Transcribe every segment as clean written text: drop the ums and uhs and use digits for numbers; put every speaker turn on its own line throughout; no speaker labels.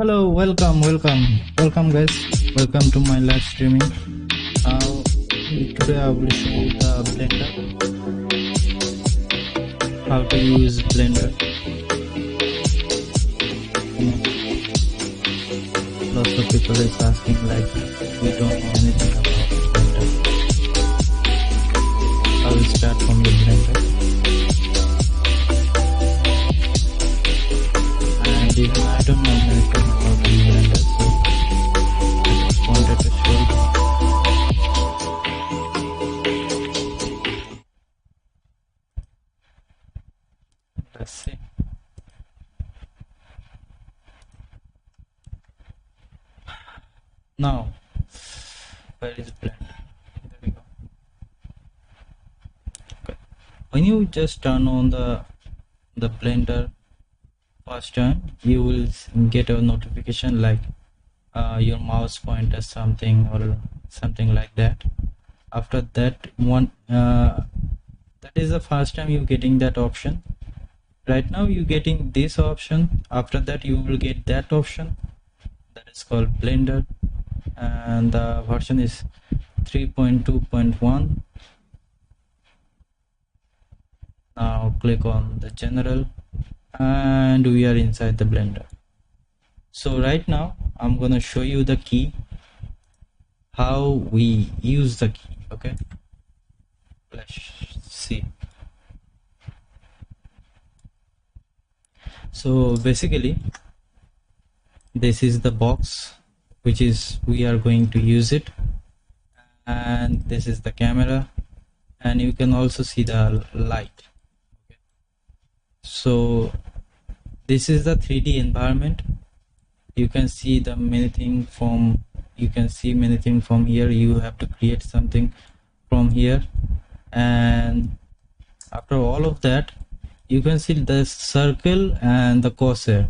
Hello, welcome guys, welcome to my live streaming. Today I will show you the Blender, how to use Blender. Lots of people is asking like we don't know anything about Blender. I will start from the Blender, and even I don't know anything about the Blender, so I just wanted to show you. Let's see. Now, where is Blender? There we go. Okay. When you just turn on the Blender first time, you will get a notification like your mouse pointer something or something like that. After that one, that is the first time you getting that option. Right now you getting this option. After that you will get that option that is called Blender, and the version is 3.2.1. now click on the general and we are inside the Blender. So right now I'm gonna show you the key, how we use the key. Okay, let's see. So basically this is the box which is we are going to use it, and this is the camera, and you can also see the light. Okay. So this is the 3D environment. You can see the many things from here. You have to create something from here, and after all of that you can see the circle and the crosshair.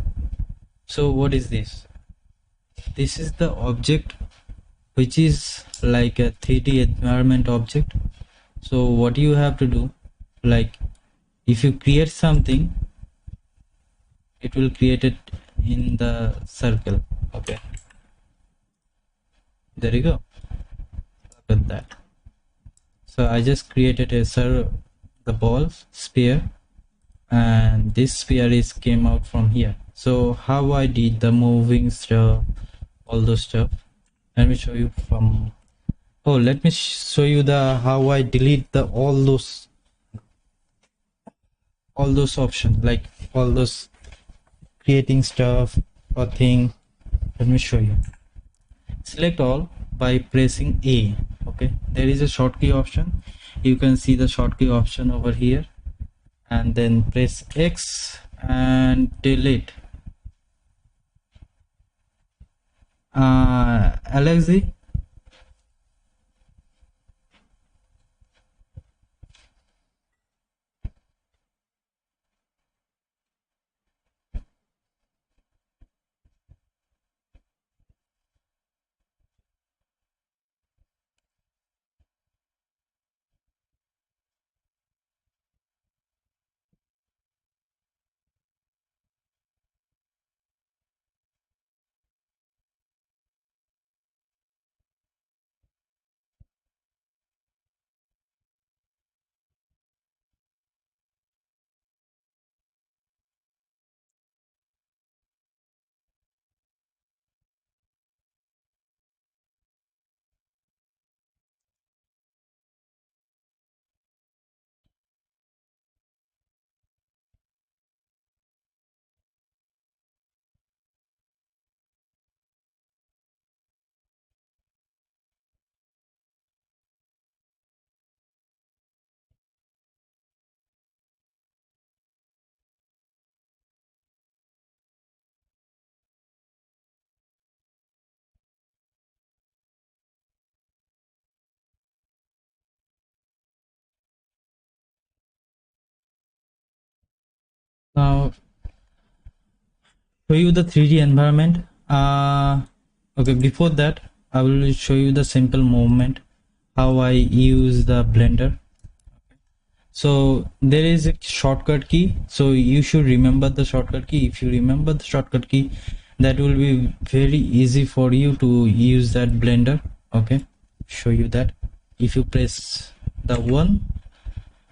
So what is this? This is the object which is like a 3D environment object. So what you have to do, like if you create something, it will create it in the circle. Okay, there you go. Look at that. So I just created the ball sphere, and this sphere is came out from here. So how I did the moving stuff, all those stuff, let me show you from let me show you the how I delete the all those options, like all those creating stuff or thing. Let me show you. Select all by pressing A. Okay, there is a shortcut option. You can see the shortcut option over here, and then press X and delete. Alexi, now show you the 3D environment. Okay, before that I will show you the simple movement, how I use the Blender. So there is a shortcut key, so you should remember the shortcut key. If you remember the shortcut key, that will be very easy for you to use that blender. Okay, show you that. If you press the 1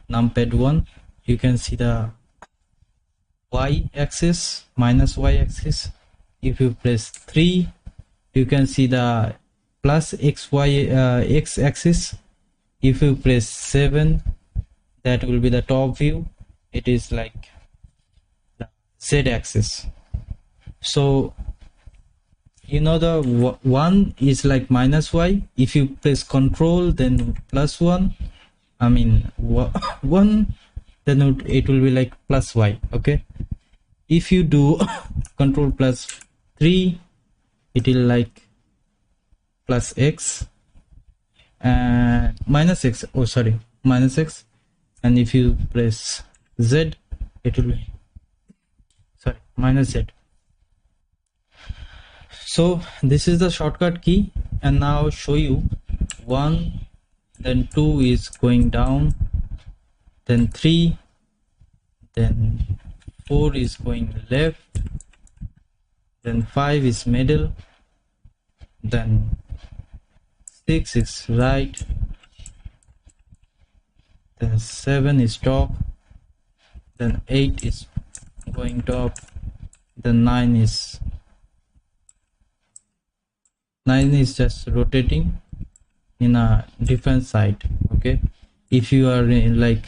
numpad 1, you can see the y axis, minus y axis. If you press 3, you can see the plus x axis. If you press 7, that will be the top view. It is like the z axis. So you know the 1 is like minus y. If you press control then plus 1, I mean 1, then it will be like plus y. Okay, if you do control plus 3, it will like plus x and minus x, oh sorry, minus x. And if you press z, it will be, sorry, minus z. So this is the shortcut key. And now show you 1, then 2 is going down, then 3, then 4 is going left, then 5 is middle, then 6 is right, then 7 is top, then 8 is going top, then 9 is just rotating in a different side. Okay, if you are in like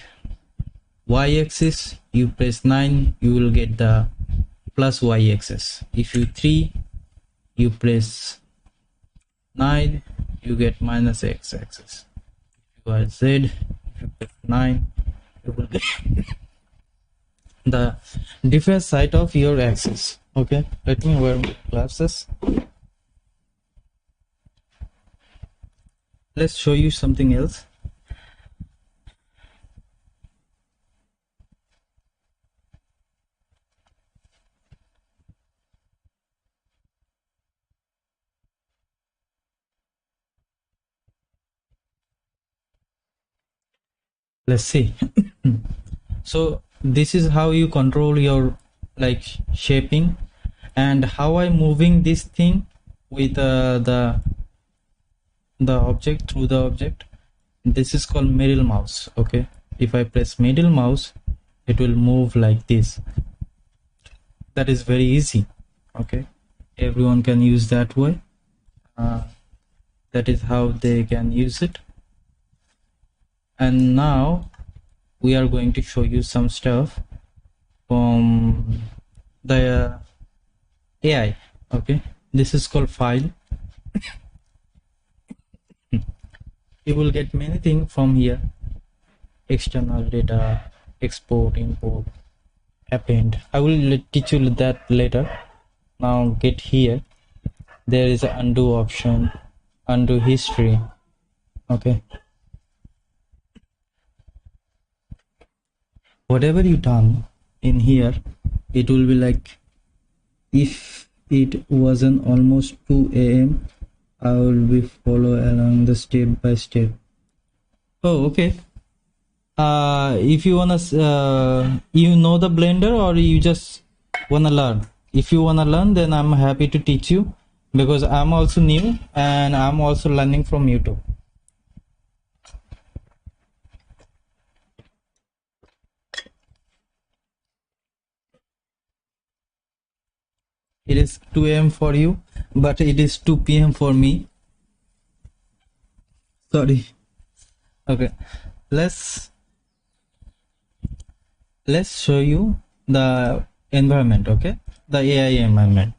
y-axis, you press 9, you will get the plus y-axis. If you 3, you press 9, you get minus x-axis. If you are z, if you press 9, you will get the different side of your axis. Okay, let me wear my glasses. Let's show you something else. Let's see. So this is how you control your like shaping, and how I'm moving this thing with the object, through the object. This is called middle mouse. Okay, if I press middle mouse, it will move like this. That is very easy. Okay, everyone can use that way. That is how they can use it. And now we are going to show you some stuff from the AI. Okay, this is called file. You will get many things from here: external data, export, import, append. I will teach you that later. Now get here. There is an undo option, undo history. Okay, whatever you done in here, it will be like, if it wasn't almost 2 a.m. I will be follow along the step by step. Oh, okay. If you wanna you know the blender, or you just wanna learn. If you wanna learn, then I'm happy to teach you, because I'm also new and I'm also learning from YouTube. It is 2 a.m. for you, but it is 2 p.m. for me. Sorry. Okay, let's show you the environment. Okay, the AI environment.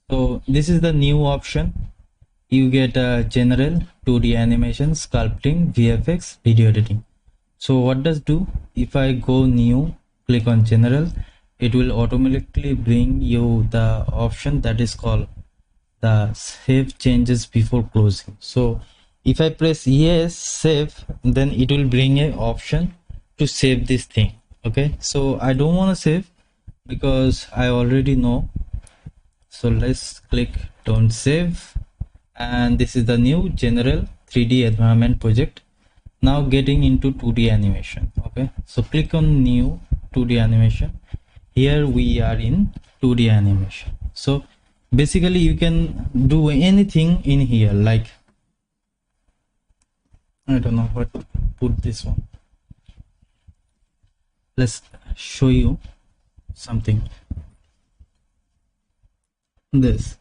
So this is the new option. You get a general, 2D animation, sculpting, VFX, video editing. So what does do? If I go new, click on general, it will automatically bring you the option that is called the save changes before closing. So if I press yes, save, then it will bring a option to save this thing. Okay, so I don't want to save because I already know. So let's click don't save, and this is the new general 3D environment project. Now getting into 2D animation. Okay, so click on new 2D animation. Here we are in 2D animation. So basically you can do anything in here, like I don't know what to put this one. Let's show you something. This,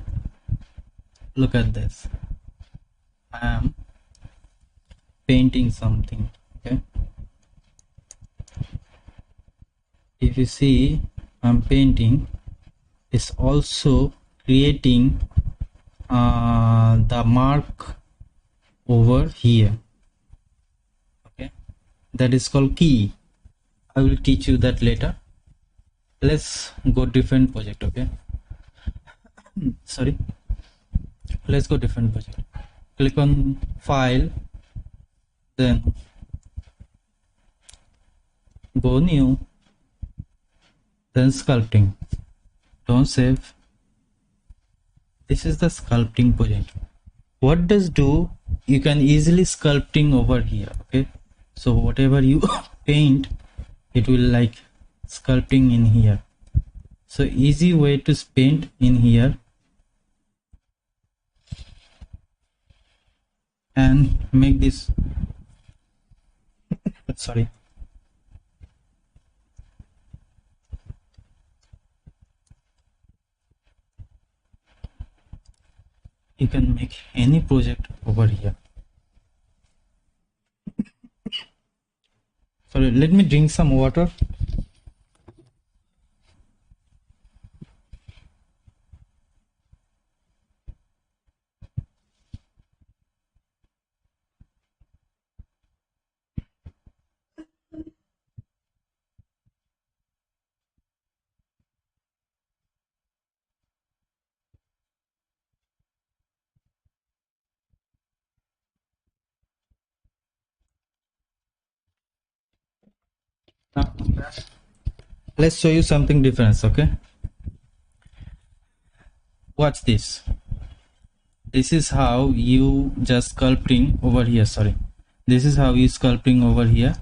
look at this. I am painting something. Okay, if you see, I'm painting. It's also creating the mark over here. Okay, that is called key. I will teach you that later. Let's go different project. Okay, sorry, let's go different project. Click on file, then go new, then sculpting. Don't save. This is the sculpting project. What does do, you can easily sculpting over here. Okay, so whatever you paint, it will like sculpting in here. So easy way to paint in here and make this sorry, you can make any project over here. Sorry, let me drink some water. Now let's show you something different. Okay, watch this. This is how you just sculpting over here. Sorry, this is how you sculpting over here.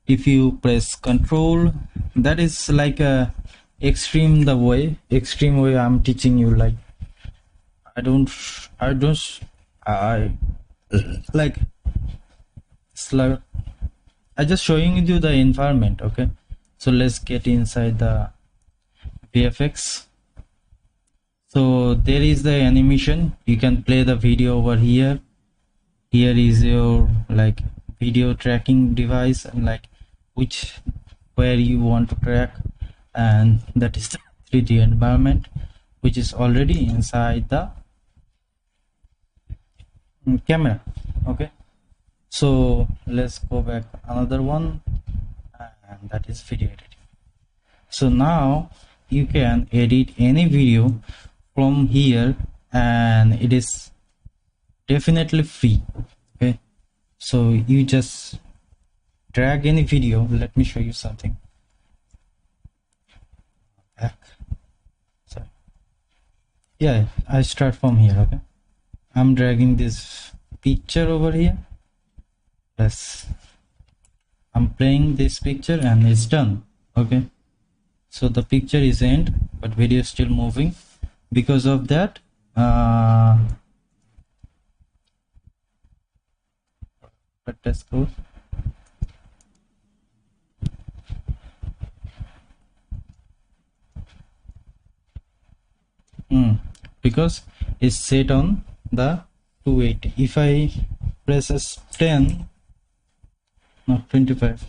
If you press control, that is like a extreme extreme way I'm teaching you. Like I like it's like I just showing you the environment. Okay, so let's get inside the VFX. So there is the animation. You can play the video over here. Here is your like video tracking device, and like where you want to track, and that is the 3D environment, which is already inside the camera. Okay, so let's go back another one, and that is video editing. So now you can edit any video from here, and it is definitely free. Okay, so you just drag any video. Let me show you something. Back. Sorry. Yeah, I start from here. Okay, I'm dragging this picture over here. Yes, I'm playing this picture and it's done. Okay, so the picture is end, but video is still moving. Because of that, let's go. Because it's set on the 280. If I press S10, not 25,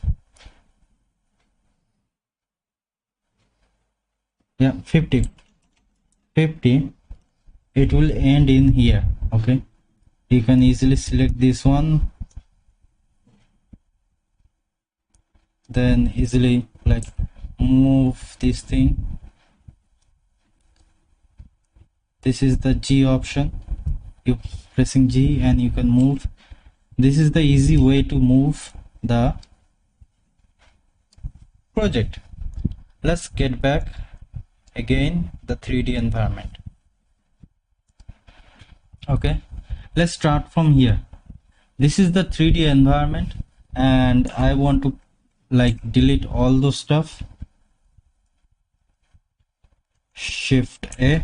yeah, 50, it will end in here. Okay, you can easily select this one, then easily like move this thing. This is the G option. You pressing G and you can move. This is the easy way to move the project. Let's get back again the 3D environment. Okay, let's start from here. This is the 3D environment, and I want to like delete all those stuff. Shift A,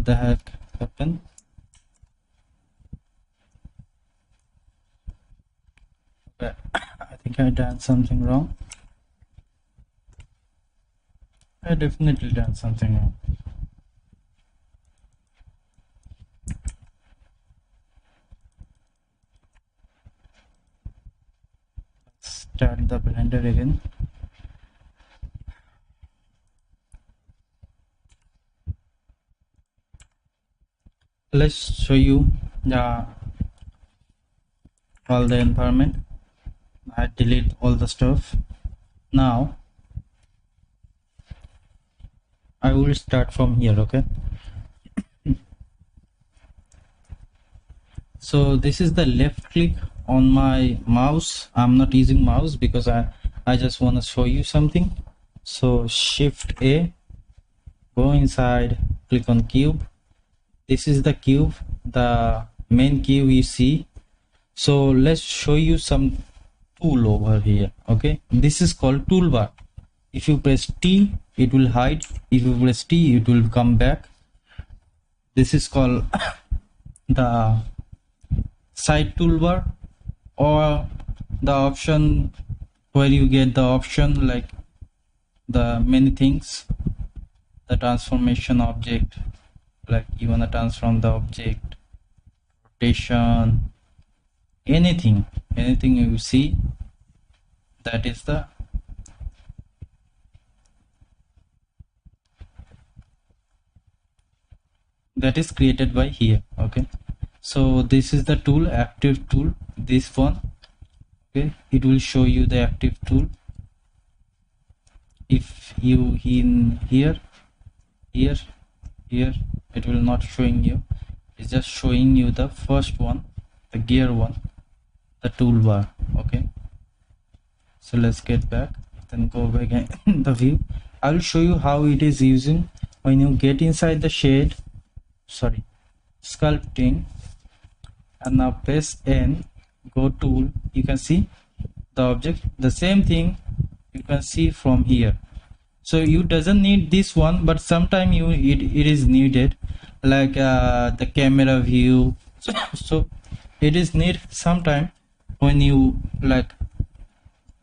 what the heck happened? Okay, I think I done something wrong. I definitely done something wrong. Start the blender again. Let's show you all the environment. I delete all the stuff. Now I will start from here. Okay, so this is the left click on my mouse. I'm not using mouse because I just want to show you something. So Shift A, go inside, click on cube. This is the cube, the main cube you see. So let's show you some tool over here. Okay, this is called toolbar. If you press T, it will hide. If you press T, it will come back. This is called the side toolbar, or the option where you get the option like the many things, the transformation object, like you want to transform the object, rotation, anything you see, that is created by here. Okay, so this is the tool, active tool, this one. Okay, it will show you the active tool. If you in here, it will not showing you, it's just showing you the first one, the gear one, the toolbar. Okay, so let's get back, then go back in the view. I will show you how it is using when you get inside the shade, sculpting, and now press N, go tool. You can see the object, the same thing you can see from here. So you doesn't need this one, but sometime it is needed, like the camera view. So it is need sometime when you like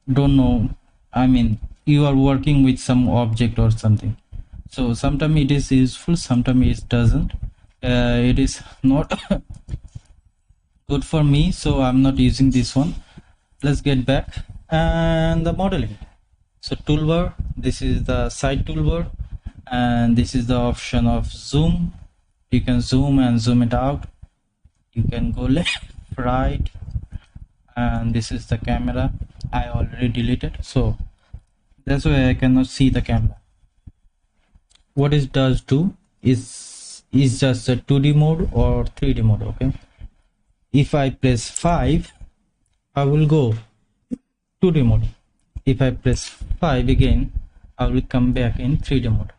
don't know, I mean you are working with some object or something. So sometimes it is useful, sometimes it doesn't. It is not good for me, so I'm not using this one. Let's get back and the modeling. So toolbar, this is the side toolbar, and this is the option of zoom. You can zoom and zoom it out. You can go left, right, and this is the camera. I already deleted, so that's why I cannot see the camera. What it does do is just a 2D mode or 3D mode. Okay, if I press 5, I will go 2D mode. If I press 5 again, I will come back in 3D mode.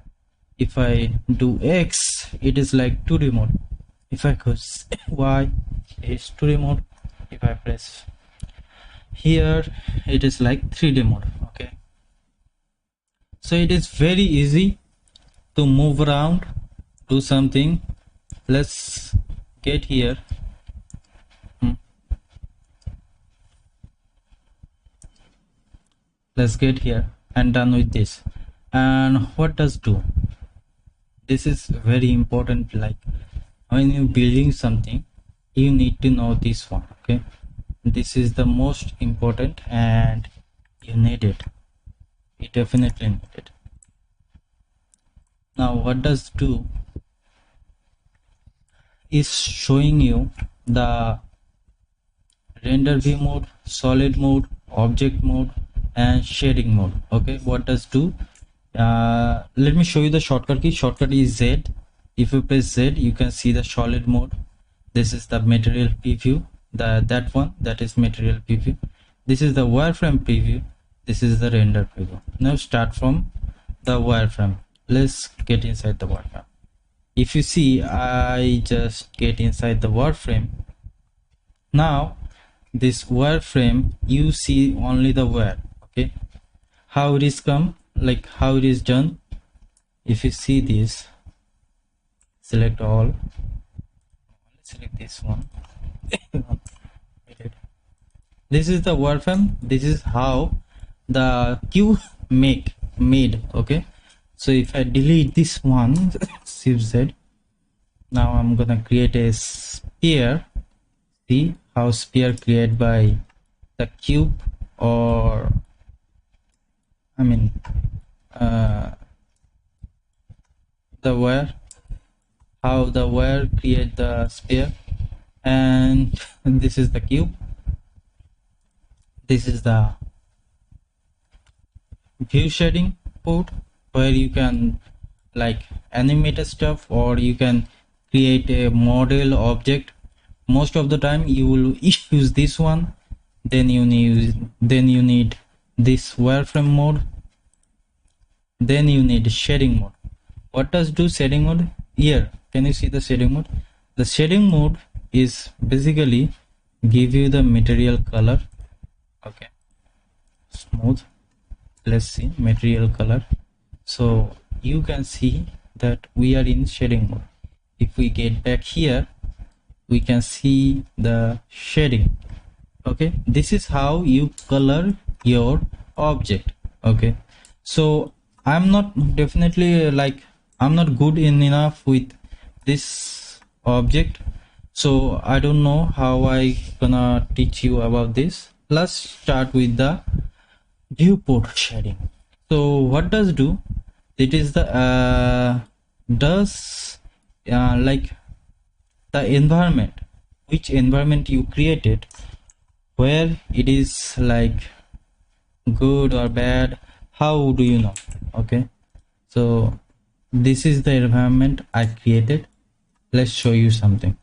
If I do X, it is like 2D mode. If I go Y, it is 2D mode. If I press here, it is like 3D mode. Okay, so it is very easy to move around, do something. Let's get here. Let's get here and done with this. And what does do? This is very important. Like when you're building something, you need to know this one. Okay, this is the most important, and you need it. You definitely need it. Now what does do is showing you the render view mode, solid mode, object mode, and shading mode. Okay, what does do? Let me show you the shortcut key. Shortcut is Z. If you press Z, you can see the solid mode. This is the material preview. That one, that is material preview. This is the wireframe preview. This is the render preview. Now start from the wireframe. Let's get inside the wireframe. If you see, I just get inside the wireframe. Now this wireframe, you see only the wire. Okay, how it is come, like how it is done. If you see this, select all. Let's select this one. This is the Wireframe. This is how the Q made. Okay, so if I delete this one, Shift Z, now I'm gonna create a sphere. See how sphere created by the cube, or I mean the wire, how the wire create the sphere. And this is the cube. This is the view shading port, where you can like animate stuff, or you can create a model object. Most of the time you will use this one. Then you need this wireframe mode. Then you need shading mode. What does do shading mode? Here, can you see the shading mode? The shading mode is basically give you the material color. Okay, smooth. Let's see material color. So you can see that we are in shading mode. If we get back here, we can see the shading. Okay, this is how you color your object. Okay, so I'm not good enough with this object, so I don't know how I gonna teach you about this. Let's start with the viewport shading. So what does do? It is the like the environment, which environment you created, where it is like good or bad, how do you know? Okay, so this is the environment I created. Let's show you something.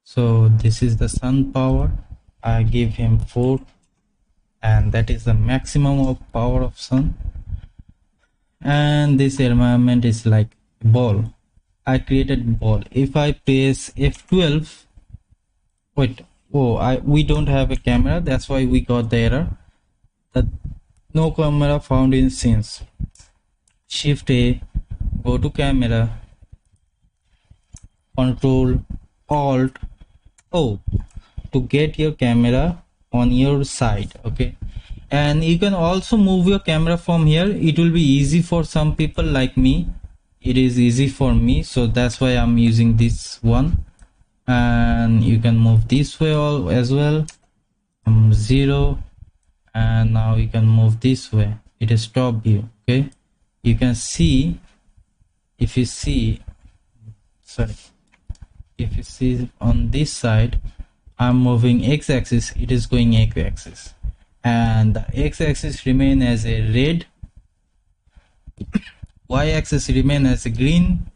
So this is the sun power. I give him 4, and that is the maximum of power of sun. And this environment is like ball. I created ball. If I press F12, wait, we don't have a camera, that's why we got the error that no camera found in scenes. Shift A, go to camera, Control Alt O to get your camera on your side. Okay, and you can also move your camera from here. It will be easy for some people like me. It is easy for me, so that's why I'm using this one. And you can move this way as well, 0, and now you can move this way. It is top view. Okay, you can see, if you see on this side, I'm moving x-axis, it is going x-axis, and the x-axis remain as a red, y-axis remain as a green,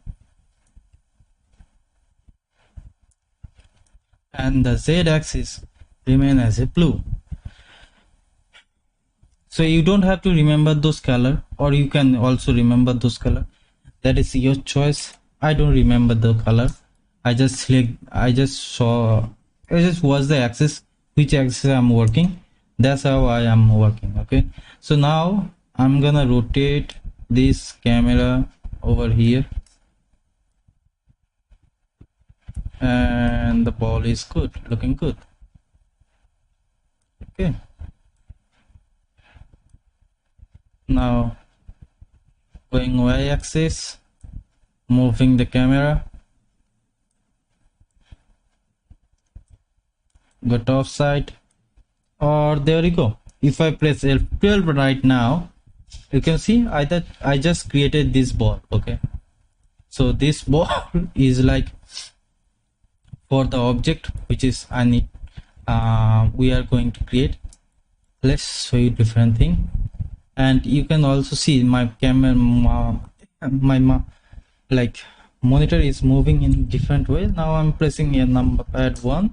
and the z-axis remain as a blue. So you don't have to remember those color, or you can also remember those color. That is your choice. I don't remember the color. I just watch the axis, which axis I'm working. That's how I am working. Okay, so now I'm gonna rotate this camera over here, and the ball is good, looking good. Okay, now going y-axis, moving the camera, go top side, or there you go. If I press F12 right now, you can see I just created this ball. Okay, so this ball is like for the object which is we are going to create. Let's show you different thing. And you can also see my camera, like monitor is moving in different way. Now I'm pressing a number pad 1,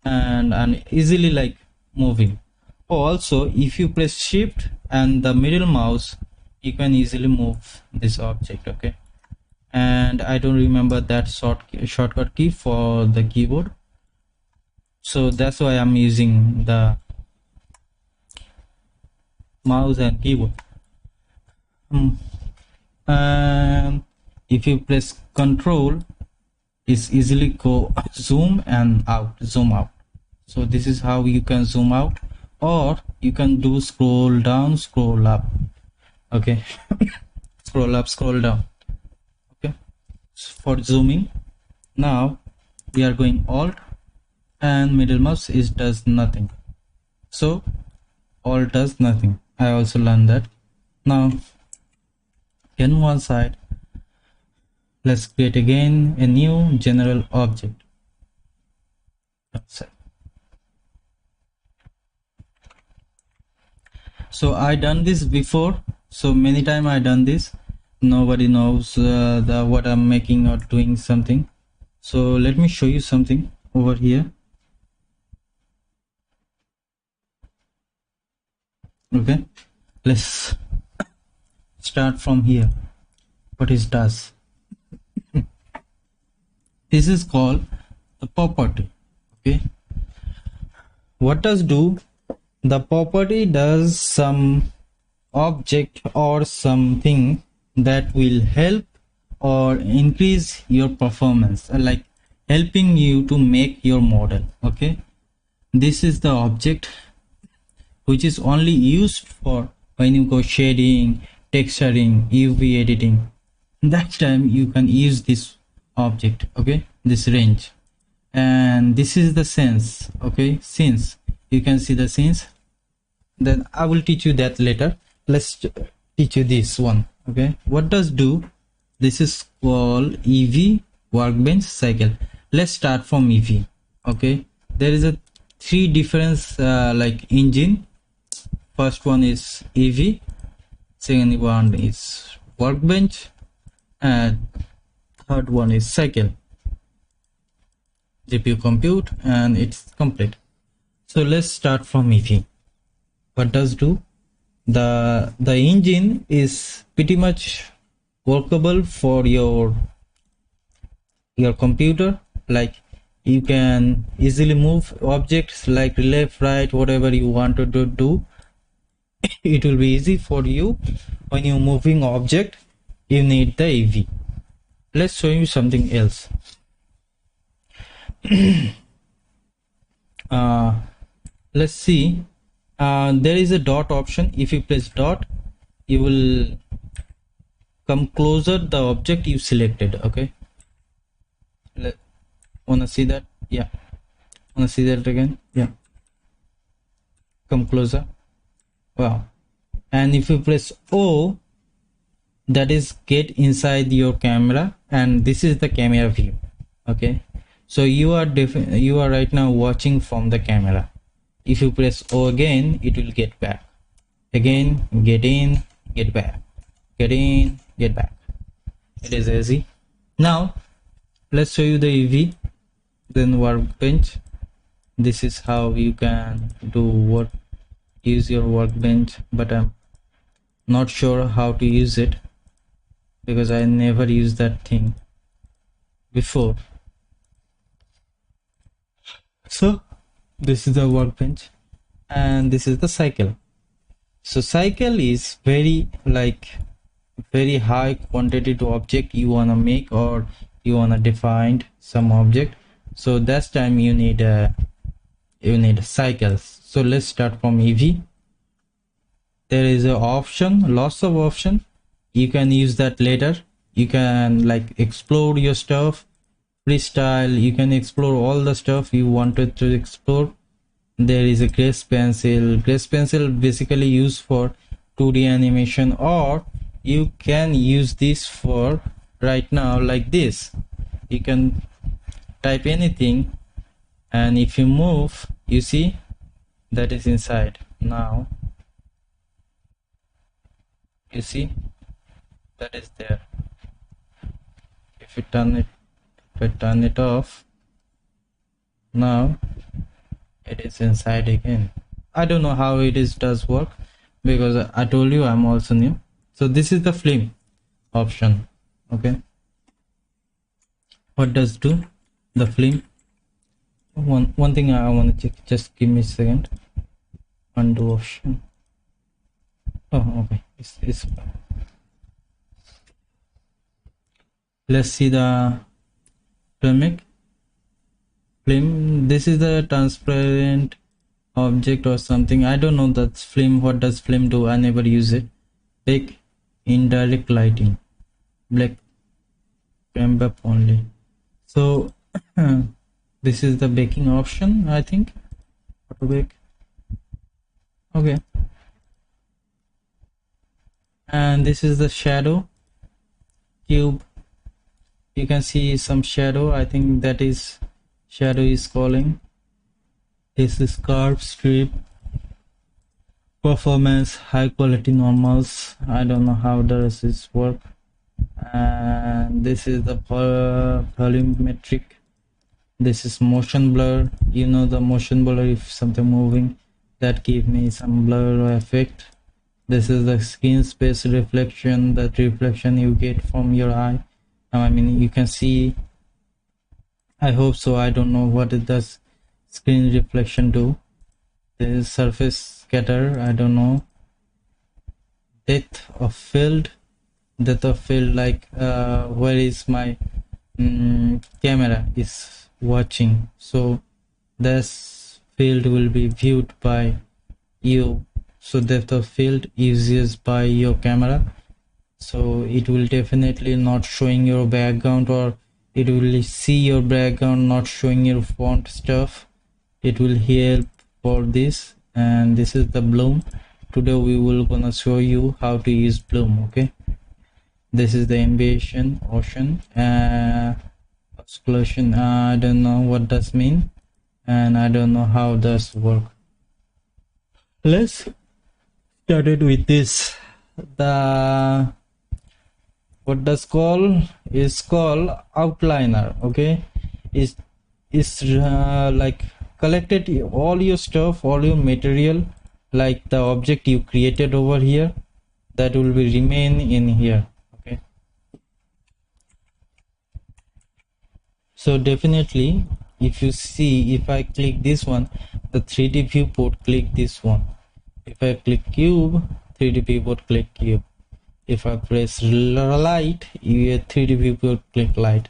and easily like moving. Also, if you press shift and the middle mouse, you can easily move this object. Okay, and I don't remember that shortcut key for the keyboard, so that's why I'm using the mouse and keyboard. and if you press control, it's easily go zoom and out, zoom out. So this is how you can zoom out, or you can do scroll down, scroll up. Okay. Scroll up, scroll down. Okay, for zooming. Now we are going alt and middle mouse is does nothing, so alt does nothing. I also learned that. Now in one side, let's create again a new general object. So I done this before, so many time I done this. Nobody knows what I'm making or doing something. So let me show you something over here. Okay, let's start from here. What is does? This is called the property. Okay, what does do? The property does some object or something that will help or increase your performance, like helping you to make your model. Okay, this is the object which is only used for when you go shading, texturing, UV editing. That time you can use this object. Okay, this range, and this is the sense. Okay, since you can see the sense, then I will teach you that later. Let's teach you this one. Okay, what does do? This is called EV workbench cycle. Let's start from EV. Okay, there is a three different like engine. First one is EV, second one is workbench, and third one is cycle. GPU compute, and it's complete. So let's start from EV. What does do? The engine is pretty much workable for your computer. Like you can easily move objects like left, right, whatever you want to do. It will be easy for you when you're moving object. You need the EV. Let's show you something else. Let's see. There is a dot option. If you press dot, you will come closer the object you selected. Okay, wanna see that? Yeah, wanna see that again? Yeah, come closer. Wow. And if you press O, that is get inside your camera, and this is the camera view. Okay, so you are right now watching from the camera. If you press O again, it will get back. Again, get in, get back, get in, get back. It is easy. Now let's show you the EV, then workbench. This is how you can use your workbench, but I'm not sure how to use it because I never used that thing before. So this is the workbench, and this is the cycle. So cycle is very high quantity to object you wanna make, or you wanna define some object. So that's time you need cycles. So let's start from EV. There is an option, lots of option. You can use that later. You can like explore your stuff, freestyle. You can explore all the stuff you wanted to explore. There is a Crease Pencil. Crease Pencil basically used for 2D animation, or you can use this for right now like this. You can type anything, and if you move, you see that is inside. Now you see that is there. If you turn it off, now it is inside again. I don't know how it does work, because I told you I'm also new. So this is the film option. Okay, what does do the film? One thing I want to check, just give me a second. Undo option. Oh, okay, it's Let's see the film. This is the transparent object or something. I don't know that's film. What does film do? I never use it. Take indirect lighting, black camber only. So this is the baking option, I think. Auto bake. Okay. And this is the shadow cube. You can see some shadow. I think that is shadow is calling. This is curve strip, performance, high quality normals. I don't know how does this work. And this is the volumetric. This is motion blur. You know the motion blur, if something moving, that give me some blur effect. This is the skin space reflection, that reflection you get from your eye. I mean, you can see. I hope so. I don't know what it does. Screen reflection do. This is surface scatter. I don't know. Depth of field. Depth of field, like where is my camera is watching. So this field will be viewed by you. So depth of field is used by your camera. So it will definitely not showing your background, or it will see your background, not showing your font stuff. It will help for this. And this is the bloom. Today we will gonna show you how to use bloom. Okay, this is the ambition ocean explosion. I don't know what does mean, and I don't know how does work. Let's start it with this. The what does call is called outliner. Okay, is like collected all your stuff, all your material, like the object you created over here, that will be remain in here. Okay, so definitely if you see, if I click this one, the 3D viewport, click this one. If I click cube, 3D viewport, click cube. If I press light, you get 3D viewport, click light.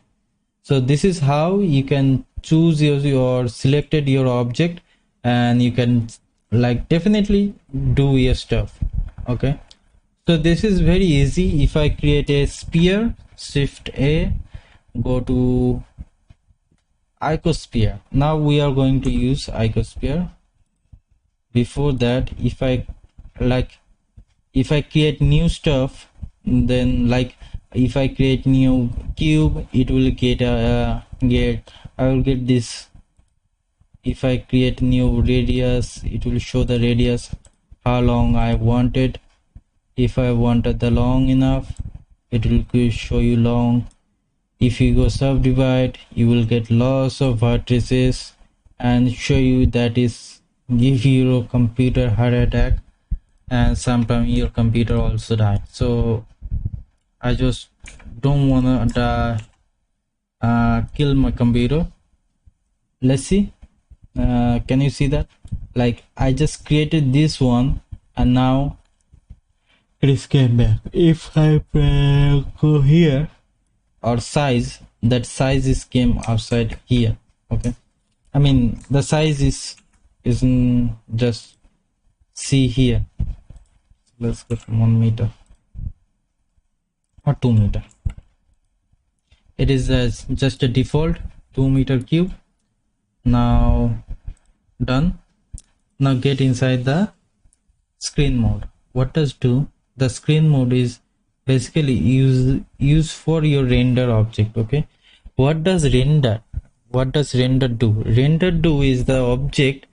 So this is how you can choose your selected your object, and you can like definitely do your stuff. Okay, so this is very easy. If I create a sphere, shift A, go to Icosphere. Now we are going to use Icosphere. Before that, if I create new stuff, then like if I create new cube, it will get I will get this. If I create new radius, it will show the radius, how long I wanted. If I wanted the long enough, it will show you long. If you go subdivide, you will get lots of vertices and show you that is give your computer heart attack, and sometimes your computer also die. So I just don't wanna kill my computer. Let's see. Can you see that? Like I just created this one, and now it is came back. If I go here, or size, that size is came outside here. Okay, I mean the size isn't just see here. Let's go from 1 meter or 2 meter. It is just a default 2 meter cube. Now done. Now get inside the screen mode. What does do? The screen mode is basically use for your render object. Okay, what does render do? Render do is the object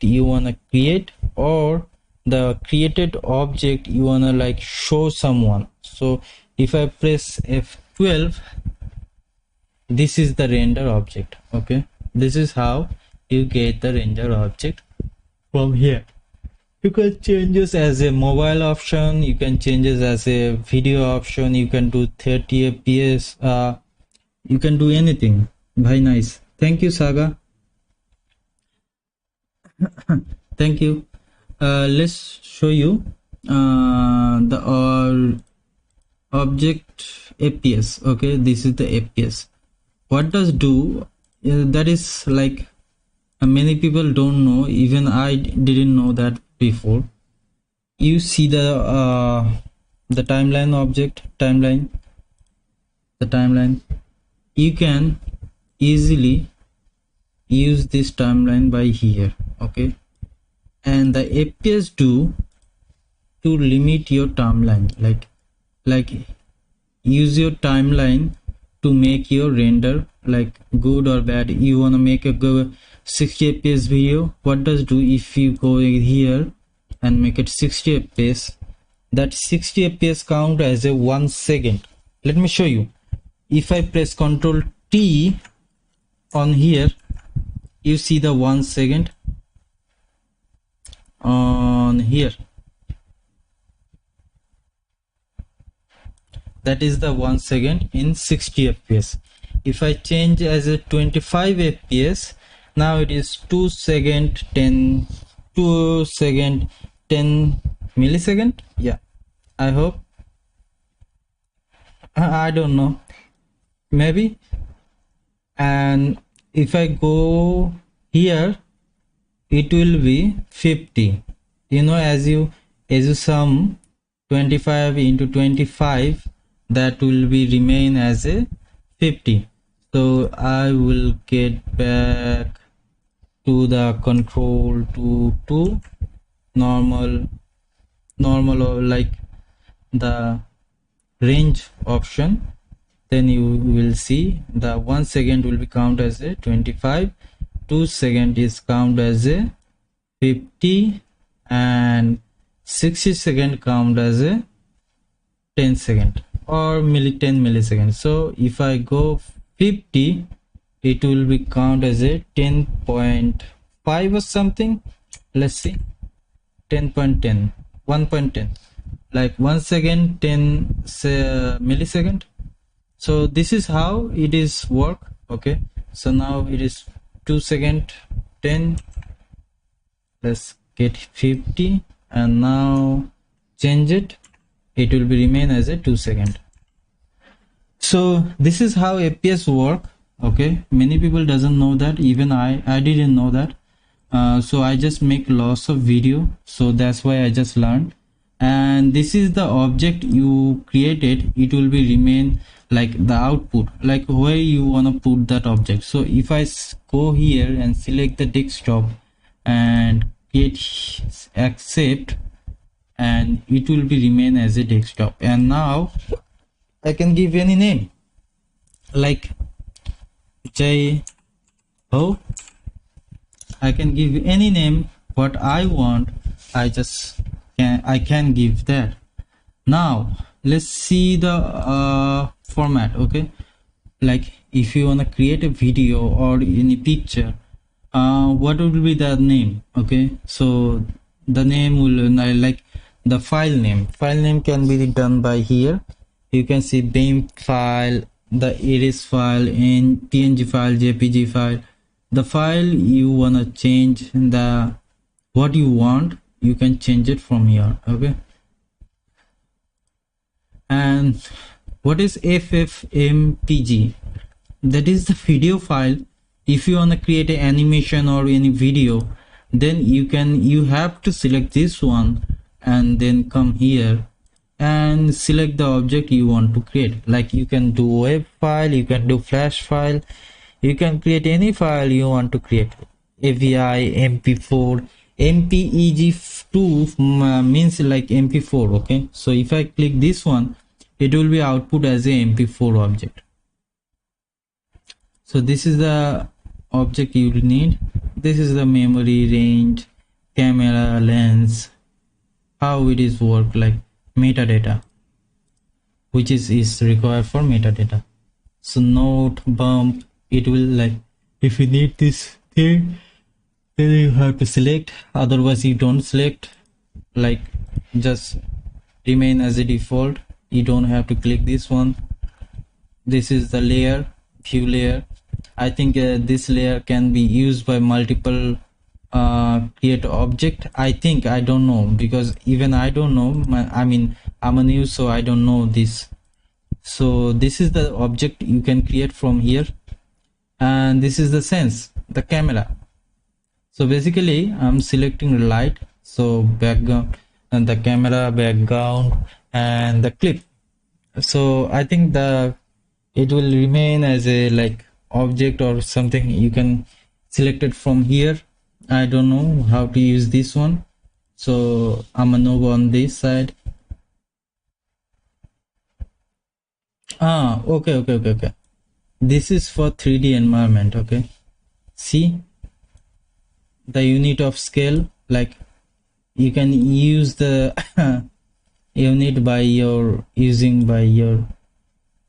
you wanna create, or the created object you wanna like show someone. So if I press F12, this is the render object. Okay, this is how you get the render object from here. You can change this as a mobile option, you can change this as a video option, you can do 30 fps, you can do anything. Very nice. Thank you, Saga. Thank you. Let's show you the object FPS. Okay, this is the FPS. What does do, that is like many people don't know, even I didn't know that before. You see the timeline object, the timeline. You can easily use this timeline by here. Okay, and the FPS do to limit your timeline, like use your timeline to make your render like good or bad. You want to make a good 60 fps video, what does do, if you go here and make it 60 fps, that 60 fps count as a 1 second. Let me show you. If I press Ctrl T on here, you see the 1 second on here, that is the 1 second in 60 fps. If I change as a 25 fps, now it is 2 second 10 millisecond. Yeah, I hope, I don't know, maybe. And if I go here, it will be 50. You know, as you sum 25 into 25, that will be remain as a 50. So I will get back to the control to normal, or like the range option. Then you will see the 1 second will be count as a 25, 2 second is count as a 50, and 60 second count as a 10 second or 10 milliseconds. So if I go 50, it will be count as a 10.5 or something. Let's see, 10.10, 1.10, like 1 second 10 millisecond. So this is how it is work. Okay, so now it is 2 second 10, let's get 50, and now change it, it will be remain as a 2 second. So this is how FPS work. Okay, many people doesn't know that, even I didn't know that. So I just make lots of video, so that's why I just learned. And this is the object you created, it will be remain like the output, like where you want to put that object. So if I go here and select the desktop and create accept, and it will be remain as a desktop. And now I can give any name like J O. I can give any name what I want. I can give that. Now let's see the format. Okay, like if you want to create a video or any picture, what will be the name? Okay, so the name will like the file name can be done by here. You can see BIM file, the iris file, in PNG file, JPG file. The file you wanna change, the what you want, you can change it from here. Okay, and what is FFmpeg? That is the video file. If you want to create an animation or any video, then you have to select this one and then come here and select the object you want to create. Like you can do web file, you can do flash file, you can create any file you want to create. AVI, MP4, MPEG2 means like MP4. Okay, so if I click this one, it will be output as a MP4 object. So this is the object you need. This is the memory, range, camera, lens, how it is work, like metadata, which is required for metadata. So note, bump, it will like, if you need this thing, then you have to select, otherwise you don't select, like just remain as a default. You don't have to click this one. This is the layer, view layer. I think this layer can be used by multiple create object. I think, I don't know, because even I don't know. I'm a new, so I don't know this So this is the object you can create from here, and this is the sense, the camera. So basically I'm selecting light, so background and the camera background and the clip. So I think it will remain as a like object or something you can select it from here. I don't know how to use this one, so I'm a noob on this side. Okay. This is for 3D environment. Okay, see the unit of scale, like you can use the unit by your using by your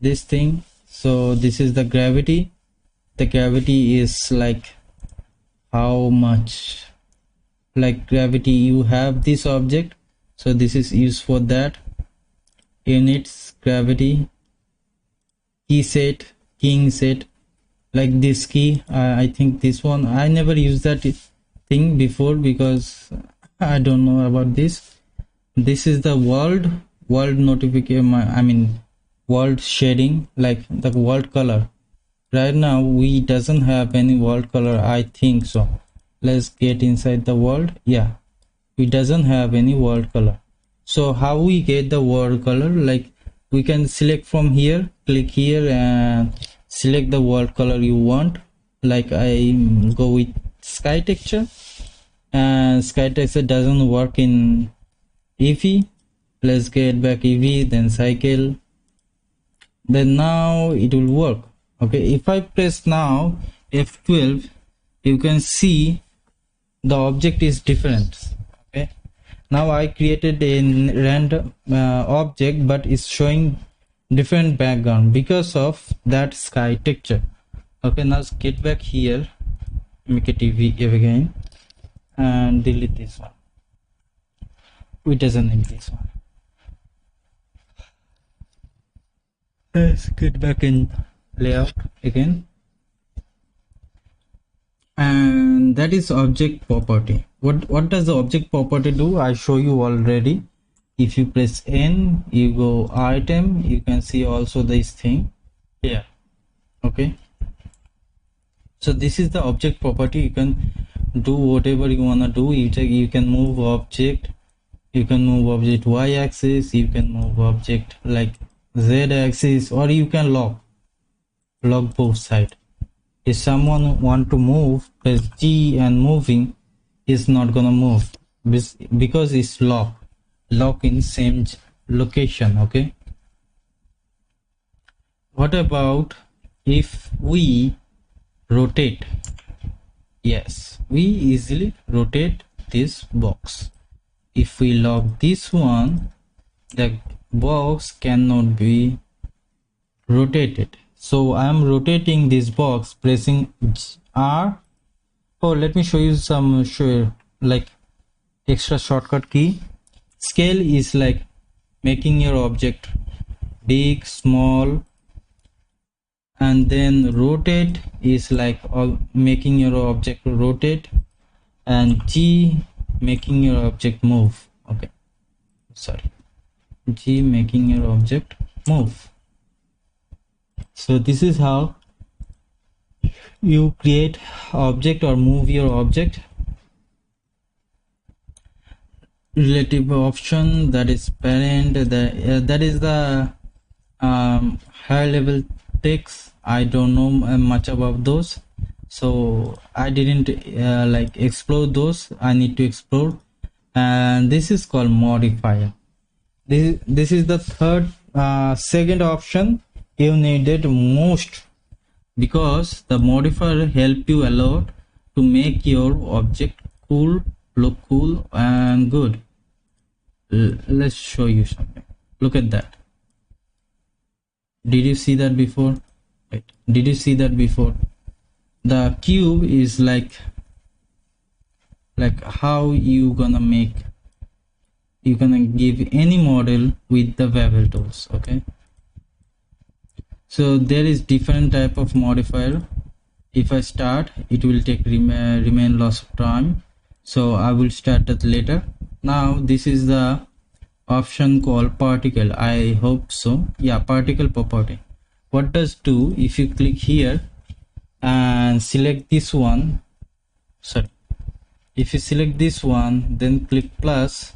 this thing. So this is the gravity. The gravity is like how much like gravity you have this object, so this is used for that. Units, gravity, key set, keying set, like this key. I think this one I never used that thing before because I don't know about this. This is the world notification, I mean world shading, like the world color. Right now we doesn't have any world color, I think so. Let's get inside the world. Yeah, it doesn't have any world color. So how we get the world color? Like we can select from here, click here and select the world color you want. Like I go with sky texture, and sky texture doesn't work in Eevee. Let's get back Eevee, then cycle, then now it will work. Okay, if I press now F12, you can see the object is different. Okay, now I created a random object, but it's showing different background because of that sky texture. Okay, now let's get back here, make it Eevee again and delete this one. We doesn't need this one. Let's get back in layout again, and that is object property. What does the object property do? I show you already. If you press N, you go item, you can see also this thing here. Okay, so this is the object property. You can do whatever you want to do. You can move object, you can move object y-axis, you can move object like z-axis, or you can lock both sides. If someone want to move, press G and moving, is not gonna move because it's lock in same location. Okay, what about if we rotate? Yes, we easily rotate this box. If we lock this one, the box cannot be rotated. So I am rotating this box pressing R. Oh, let me show you some like extra shortcut key. Scale is like making your object big, small, and then rotate is like making your object rotate, and G making your object move. Okay, sorry, G making your object move. So this is how you create object or move your object. Relative option, that is parent, that is the higher level text. I don't know much about those, so I didn't like explore those. I need to explore. And this is called modifier. This is the second option you needed most, because the modifier help you a lot to make your object look cool and good. Let's show you something. Look at that. Did you see that before? Wait, did you see that before? The cube is like how you gonna give any model with the bevel tools. Okay, so there is different type of modifier. If I start, it will take remain loss of time, so I will start that later. Now this is the option called particle. I hope so. Yeah, particle property. What does do, if you click here and select this one, sorry, if you select this one then click plus,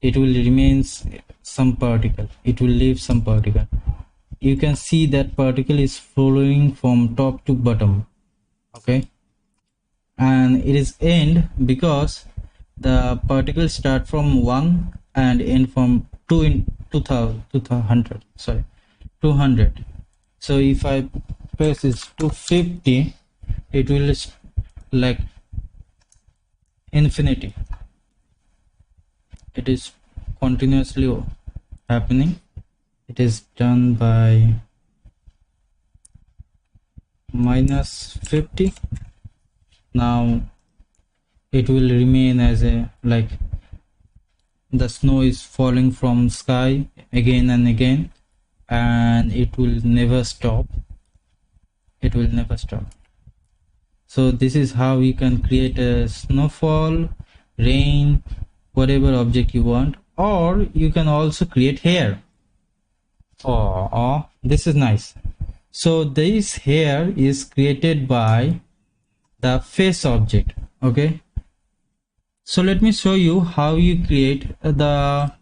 it will remains some particle, it will leave some particle. You can see that particle is following from top to bottom. Okay, and it is end because the particles start from 1 and end from 2 in 200, sorry, 200. So if I press is 250, it will like infinity, it is continuously happening. It is done by -50. Now it will remain as a like the snow is falling from sky again and again, and it will never stop, it will never stop. So this is how you can create a snowfall, rain, whatever object you want. Or you can also create hair. Oh, this is nice. So this hair is created by the face object. Okay, so let me show you how you create the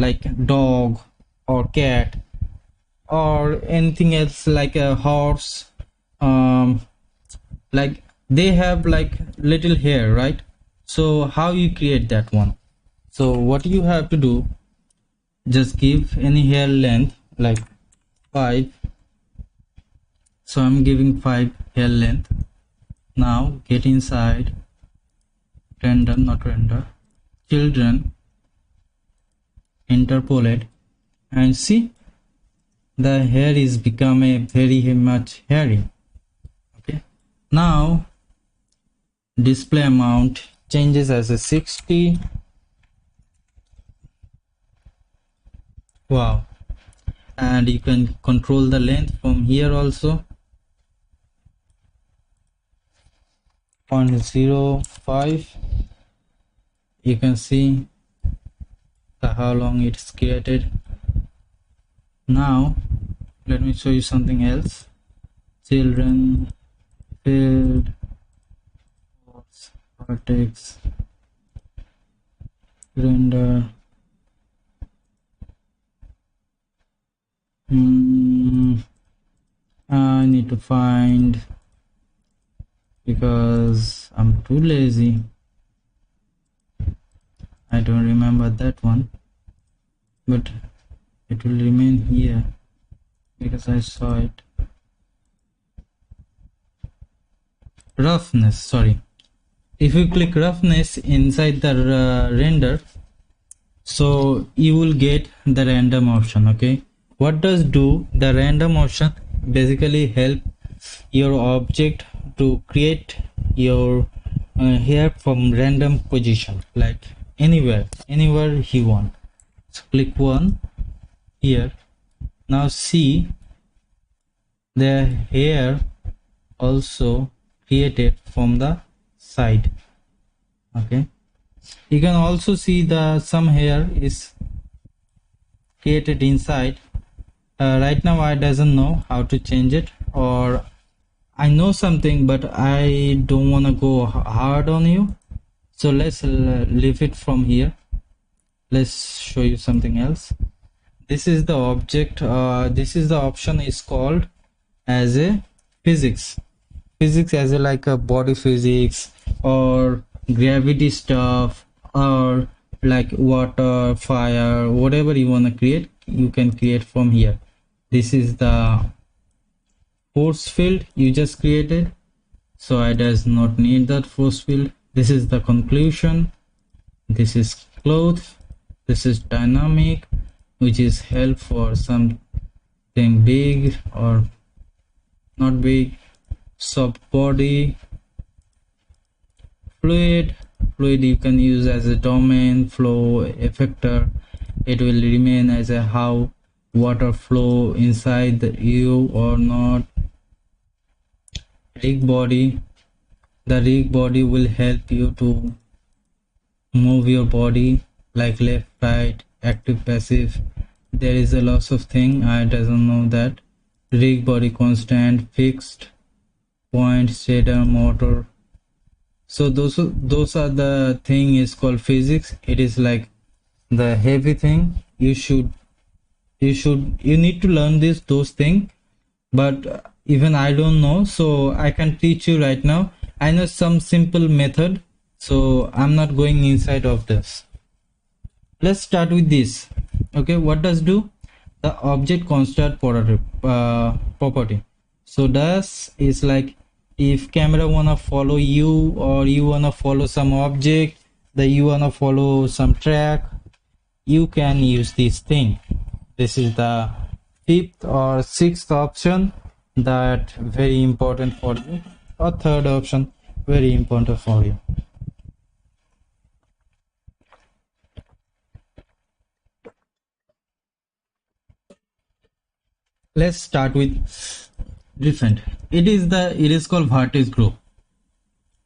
like dog or cat or anything else, like a horse. Like they have like little hair, right? So how you create that one? So what you have to do, just give any hair length like 5. So I'm giving 5 hair length. Now get inside render, not render, children, interpolate, and see the hair is become a very much hairy. Okay, now display amount changes as a 60. Wow, and you can control the length from here also. 0.05, you can see how long it's created. Now let me show you something else. Children, field, vertex, render. I need to find, because I'm too lazy, I don't remember that one, but it will remain here because I saw it. Roughness, sorry. If you click roughness inside the render, so you will get the random option. Okay, what does do the random option? Basically help your object to create your hair from random position, like anywhere you want. So click one here. Now see the hair also created from the side. Okay, you can also see the some hair is created inside. Right now I doesn't know how to change it, or I know something but I don't want to go hard on you, so let's leave it from here. Let's show you something else. This is the object, this is the option is called as a physics as a like a body physics or gravity stuff, or like water, fire, whatever you want to create, you can create from here. This is the force field you just created, so I does not need that force field. This is the conclusion, this is cloth, this is dynamic, which is help for something big or not big. Soft body, fluid you can use as a domain, flow effector, it will remain as a how water flow inside the you or not. Rig body, the rig body will help you to move your body like left, right, active, passive. There is a lots of thing. I doesn't know that. Rig, body constant, fixed, point, shader, motor. So those are the thing is called physics. It is like the heavy thing. You need to learn those things, but even I don't know, so I can teach you right now. I know some simple method, so I'm not going inside of this. Let's start with this. Okay, what does do? The object constant property. So does is like if camera wanna follow you, or you wanna follow some object, that you wanna follow some track, you can use this thing. This is the 5th or 6th option that very important for you, or 3rd option very important for you. Let's start with different. It is called vertex group.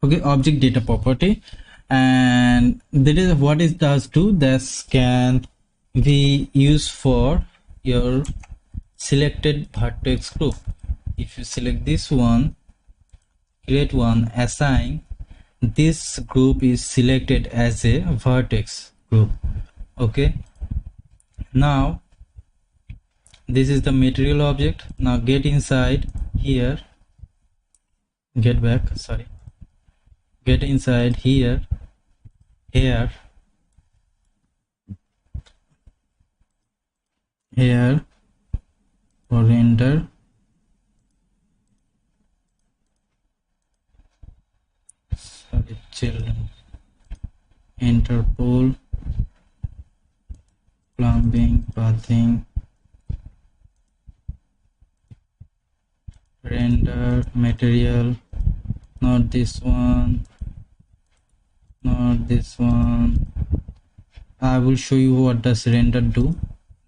Okay, object data property, and that is what it does do. This can be used for your selected vertex group. If you select this one, create one, assign, this group is selected as a vertex group. Okay, now this is the material object. Now get inside here, get inside here, for render, children, interpol, plumbing, bathing, render, material, not this one, not this one. I will show you what does render do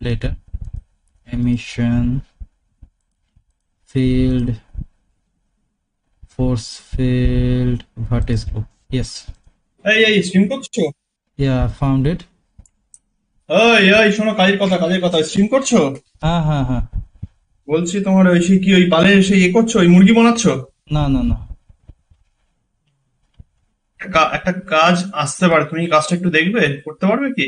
later. Emission, field, force field, vertex group. Yes.
এই stream করছো?
Yeah, I found it.
এই শোনো, কাজের কথা stream করছো?
হ্যাঁ।
বলছি তোমার ওই সেই কি ওই পালে সেই করছো, ওই মুরগি বানাচ্ছো?
না।
একটা কাজ আসতে পারে, তুমি কাজটা একটু দেখবে, করতে পারবে কি?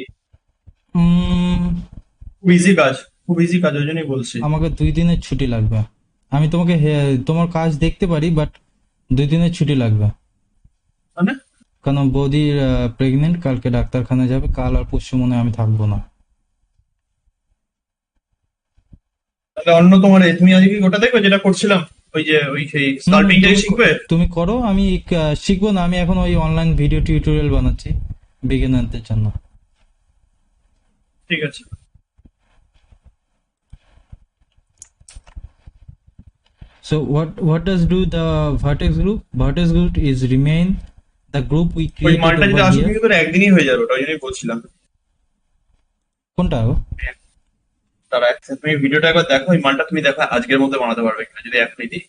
খুব ইজি কাজ, ওই জন্যই বলছি।
আমাকে 2 দিনের ছুটি লাগবে। আমি তোমাকে তোমার কাজ দেখতে পারি, বাট 2 দিনের ছুটি লাগবে।
মানে?
কারণ বৌদির প্রেগনেন্ট, কালকে ডাক্তারখানা যাবে, কাল আর পরশু মনে হয় আমি থাকবো না।
তাহলে অন্য তোমার তুমি আজকে ওটা দেখবে যেটা করছিলাম, ওই যে ওই সেই স্কাল্পিংটাই শিখবে?
তুমি করো, আমি শিখবো না। আমি এখন ওই অনলাইন ভিডিও টিউটোরিয়াল বানাচ্ছি বিগিনারদের জন্য।
ঠিক আছে।
So what does do the vertex group? Vertex group is remain the group we
ওই
created
মানটা যেটা
over
আসবে
here.
কিন্তু একদিনই হয়ে যাবে, ওই জন্যই বলছিলাম।
কোনটা গো?
তারা তুমি ভিডিওটা একবার দেখো, ওই মানটা তুমি দেখো আজকের মধ্যে বানাতে পারবে কিনা, যদি এখনই দিই।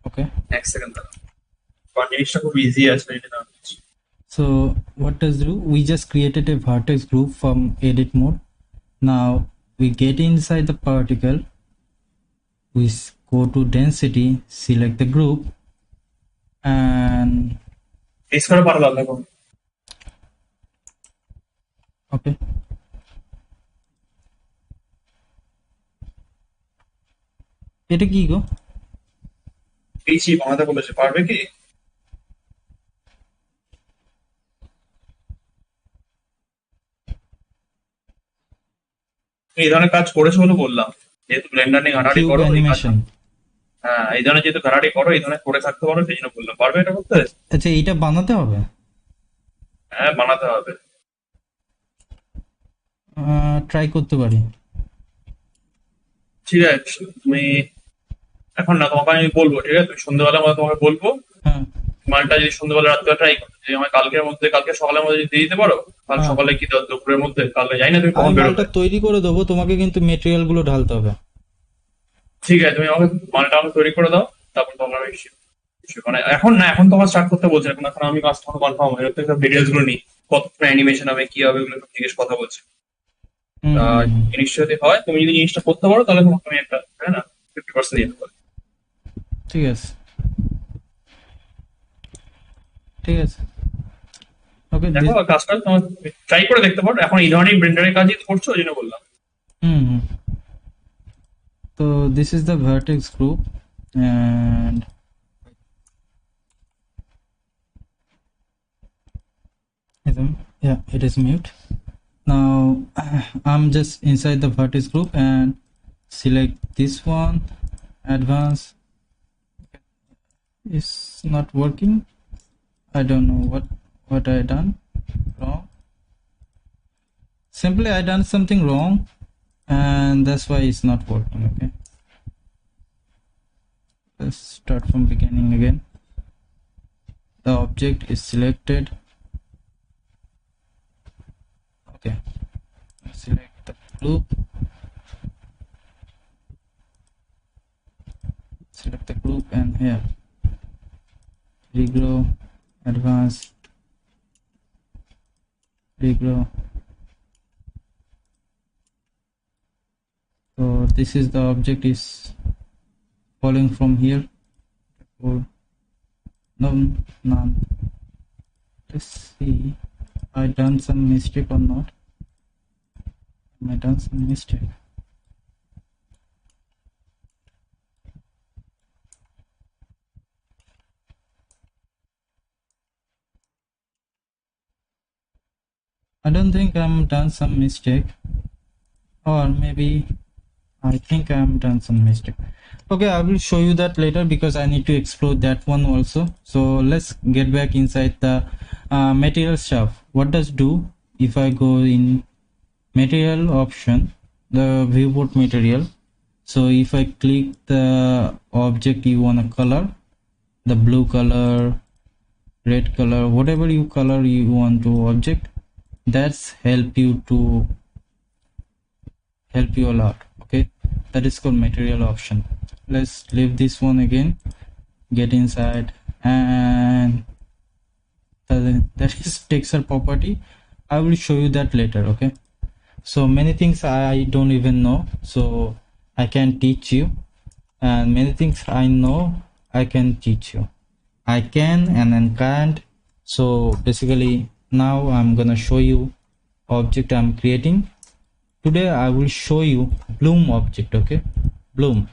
Okay.
এক সেকেন্ড দাঁড়াও, কারণ জিনিসটা খুব ইজি আছে।
So what does do? We just created a vertex group from edit mode. Now we get inside the particle. We go to density, select the group, and
face করে পারবা দেখো।
okay. এটা কি গো?
পিসি বানাতে বলেছে, পারবে কি? এই ধরনের কাজ করেছো বলে বললাম, যেহেতু ব্লেন্ডার নিয়ে ঘাটাঘাটি করো,
অ্যানিমেশন।
হ্যাঁ এই ধরনের যেহেতু ঘাটাঘাটি করো, এই ধরনের করে থাকতে পারো, সেই জন্য বললাম। পারবে এটা করতে?
আচ্ছা, এইটা বানাতে হবে?
হ্যাঁ বানাতে হবে।
ট্রাই করতে পারি।
ঠিক আছে, তুমি এখন না, তোমাকে আমি বলবো, ঠিক আছে? তুমি সন্ধ্যাবেলা মধ্যে তোমাকে বলবো,
হ্যাঁ
মালটা যদি সন্ধ্যাবেলা রাত্রে ট্রাই করো, যে আমার কালকে সকালের মধ্যে যদি দিয়ে দিতে পারো, কাল সকালে কি দুপুরের মধ্যে, কালকে যাই না তুমি কখন বেরোবে?
মালটা তৈরি করে দেবো, তোমাকে কিন্তু মেটেরিয়াল গুলো ঢালতে হবে।
ঠিক আছে, তুমি আমাকে মালটা আমাকে তৈরি করে দাও, তারপর তোমার মানে এখন না, এখন তো আমার স্টার্ট করতে বলছে, এখন এখন আমি কাজটা কনফার্ম হয়ে যাচ্ছে, ডিটেলস গুলো নিই, কত অ্যানিমেশন হবে কি হবে এগুলো সব জিজ্ঞেস কথা বলছে।
হুম হুম হুম।
জিনিসটা যদি হয়, তুমি যদি জিনিসটা করতে পারো তাহলে তোমাকে আমি একটা, হ্যাঁ না, 50% দিতে পারি।
ঠিক আছে, ঠিক আছে, ওকে
দেখো
দিস।
কাজ করে তোমার ট্রাই করে দেখতে পারো, এখন এই ধরনের ব্লেন্ডারের কাজই তো করছো ওই জন্য বললাম।
হুম হুম। So this is the vertex group, and yeah, it is mute. Now I'm just inside the vertex group and select this one, advanced. It's not working. I don't know what I done wrong. Simply I done something wrong, and that's why it's not working. Okay, let's start from beginning again. The object is selected. Okay, select the group, select the group, and here regrow, advanced, regrow. So this is the object is falling from here. Or no, none. Let's see, I done some mistake or not. I done some mistake. I don't think I'm done some mistake, or maybe I think I'm done some mistake. Okay, I will show you that later because I need to explore that one also. So let's get back inside the material stuff. What does do if I go in material option, the viewport material? So if I click the object you want to color, the blue color, red color, whatever you color you want to object, that's help you a lot. Okay, that is called material option. Let's leave this one again, get inside, and that is texture property. I will show you that later. Okay, so many things I don't even know, so I can teach you, and many things I know I can teach you. I can and then can't. So basically now I'm gonna show you object I'm creating. Today I will show you bloom object. Okay, bloom.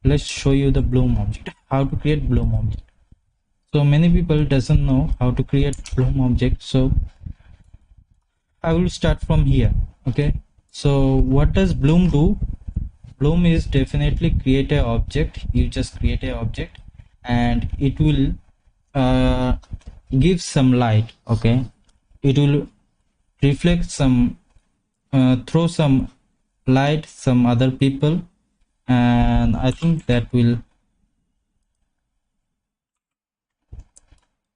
Let's show you the bloom object, how to create bloom object. So many people doesn't know how to create bloom object, so I will start from here. Okay, so what does bloom do? Bloom is definitely create a object. You just create a object and it will give some light. Okay, it will reflect some, throw some light some other people, and I think that will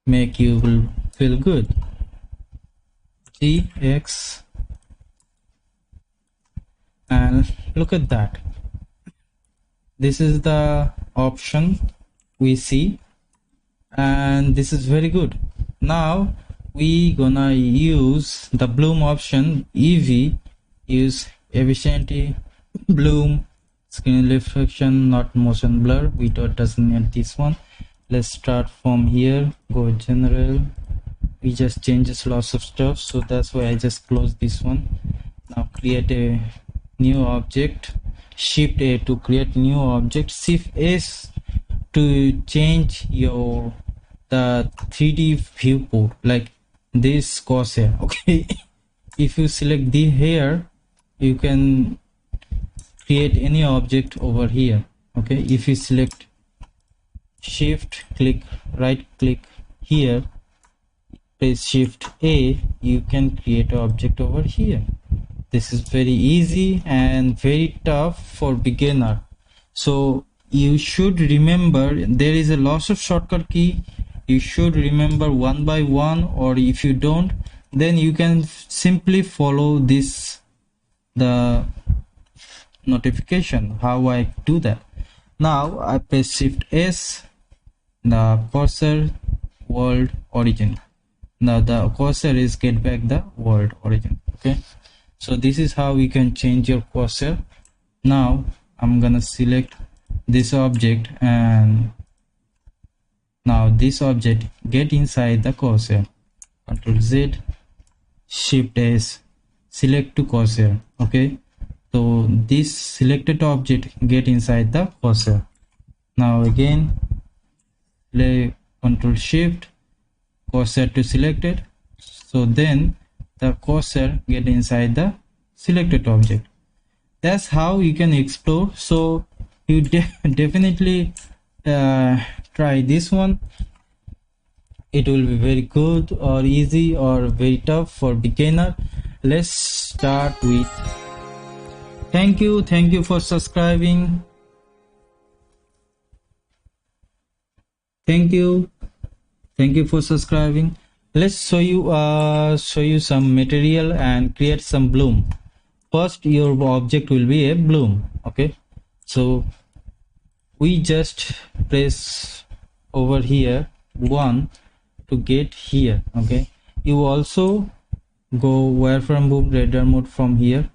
make you will feel good. GX, and look at that, this is the option we see, and this is very good. Now we gonna use the bloom option. EV, use efficiency, bloom, screen reflection, not motion blur. We doesn't need this one. Let's start from here, go general. We just changes lots of stuff, so that's why I just close this one. Now create a new object, shift A to create new object, shift S to change your the 3D viewport, like this crosshair. Okay, if you select the hair, you can create any object over here. Okay, if you select shift click, right click here, press shift A, you can create an object over here. This is very easy and very tough for beginner, so you should remember there is a lots of shortcut key. You should remember one by one, or if you don't, then you can simply follow this, the notification how I do that. Now I press shift S, the cursor world origin. Now the cursor is get back the world origin. Okay, so this is how we can change your cursor. Now I'm gonna select this object, and now this object get inside the cursor. Ctrl Z, Shift S, select to cursor. Okay, so this selected object get inside the cursor. Now again Ctrl Shift, cursor to selected, so then the cursor get inside the selected object. That's how you can explore. So you definitely try this one. It will be very good or easy or very tough for beginner. Let's start with thank you for subscribing. Thank you for subscribing. Let's show you some material and create some bloom. First your object will be a bloom. Okay, so we just press over here 1 to get here. Okay, you also go wireframe boom radar mode from here.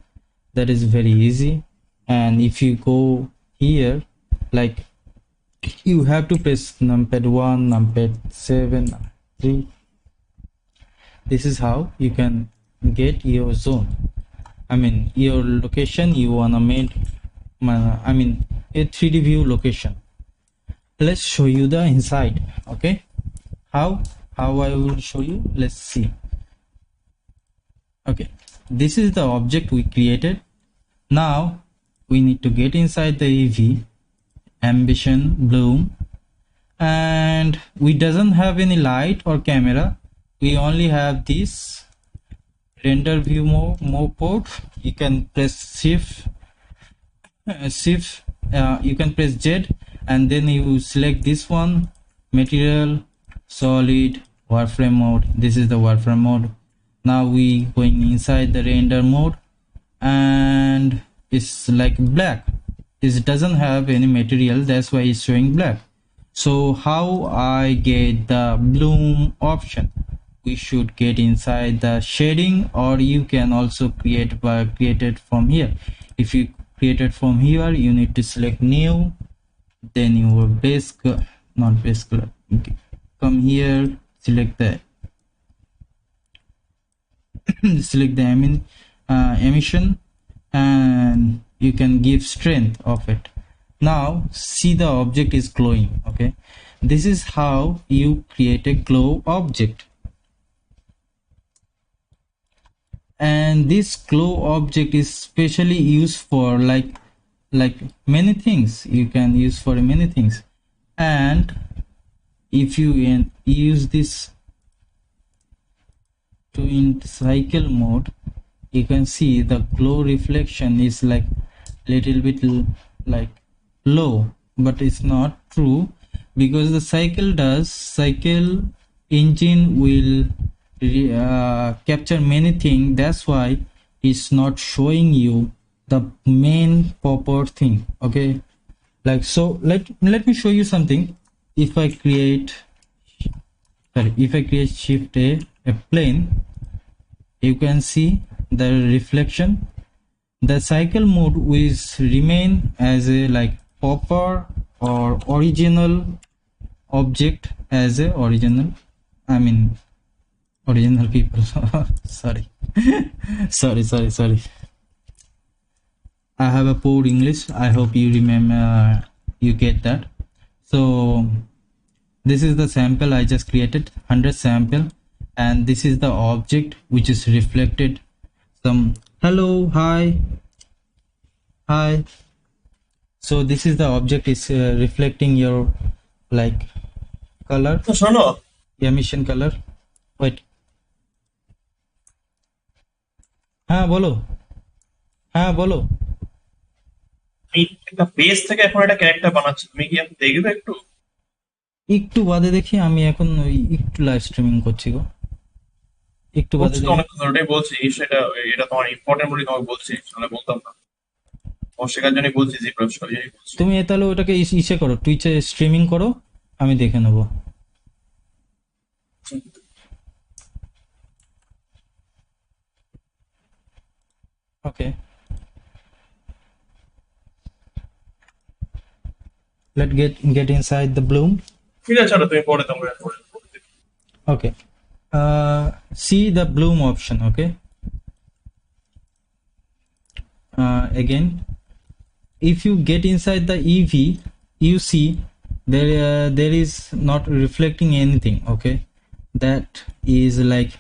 That is very easy. And if you go here, like, you have to press numpad 1, numpad 7, 3. This is how you can get your zone, I mean your location you wanna make, I mean a 3D view location. Let's show you the inside. Okay, how I will show you. Let's see. Okay, this is the object we created. Now we need to get inside the EV ambition bloom, and we doesn't have any light or camera. We only have this render view mode port. You can press shift, you can press Z, and then you select this one, material, solid, wireframe mode. This is the wireframe mode. Now we going inside the render mode, and it's like black. It doesn't have any material, that's why it's showing black. So how I get the bloom option? We should get inside the shading, or you can also create it from here. If you create it from here, you need to select new, then your base not base color. Okay, come here, select the select the emission, and you can give strength of it. Now see, the object is glowing. Okay, this is how you create a glow object. And this glow object is specially used for like many things. You can use for many things. And if you use this to in cycle mode, you can see the glow reflection is like little bit like low, but it's not true, because the cycle engine will capture many things. That's why it's not showing you the main proper thing. Okay, like, so let me show you something. If I create shift a plane, you can see the reflection. The cycle mode will remain as a like proper or original object, as a original, I mean original people. sorry sorry, I have a poor English. I hope you remember, you get that. So this is the sample I just created, 100 sample, and this is the object which is reflected some hello, hi. So this is the object is reflecting your like color, emission color. Wait, হ্যাঁ বলো
আমি একটা base থেকে এখন একটা character বানাচ্ছি, তুমি কি এখন দেখবে
একটু বাদে দেখি। আমি এখন ওই একটু লাইভ স্ট্রিমিং করছি গো, একটু বাদে
অনেক ওটাই বলছি। এটা তোমার ইম্পর্টেন্ট বলে তোমাকে বলছি, তাহলে বলতাম না। শেখার জন্য বলছি।
তুমি তাহলে ওটাকে ইসে করো, টুইচে স্ট্রিমিং করো, আমি দেখে নেব। Okay, let's get inside the bloom.
ঠিক আছে, তুমি পরে তোমরা
Okay, see the bloom option. Okay, again, if you get inside the EV, you see there is not reflecting anything. Okay, that is like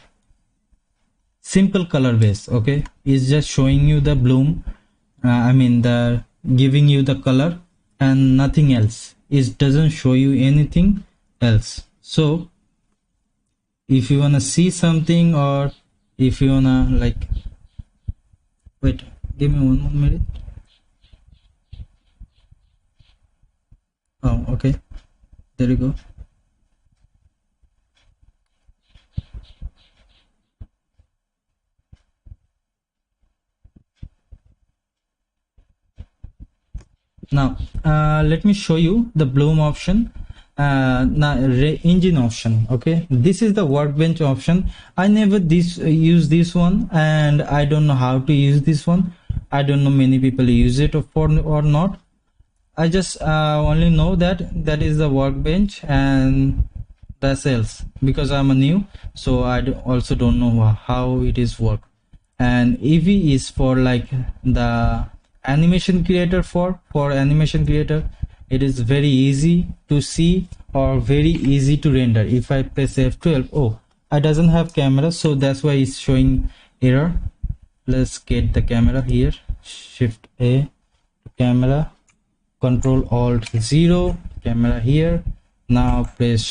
simple color base. Okay, it's just showing you the bloom, I mean the giving you the color and nothing else. It doesn't show you anything else. So if you wanna see something, or if you wanna like, wait, give me one more minute. Oh, okay, there you go. Now let me show you the bloom option. Now engine option. Okay, this is the workbench option. I never use this one, and I don't know how to use this one. I don't know many people use it or not. I just only know that that is the workbench, and that's else, because I'm a new, so I also don't know how it is work. And EV is for like the animation creator. For animation creator, it is very easy to see or very easy to render. If I press F12, oh, I doesn't have camera, so that's why it's showing error. Let's get the camera here. Shift A to camera, Control Alt 0, camera here. Now press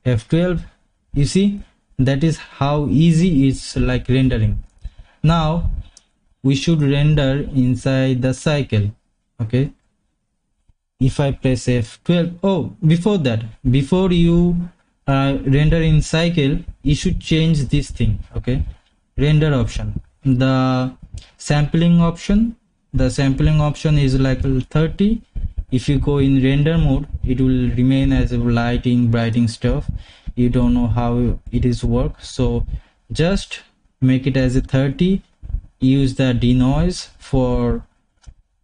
F12. You see, that is how easy it's like rendering. Now we should render inside the cycle. Okay, if I press F12, oh, before that, before you render in cycle, you should change this thing. Okay, render option, the sampling option. The sampling option is like 30. If you go in render mode, it will remain as a lighting, brightening stuff. You don't know how it is work, so just make it as a 30. Use the denoise for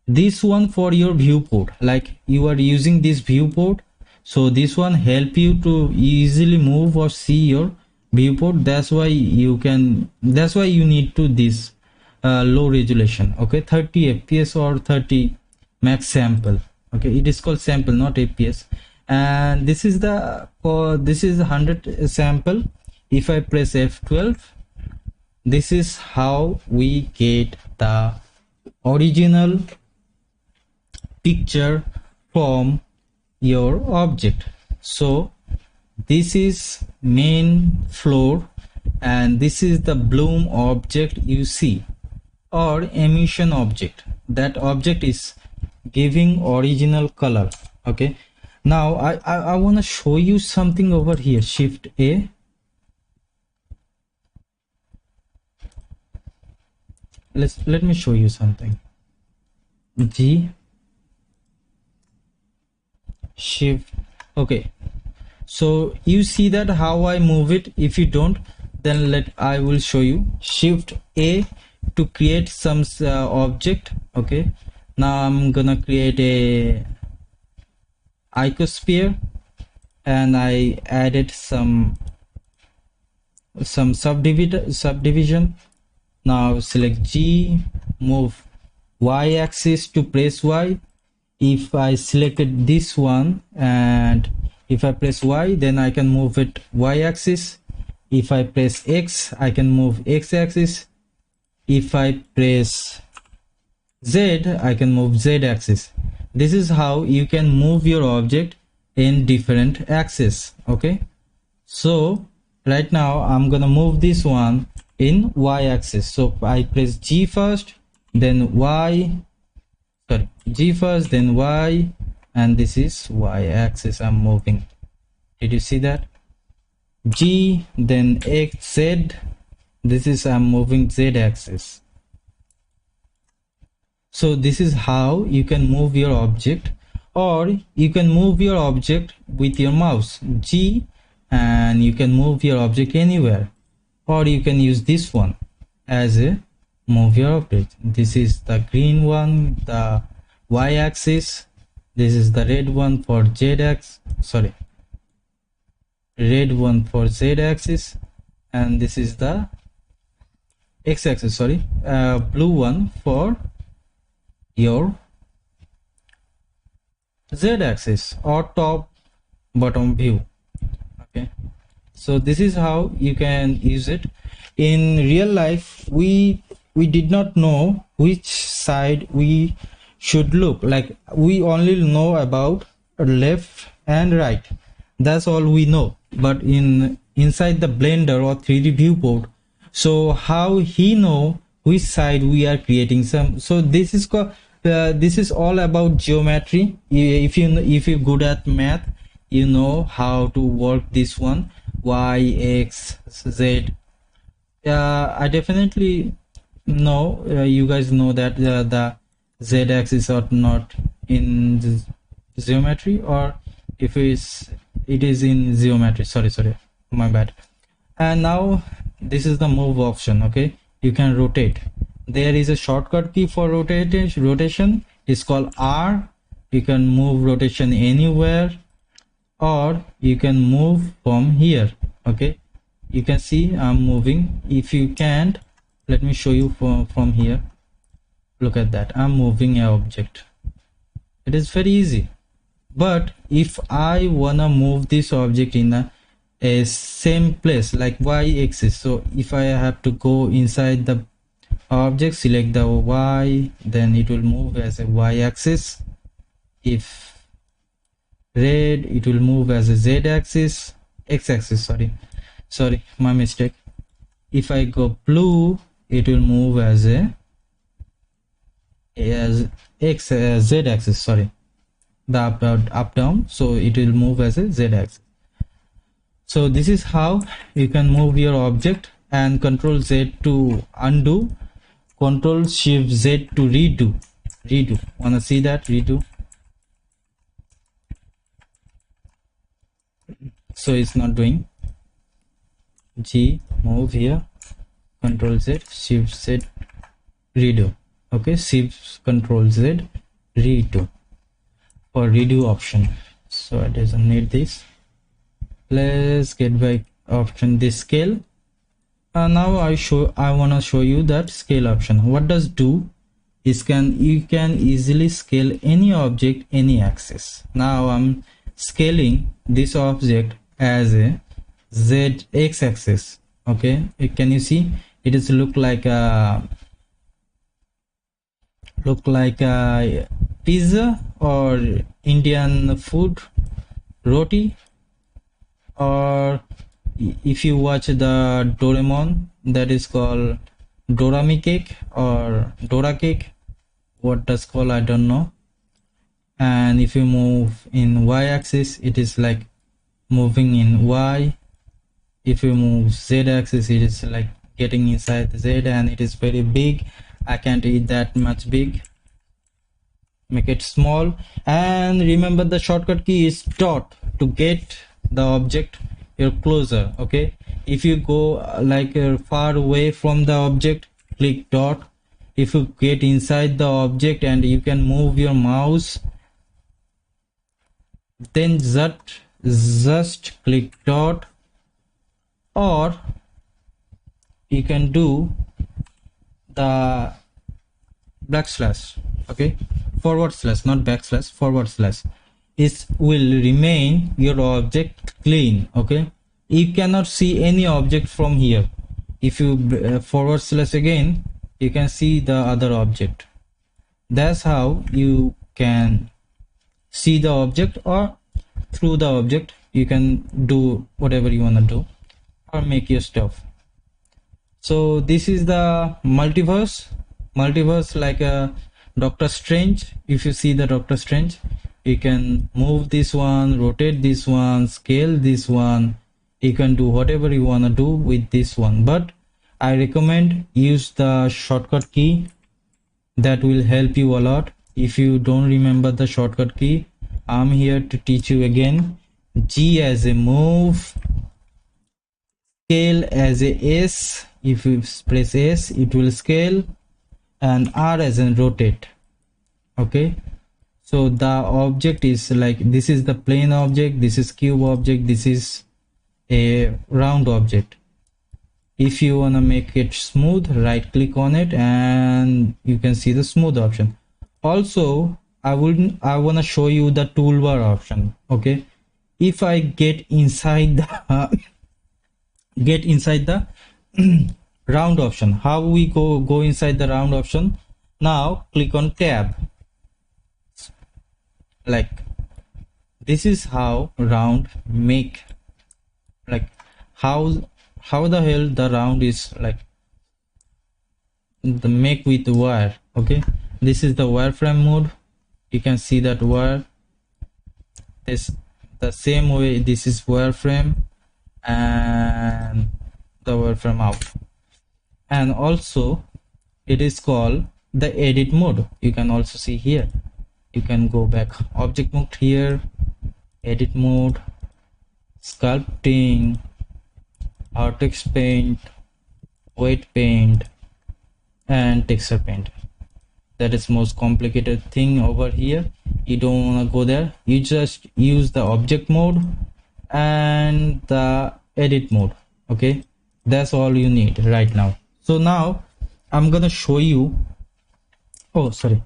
this one for your viewport, like you are using this viewport, so this one help you to easily move or see your viewport. That's why you need to this low resolution. Okay, 30 fps or 30 max sample. Okay, it is called sample, not fps. And this is the this is 100 sample. If I press F12, this is how we get the original picture from your object. So this is main floor, and this is the bloom object you see, or emission object. That object is giving original color. Okay, now I want to show you something over here. Shift A, let me show you something. G, shift. Okay, so you see that how I move it. If you don't, then I will show you. Shift A to create some object. Okay, now I'm gonna create a Icosphere, and I added some subdivision. Now select G, move Y axis to press Y. If I selected this one, and if I press Y, then I can move it Y axis. If I press X, I can move X axis. If I press Z, I can move Z axis. This is how you can move your object in different axes. Okay, so right now I'm gonna move this one in Y axis. So I press G first, then Y, sorry, G first, then Y, and this is Y axis I'm moving. Did you see that? G, then X, Z. This is I'm moving Z axis. So this is how you can move your object or you can move your object with your mouse G, and you can move your object anywhere, or you can use this one as a move your object. This is the green one, the y-axis. This is the red one for red one for z-axis, and this is the x-axis, blue one for your z-axis or top bottom view. Okay, so this is how you can use it. In real life, we did not know which side we should look. Like, we only know about left and right, that's all we know. But inside the Blender or 3D viewport, so how he know which side we are creating some? So this is called this is all about geometry. If you're good at math, you know how to work this one, y, x, z. I definitely know you guys know that the z-axis are not in the geometry, or if it is in geometry. Sorry, my bad. And now this is the move option. Okay, you can rotate. There is a shortcut key for rotation. It's called R. You can move rotation anywhere, or you can move from here. Okay, you can see I'm moving. If you can't, let me show you from here. Look at that, I'm moving an object. It is very easy. But if I wanna move this object in a same place, like y-axis, so if I have to go inside the object, select the y, then it will move as a y-axis. If red, it will move as a z-axis, x-axis, sorry, my mistake. If I go blue, it will move as z-axis, sorry, the up down, so it will move as a z-axis. So this is how you can move your object, and Control Z to undo, Control Shift Z to redo. Wanna see that? Redo. So it's not doing. G, move here, Control Z, Shift Z, redo. Okay, Shift Control Z, redo for redo option. So it doesn't need this. Let's get back option, this scale. Now I want to show you that scale option. What does do is you can easily scale any object, any axis. Now I'm scaling this object as a x axis. Okay, can you see it is look like a pizza or Indian food, roti, or if you watch the Doraemon, that is called Dorami cake or Dora cake, what does call, I don't know. And if you move in y-axis, it is like moving in y. If you move z-axis, it is like getting inside the z, and it is very big. I can't eat that much big. Make it small, and remember the shortcut key is dot to get the object you're closer. Okay, if you go like far away from the object, click dot. If you get inside the object and you can move your mouse, then just click dot, or you can do the backslash. Okay, forward slash, not backslash, forward slash. It will remain your object clean. Okay, you cannot see any object from here. If you forward slash again, you can see the other object. That's how you can see the object, or through the object you can do whatever you want to do or make your stuff. So this is the multiverse like a Doctor Strange. If you see the Doctor Strange, you can move this one, rotate this one, scale this one. You can do whatever you want to do with this one, but I recommend use the shortcut key. That will help you a lot. If you don't remember the shortcut key, I'm here to teach you again. G as a move, scale as a S. If you press S, it will scale, and R as in rotate. Okay, so the object is like this is the plane object, this is cube object, this is a round object. If you want to make it smooth, right click on it and you can see the smooth option. Also I want to show you the toolbar option. Okay, if I get inside the round option, how we go inside the round option? Now click on tab. Like this is how round make, like how the hell the round is like the make with wire. Okay, this is the wireframe mode. You can see that wire is the same way. This is wireframe and the wireframe out, and also it is called the edit mode. You can also see here, you can go back object mode here, edit mode, sculpting, Vertex paint, weight paint, and texture paint. That is most complicated thing over here. You don't want to go there. You just use the object mode and the edit mode. Okay, that's all you need right now. So now I'm gonna show you, oh sorry,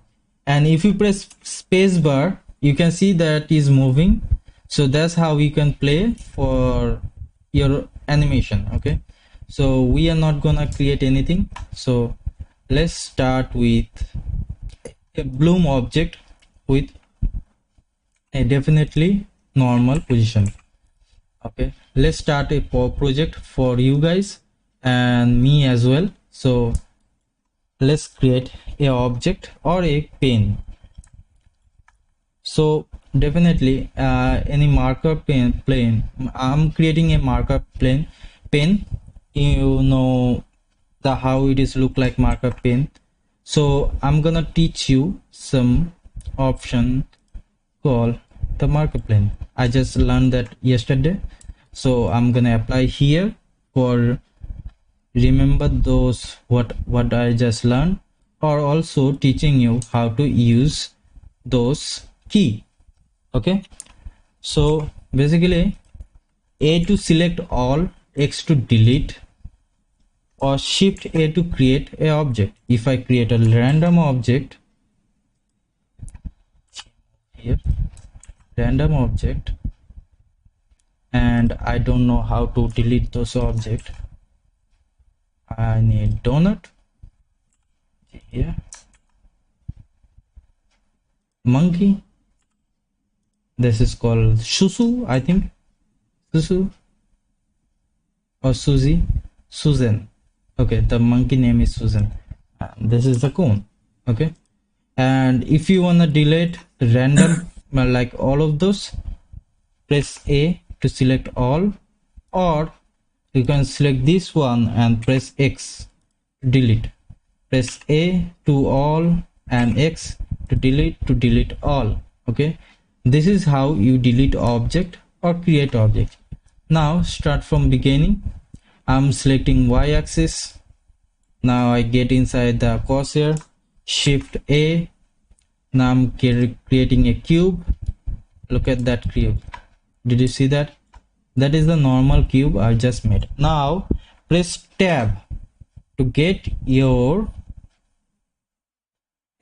and if you press space bar, you can see that is moving. So that's how you can play for your animation. Okay, so we are not gonna create anything, so let's start with a bloom object with a definitely normal position. Okay, let's start a project for you guys and me as well. So let's create a object or a pen. So definitely any marker plane, I'm creating a marker pen. You know the how it is look like marker pen. So I'm gonna teach you some option called the marker plane. I just learned that yesterday, so I'm gonna apply here for remember those what I just learned, or also teaching you how to use those key. Okay, so basically A to select all, X to delete, or shift A to create a object. If I create a random object here, random object, and I don't know how to delete those objects, I need donut here, monkey, this is called Susu, I think, Susu or Susie, Susan. Okay, the monkey name is Susan. This is the cone. Okay, and if you want to delete random like all of those, press A to select all, or you can select this one and press X to delete. Press A to all and X to delete all. Okay, this is how you delete object or create object. Now start from beginning. I'm selecting y-axis. Now I get inside the crosshair, shift A. Now I'm creating a cube. Look at that cube. Did you see that? That is the normal cube I just made. Now press tab to get your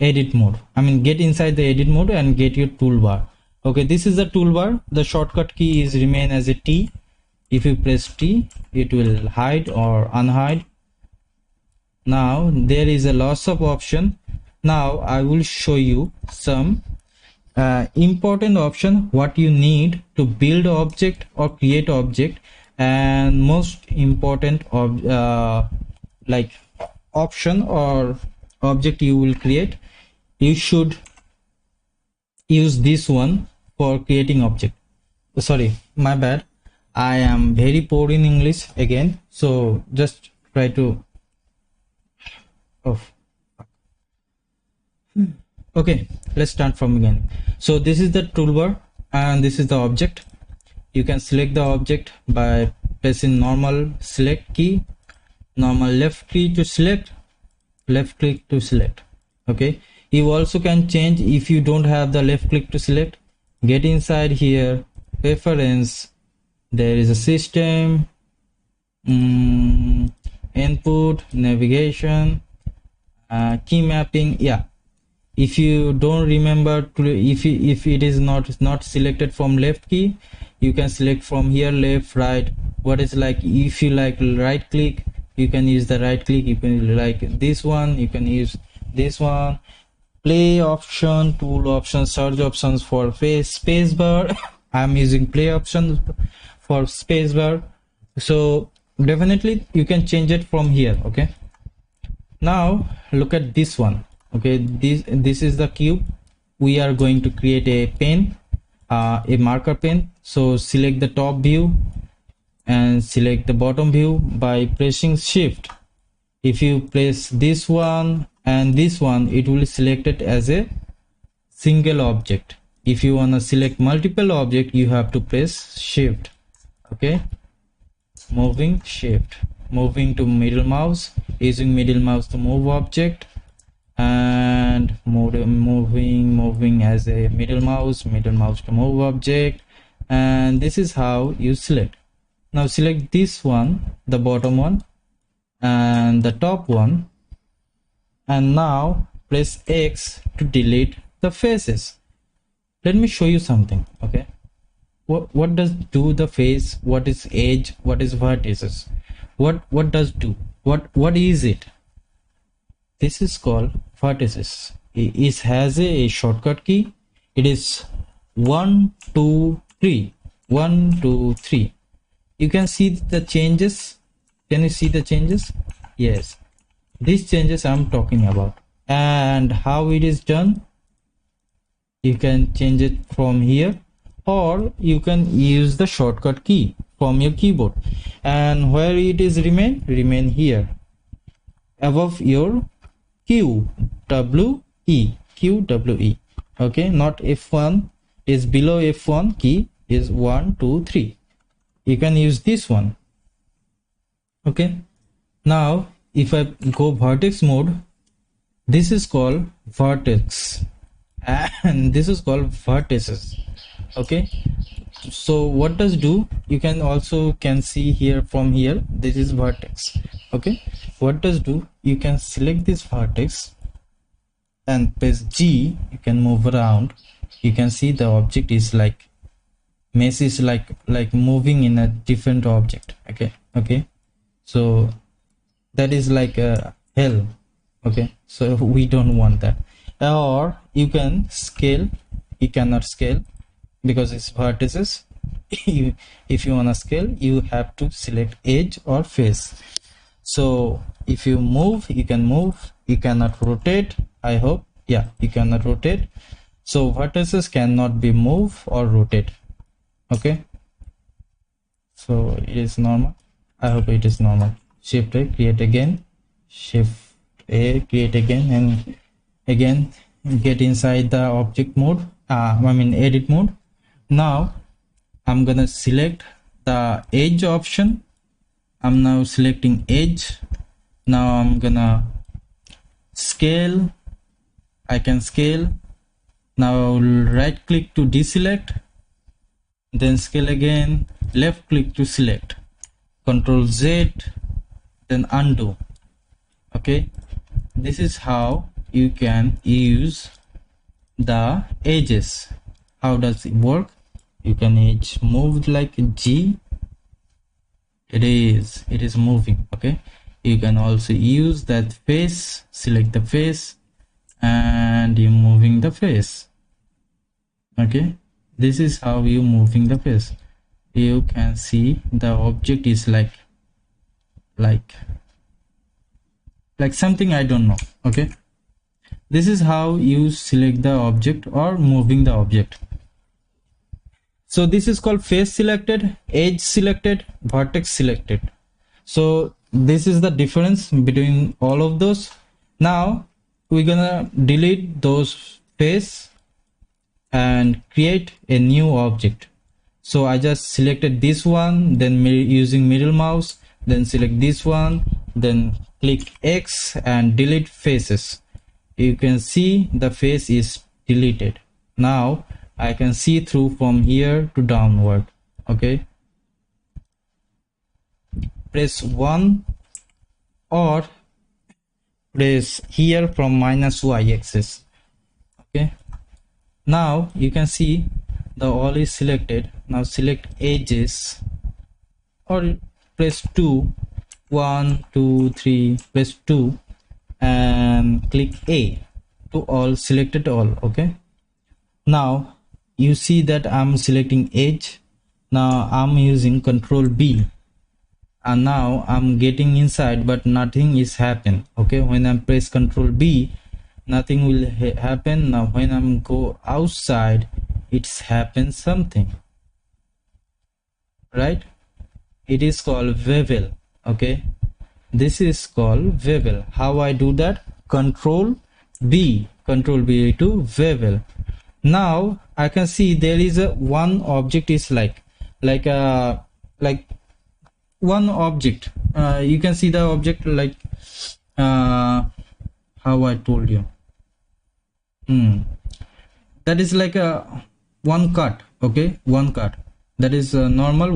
edit mode. I mean get inside the edit mode and get your toolbar. Okay, this is the toolbar. The shortcut key is remain as a T. If you press T, it will hide or unhide. Now there is a lots of option. Now I will show you some important option what you need to build object or create object, and most important of like option or object you will create. You should use this one for creating object. Sorry, my bad, I am very poor in English again, so just try to okay, let's start from again. So this is the toolbar. and this is the object. You can select the object by pressing normal select key, normal left key to select, left click to select. Okay, you also can change if you don't have the left click to select. Get inside here, preference, there is a system, input, navigation, key mapping. Yeah, if you don't remember to, if it is not selected from left key, you can select from here, left, right. What is like, if you like right click, you can use the right click. You can like this one, you can use this one. Play option, tool option, search options for space bar. I'm using play option for space bar. So definitely you can change it from here. Okay, now look at this one. Okay, this is the cube. We are going to create a pen, a marker pen. So select the top view and select the bottom view by pressing shift. If you press this one and this one, it will select it as a single object. If you want to select multiple object, you have to press shift. Okay, moving, shift, moving to middle mouse, using middle mouse to move object, and moving as a middle mouse to move object. And this is how you select. Now select this one, the bottom one and the top one, and now press X to delete the faces. Let me show you something. Okay, what does do the face, what is edge, what is vertices, what does do, what is it? This is called vertices. It has a shortcut key. It is 1 2 3, 1 2 3. You can see the changes. Can you see the changes? Yes, these changes I'm talking about. And how it is done, you can change it from here, or you can use the shortcut key from your keyboard. And where it is remain here above your QWE. Okay, not F1, is below F1 key is 1 2 3. You can use this one. Okay, now if I go vertex mode, this is called vertex and this is called vertices. Okay, so what does do, you can also can see here from here, this is vertex. Okay, what does do, you can select this vertex and press G. You can move around. You can see the object is like mesh is like moving in a different object. Okay, so that is like a hell. Okay, so we don't want that. Or you can scale. You cannot scale because it's vertices. If you want to scale, you have to select edge or face. So if you move, you can move. You cannot rotate. I hope, yeah, you cannot rotate. So vertices cannot be moved or rotate. Okay, so it is normal. I hope it is normal. Shift A, create again. Shift A, create again, and again get inside the object mode. Edit mode. Now I'm gonna select the edge option. I'm now selecting edge. Now I'm gonna scale. I can scale. Now right click to deselect, then scale again, left click to select, Control Z, then undo. Okay, this is how you can use the edges. How does it work? You can edge move like G. It is moving. Okay, you can also use that face, select the face, and you're moving the face. Okay, this is how you moving the face. You can see the object is like something I don't know. Okay, this is how you select the object or moving the object. So this is called face selected, edge selected, vertex selected. So this is the difference between all of those. Now we're gonna delete those face and create a new object. So I just selected this one, then using middle mouse, then select this one, then click X and delete faces. You can see the face is deleted. Now I can see through from here to downward. Okay, press 1 or press here from -y axis. Okay, now you can see the all is selected. Now select edges or press 2, 1 2 3, press 2 and click A to all, selected all. Okay, now you see that I'm selecting edge. Now I'm using Control B and now I'm getting inside, but nothing is happen. Okay, when I press Control B, nothing will happen. Now when I'm go outside, it's happen something, right? It is called bevel. Okay, this is called bevel. How I do that? Control B to bevel. Now I can see there is a one object is like one object. You can see the object like how I told you. That is like a one cut. Okay, one cut. That is a normal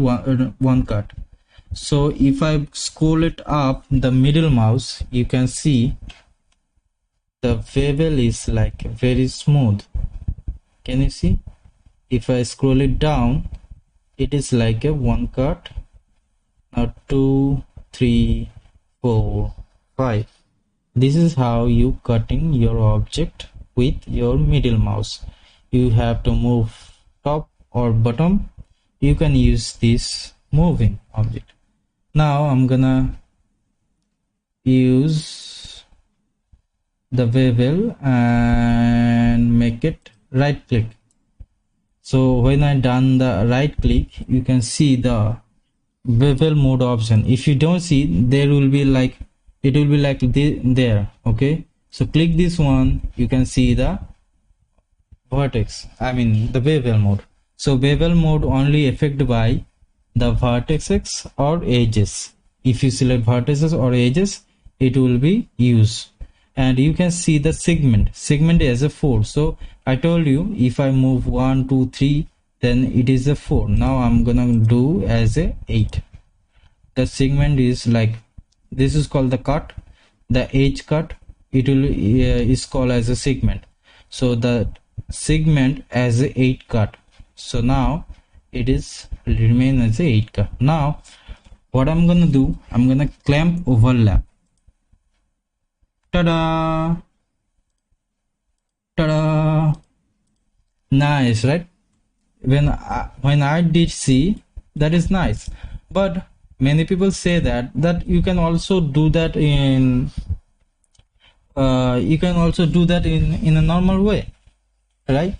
one cut. So if I scroll it up the middle mouse, you can see the bevel is like very smooth. Can you see? If I scroll it down, it is like a one cut. Now 2 3 4 5. This is how you cutting your object with your middle mouse. You have to move top or bottom. You can use this moving object. Now I'm gonna use the bevel and make it right click. So when I done the right click, you can see the bevel mode option. If you don't see, there will be like, it will be like there. Okay, so click this one, you can see the vertex, I mean the bevel mode. So bevel mode only affected by the vertices or edges. If you select vertices or edges, it will be used. And you can see the segment as a 4. So I told you if I move 1 2 3, then it is a 4. Now I'm gonna do as a 8. The segment is like, this is called the cut, the edge cut. It will is called as a segment. So the segment as a 8 cut. So now it is remain as a 8 cut. Now what I'm gonna do, I'm gonna clamp overlap. Ta-da! Ta-da! Nice, right? When I did see, that is nice. But many people say that you can also do that in in a normal way, right?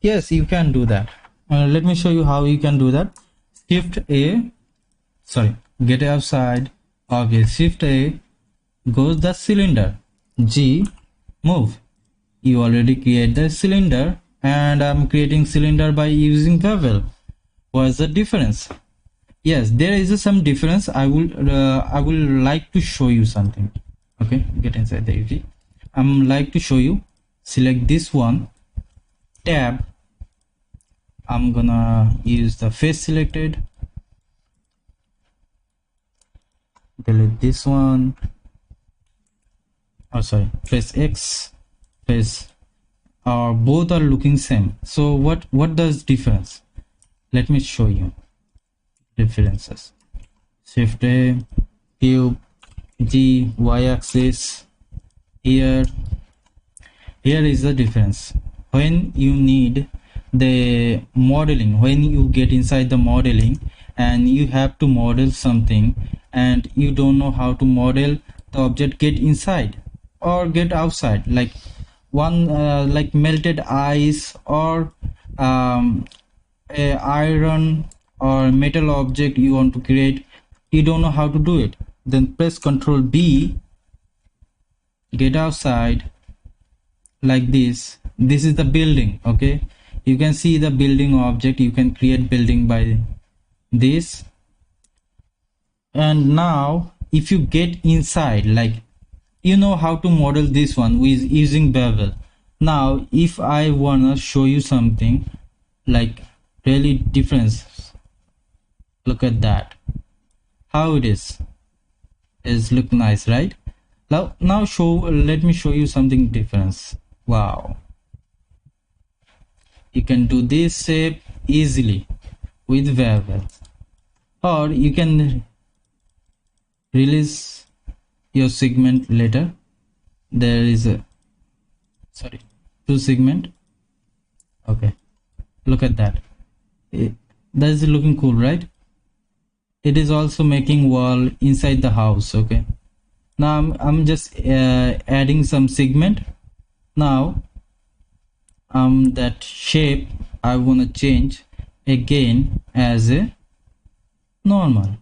Yes, you can do that. Let me show you how you can do that. Get outside. Okay, Shift A goes the cylinder. G, move. You already create the cylinder, and I'm creating cylinder by using bevel. What's the difference? Yes, there is some difference. I will like to show you something. Okay, get inside the UV. I'm like to show you. Select this one, tab. I'm gonna use the face selected. Delete this one. Oh, sorry, press X, press, both are looking same. So what does difference? Let me show you differences. Shift A, cube, G, Y axis. Here is the difference. When you need the modeling, when you get inside the modeling and you have to model something and you don't know how to model the object, get inside or get outside, like one like melted ice or a iron or metal object you want to create, you don't know how to do it, then press Ctrl B, get outside like this. This is the building. Okay, you can see the building object. You can create building by this. And now if you get inside, like you know how to model this one with using bevel. Now if I wanna show you something like really difference, look at that, how it is look nice, right? Now let me show you something difference. Wow, you can do this shape easily with bevel, or you can release your segment later. There is a two segment. Okay, look at that. That is looking cool, right? It is also making wall inside the house. Okay, now I'm just adding some segment. Now that shape I want to change again as a normal.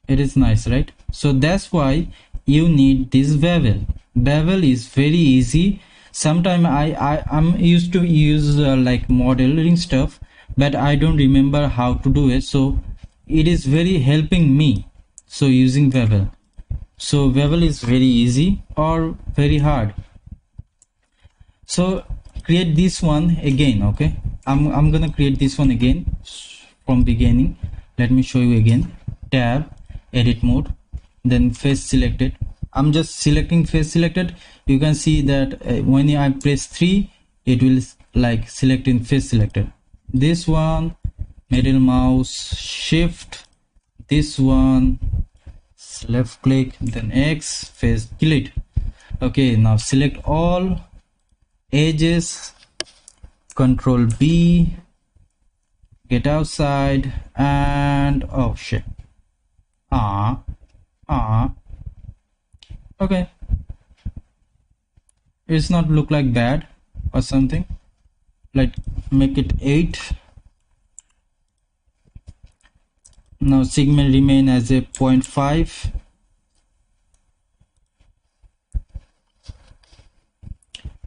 It is nice, right? So that's why you need this bevel. Bevel is very easy. Sometime I'm used to use like modeling stuff, but I don't remember how to do it, so it is very helping me. So using bevel, so bevel is very easy or very hard. So create this one again. Okay, I'm gonna create this one again from beginning. Let me show you again. Tab, edit mode, then face selected. I'm just selecting face selected. You can see that when I press 3, it will like select in face selected. This one, middle mouse shift, this one left click, then X, face delete. Okay, now select all edges, Control B, get outside, and oh shit, okay, it's not look like bad or something. Like make it 8. Now segment remain as a 0.5,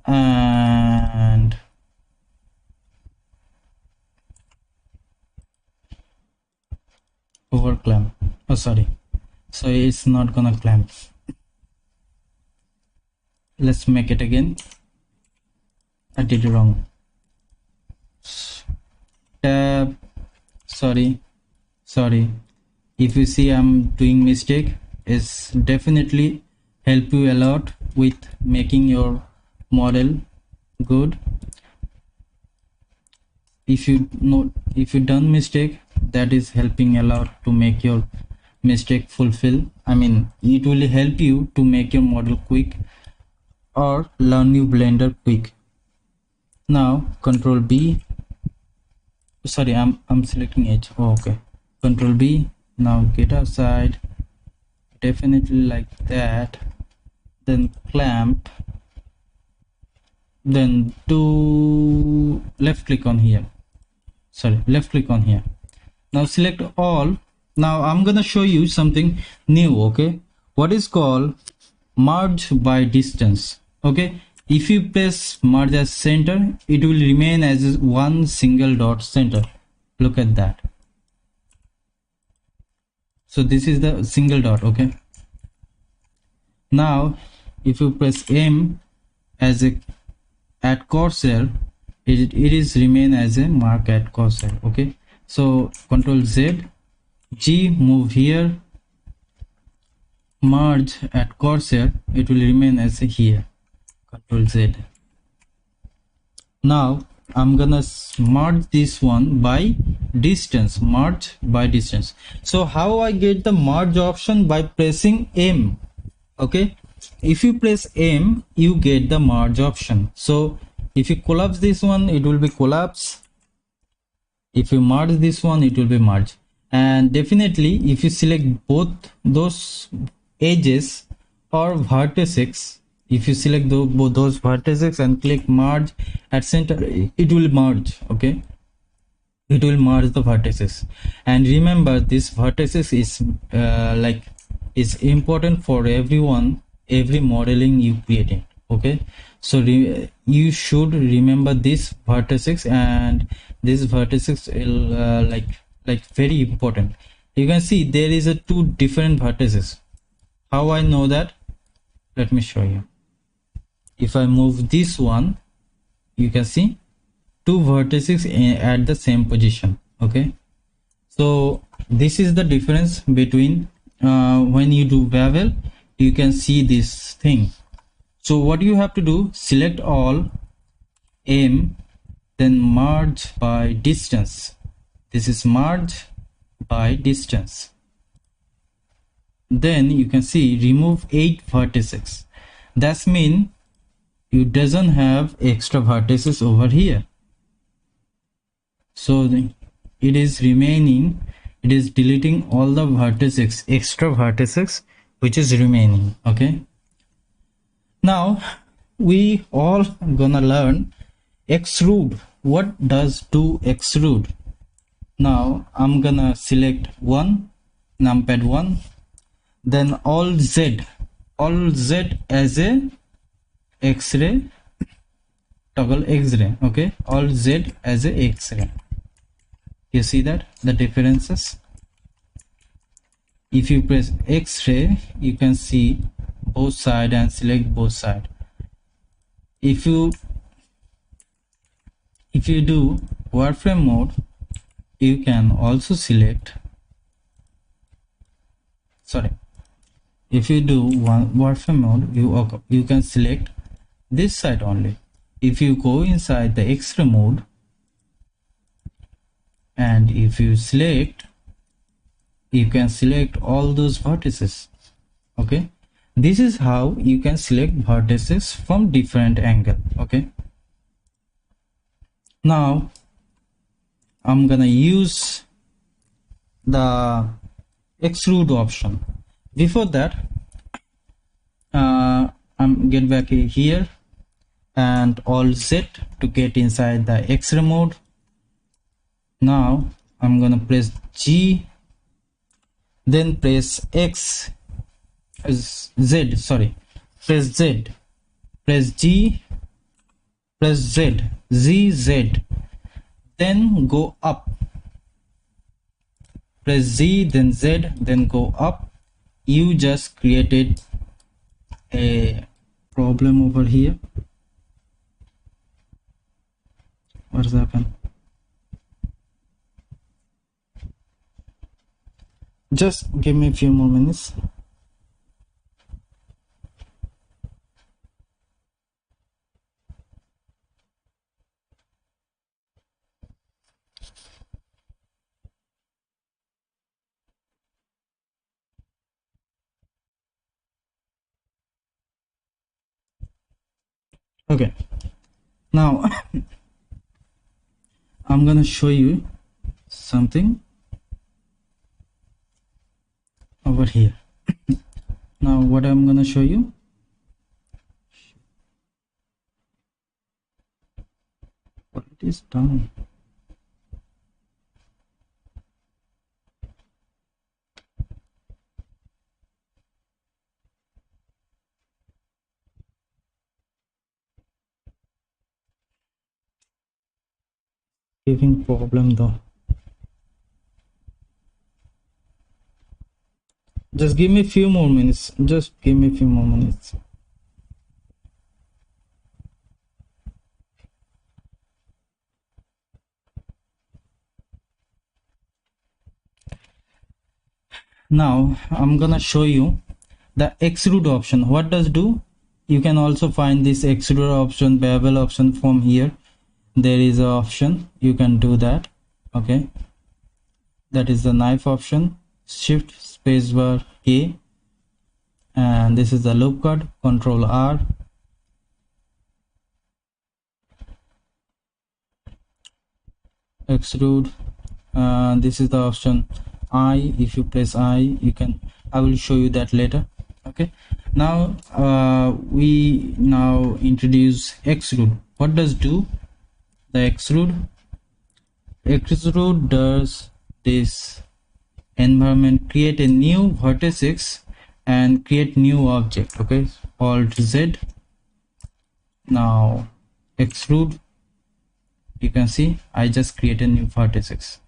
and over clamp. Oh sorry, so it's not gonna clamp. Let's make it again. I did it wrong. Tab, sorry, if you see I'm doing mistake, it's definitely help you a lot with making your model good. If you done mistake, that is helping a lot to make your mistake fulfill. I mean, it will help you to make your model quick or learn new blender quick. Now Control B, sorry, I'm selecting edge. Oh, okay, Control B. Now get outside, definitely like that, then clamp, then do left click on here. Sorry, left click on here. Now select all. Now I'm gonna show you something new. Okay, what is called merge by distance. Okay, if you press merge as center, it will remain as one single dot center. Look at that. So this is the single dot. Okay, now if you press M as a at cursor, it is remain as a mark at cursor. Okay, so Control Z, G, move here, merge at cursor, it will remain as a here. Control Z. Now I'm gonna merge this one by distance. Merge by distance. So how I get the merge option? By pressing M. Okay, if you press M, you get the merge option. So if you collapse this one, it will be collapse. If you merge this one, it will be merge. And definitely if you select both those edges or vertices, if you select both those vertices and click merge at center, it will merge. Okay, it will merge the vertices. And remember, this vertices is is important for every modeling you creating. Okay, so you should remember this vertex, and this vertex will like very important. You can see there is a two different vertices. How I know that? Let me show you. If I move this one, you can see two vertices at the same position. Okay, so this is the difference between when you do bevel, you can see this thing. So what you have to do, select all, aim, then merge by distance. This is merge by distance. Then you can see remove 8 vertices. That means you doesn't have extra vertices over here. So it is remaining, it is deleting all the vertices, extra vertices which is remaining. Okay, now we all gonna learn extrude. What does do extrude? Now I'm gonna select one, numpad 1, then all Z as a X-ray, toggle X-ray. Okay, all Z as a X-ray. You see that the differences? If you press X-ray, you can see both side and select both side. If you do wireframe mode, you can also select, sorry, if you do wireframe mode, you can select this side only. If you go inside the X-ray mode, and if you select, you can select all those vertices. Okay, this is how you can select vertices from different angle. Okay, now I'm gonna use the extrude option. Before that, I'm get back here and all Z to get inside the X-ray mode. Now I'm gonna press G, then press X, Z, sorry, press Z, press G, press Z, Z, then go up, press Z, then Z, then go up. You just created a problem over here. What's happened? Just give me a few more minutes. Okay, now I'm gonna show you something over here. Now what I'm gonna show you, what it is done. Giving problem though. Just give me a few more minutes. Just give me a few more minutes. Now I'm gonna show you the extrude option. What does do? You can also find this extrude option, bevel option from here. There is an option, you can do that. Okay, that is the knife option, shift spacebar K, and this is the loop cut, control R. Extrude, this is the option I. If you press I, you can, I will show you that later. Okay, now we now introduce extrude. What does do? The extrude does this environment, create a new vertex and create new object. Okay, Alt Z, Now extrude, you can see I just created new vertices.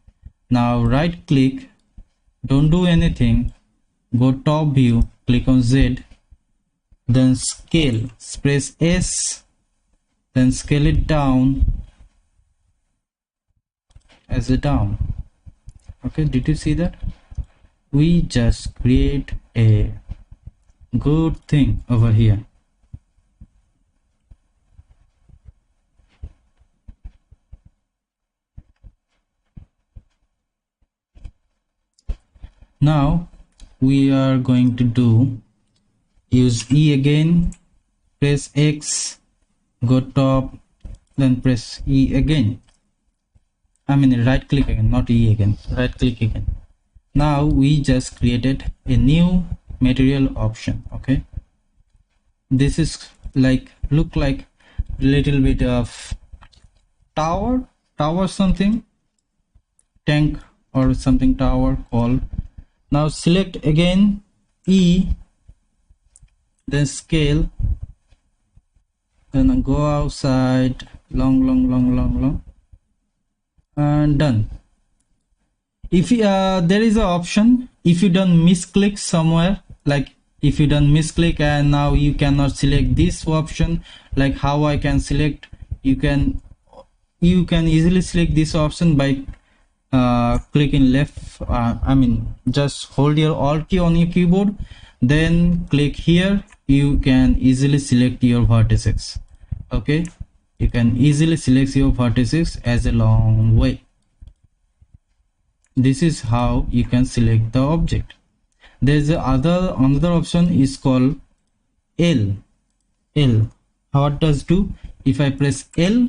Now right click, don't do anything, go top view, click on Z, then scale, press S, then scale it down as a down. Okay, did you see that? We just create a good thing over here. Now we are going to use E again, press X, go top, then press E again. I mean right click again, not E again, right click again. Now we just created a new material option. Okay, this is like look like little bit of tower something, tank or something tower called. Now select again E, then scale, then go outside, long, and done. If there is an option, if you don't misclick somewhere, like if you don't misclick and now you cannot select this option, like how I can select, you can easily select this option by clicking left, I mean just hold your Alt key on your keyboard, then click here, you can easily select your vertices. Okay, you can easily select your vertices as a long way. This is how you can select the object. There's another option is called L. What does do? If I press L,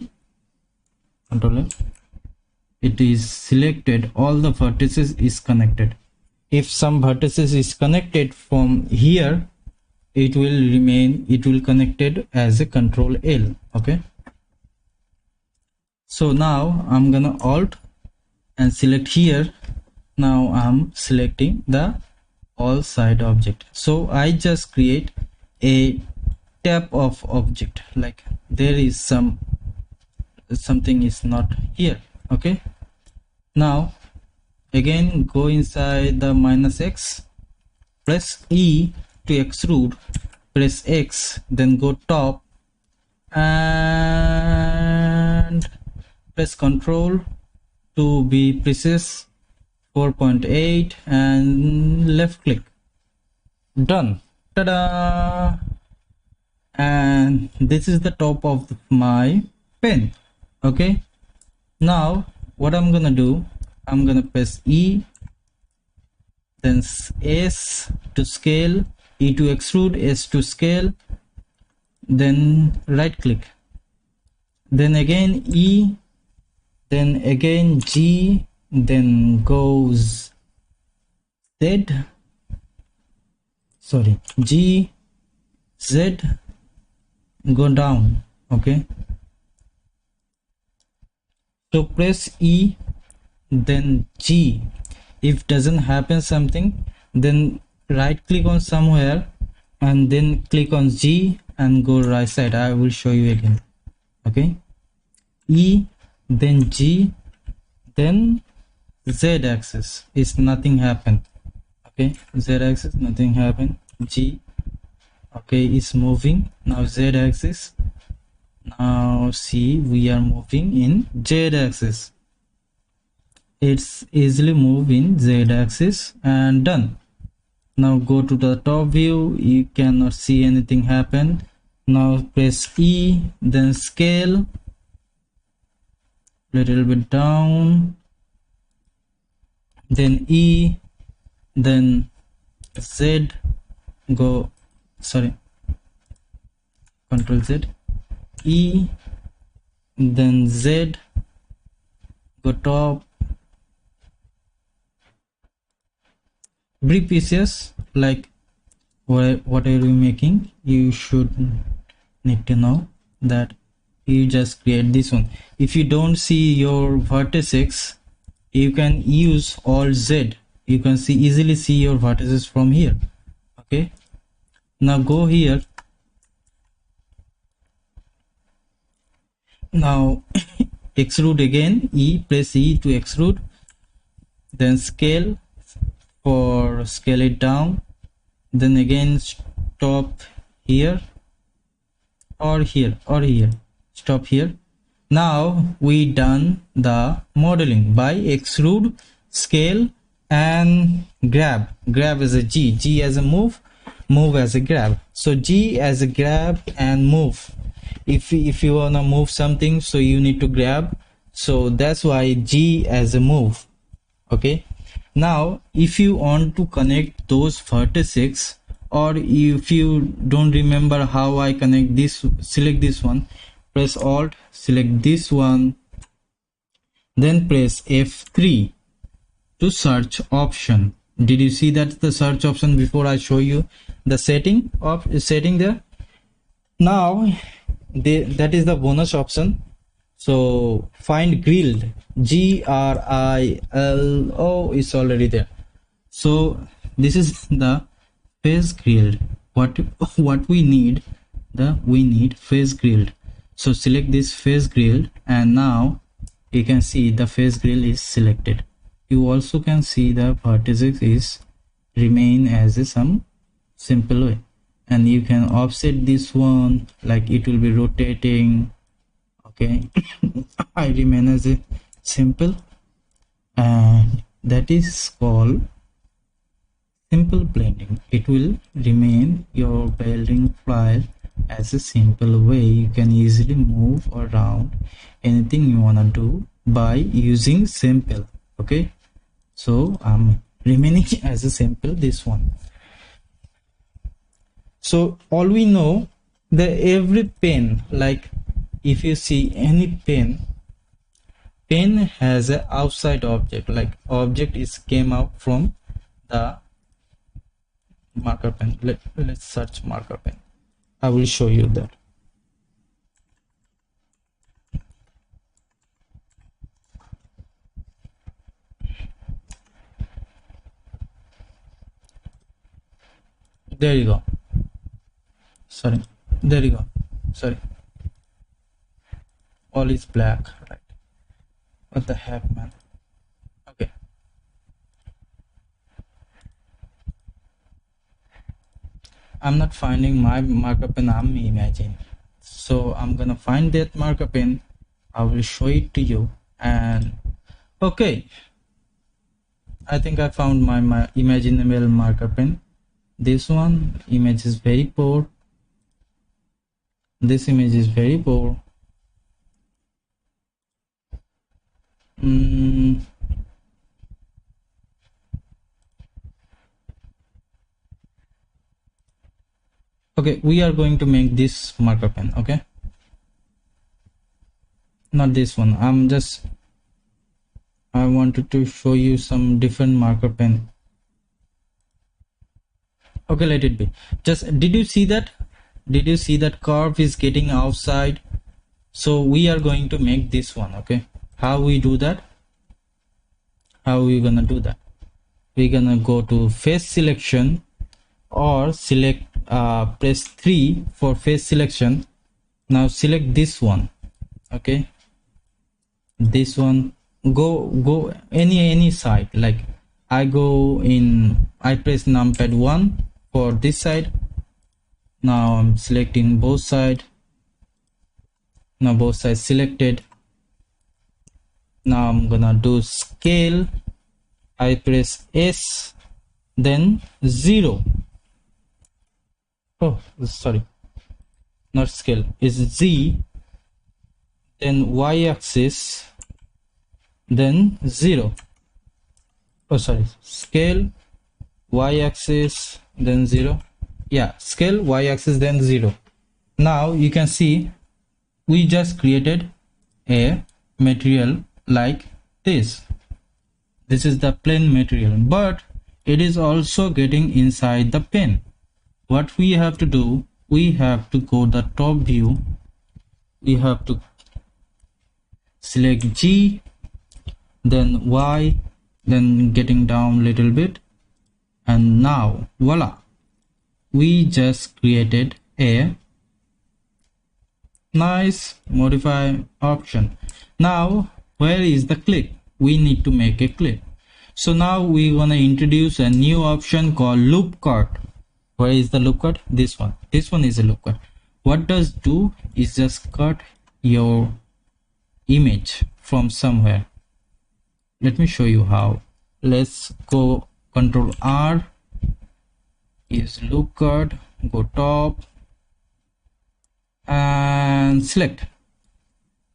Control L, it is selected, all the vertices is connected. If some vertices is connected from here, it will connected as a Control L. Okay, so now I'm gonna Alt and select here. Now I'm selecting the all side object, so I just create a tab of object, like there is something is not here. Okay, now again go inside the -X, press E to extrude, press X, then go top and press Control to be precise, 4.8, and left click, done. Ta-da! And this is the top of my pen. Okay, now what I'm gonna do, I'm gonna press E, then S to scale, E to extrude, S to scale, then right click, then again E, then again G, then goes Z, sorry, G, Z, go down. Okay, so press E, then G. If doesn't happen something, then right click on somewhere and then click on G and go right side. I will show you again. Okay, E, then G, then Z axis is nothing happened. Okay, Z axis nothing happened. G, okay, is moving. Now Z axis, now see we are moving in Z axis. It's easily move in Z axis, and done. Now go to the top view, you cannot see anything happen. Now press E, then scale little bit down, then E, then Z, go, sorry, Control Z, E, then Z, go top. Be precise, like what are you making, you should need to know that you just create this one. If you don't see your vertices, you can use Alt Z, you can easily see your vertices from here. Okay, now go here, Now extrude again, press E to extrude, then scale for scale it down, then again stop here or here or here, stop here. Now we done the modeling by extrude, scale and grab. Grab as a G as a move as a grab. So G as a grab and move. If you wanna move something, so you need to grab, so that's why G as a move. Okay, now if you want to connect those vertices, or if you don't remember how I connect this, select this one, press Alt, select this one, then press F3 to search option. Did you see that's the search option before I show you the setting there? Now that is the bonus option. So find grilled, GRILO is already there. So this is the face grilled. What we need, we need face grilled. So select this face grilled, and now you can see the face grill is selected. You also can see the vertices is remain as some simple way, and you can offset this one, like it will be rotating. Okay, I remain as a simple, and that is called simple blending. It will remain your blending file as a simple way. You can easily move around anything you wanna do by using simple. Okay, so I'm remaining as a simple this one. So all we know, that every pen, like if you see any pen has a outside object, like object is came out from the marker pen. Let's search marker pen. I will show you that. There you go. Sorry, there you go. Sorry, all is black, right? What the heck, man? Okay, I'm not finding my marker pen I'm imagining, so I'm gonna find that marker pen. I will show it to you. And okay, I think I found my imaginable marker pen. This one image is very poor. This image is very poor. Okay, we are going to make this marker pen. Okay, not this one. I wanted to show you some different marker pen. Okay, let it be. Just, did you see that curve is getting outside? So we are going to make this one. Okay, how we do that? How are we gonna do that? We're gonna go to face selection, or select press 3 for face selection. Now select this one. Okay, this one, go any side. Like I press numpad 1 for this side. Now I'm selecting both sides. Now both sides selected. Now I'm gonna do scale. I press S, then 0. Oh, sorry, not scale, is Z, then Y-axis, then 0. Oh, sorry, scale, Y-axis, then 0. Yeah, scale, Y-axis, then 0. Now you can see we just created a material like this. This is the plain material, but it is also getting inside the pen. What we have to do, we have to go the top view. We have to select G, then Y, then getting down a little bit, and now voila, we just created a Nice. Modify option. Now where is the clip? We need to make a clip. So now we're gonna introduce a new option called loop cut. Where is the loop cut? This one. This one is a loop cut. What does do is just cut your image from somewhere. Let me show you how. Let's go Control R is loop cut, go top and select.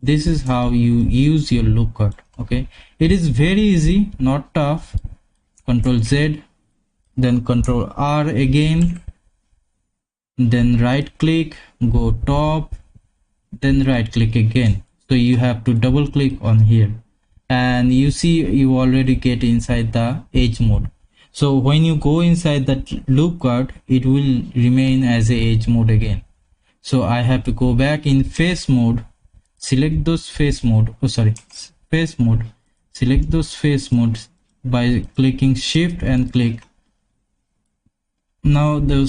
This is how you use your loop cut. Okay, it is very easy, not tough. Control Z, then Control R again, then right click, go top, then right click again. So you have to double click on here, and you see you already get inside the edge mode. So when you go inside that loop cut, it will remain as a edge mode again. So I have to go back in face mode, select those face mode, face mode, select those face modes by clicking shift and click. Now the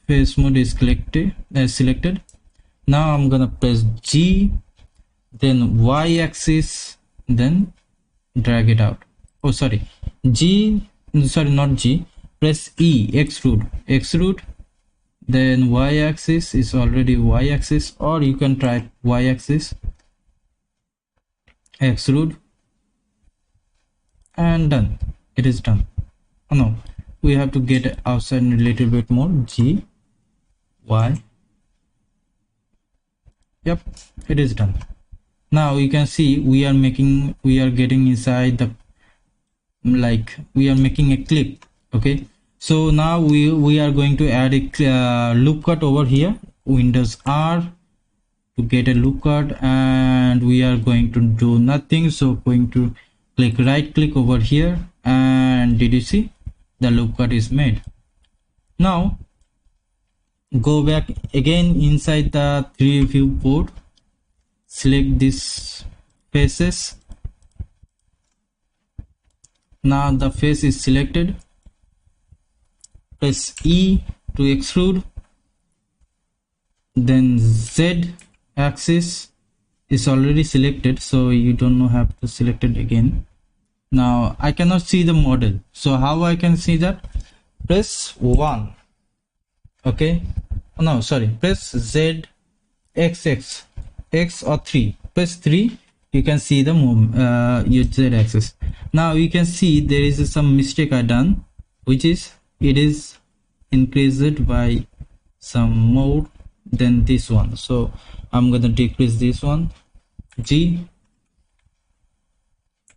face mode is selected. Now I'm gonna press G, then Y axis, then drag it out. Press E, extrude, then Y axis is already Y axis, or you can try Y axis, extrude, and done. It is done. Oh no, we have to get outside a little bit more. G, Y. Yep, it is done. Now you can see we are getting inside the, like we are making a clip. Okay, so now we are going to add a loop cut over here. Windows R to get a loop cut, and we are going to do nothing. So going to click right click over here, and did you see the loop cut is made? Now go back again inside the 3 viewport, select these faces. Now the face is selected, press E to extrude, then Z axis is already selected, so you don't have to select it again. Now I cannot see the model, so how I can see that? Press 1. Okay, no, sorry, press Z, X or 3, press 3. You can see the your Z axis. Now you can see there is some mistake I done, which is it is increased by some more than this one. So I'm gonna decrease this one, G,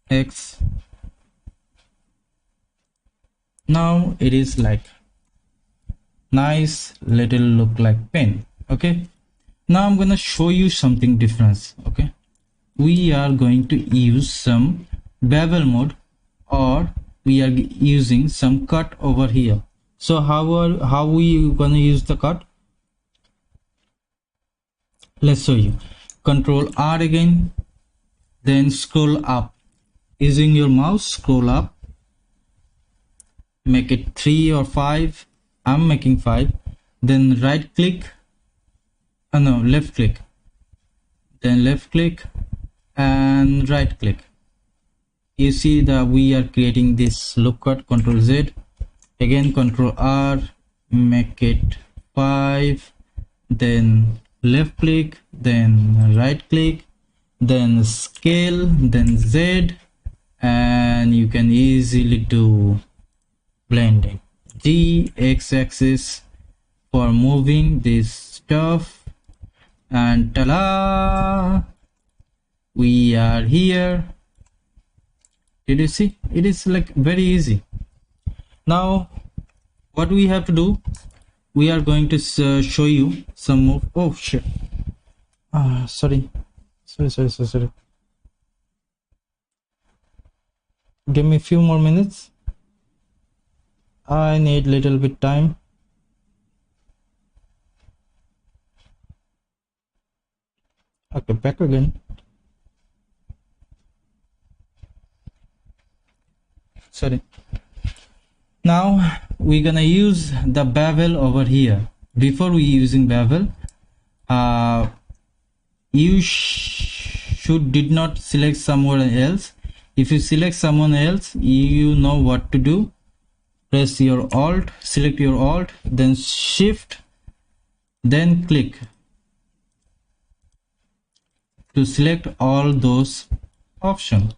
X. Now it is like nice little look like pen. Okay, now I'm gonna show you something different. Okay, we are going to use some bevel mode, or we are using some cut over here. So how we gonna use the cut? Let's show you. Control R again, then scroll up using your mouse. Scroll up, make it 3 or 5. I'm making 5. Then right click, left click, then left click and right click. You see that we are creating this loop cut. Control Z again, Control R, make it 5, then left click, then right click, then scale, then Z, and you can easily do blending. G, X axis for moving this stuff, and ta-da, we are here. Did you see? It is like very easy. Now what we have to do, we are going to show you some move. Oh shit, sorry. Give me a few more minutes. I need little bit time. Okay, back again. Sorry. Now we're gonna use the bevel over here. Before we using bevel, you should did not select somewhere else. If you select someone else, you know what to do. Press your alt, select your alt, then shift, then click to select all those options.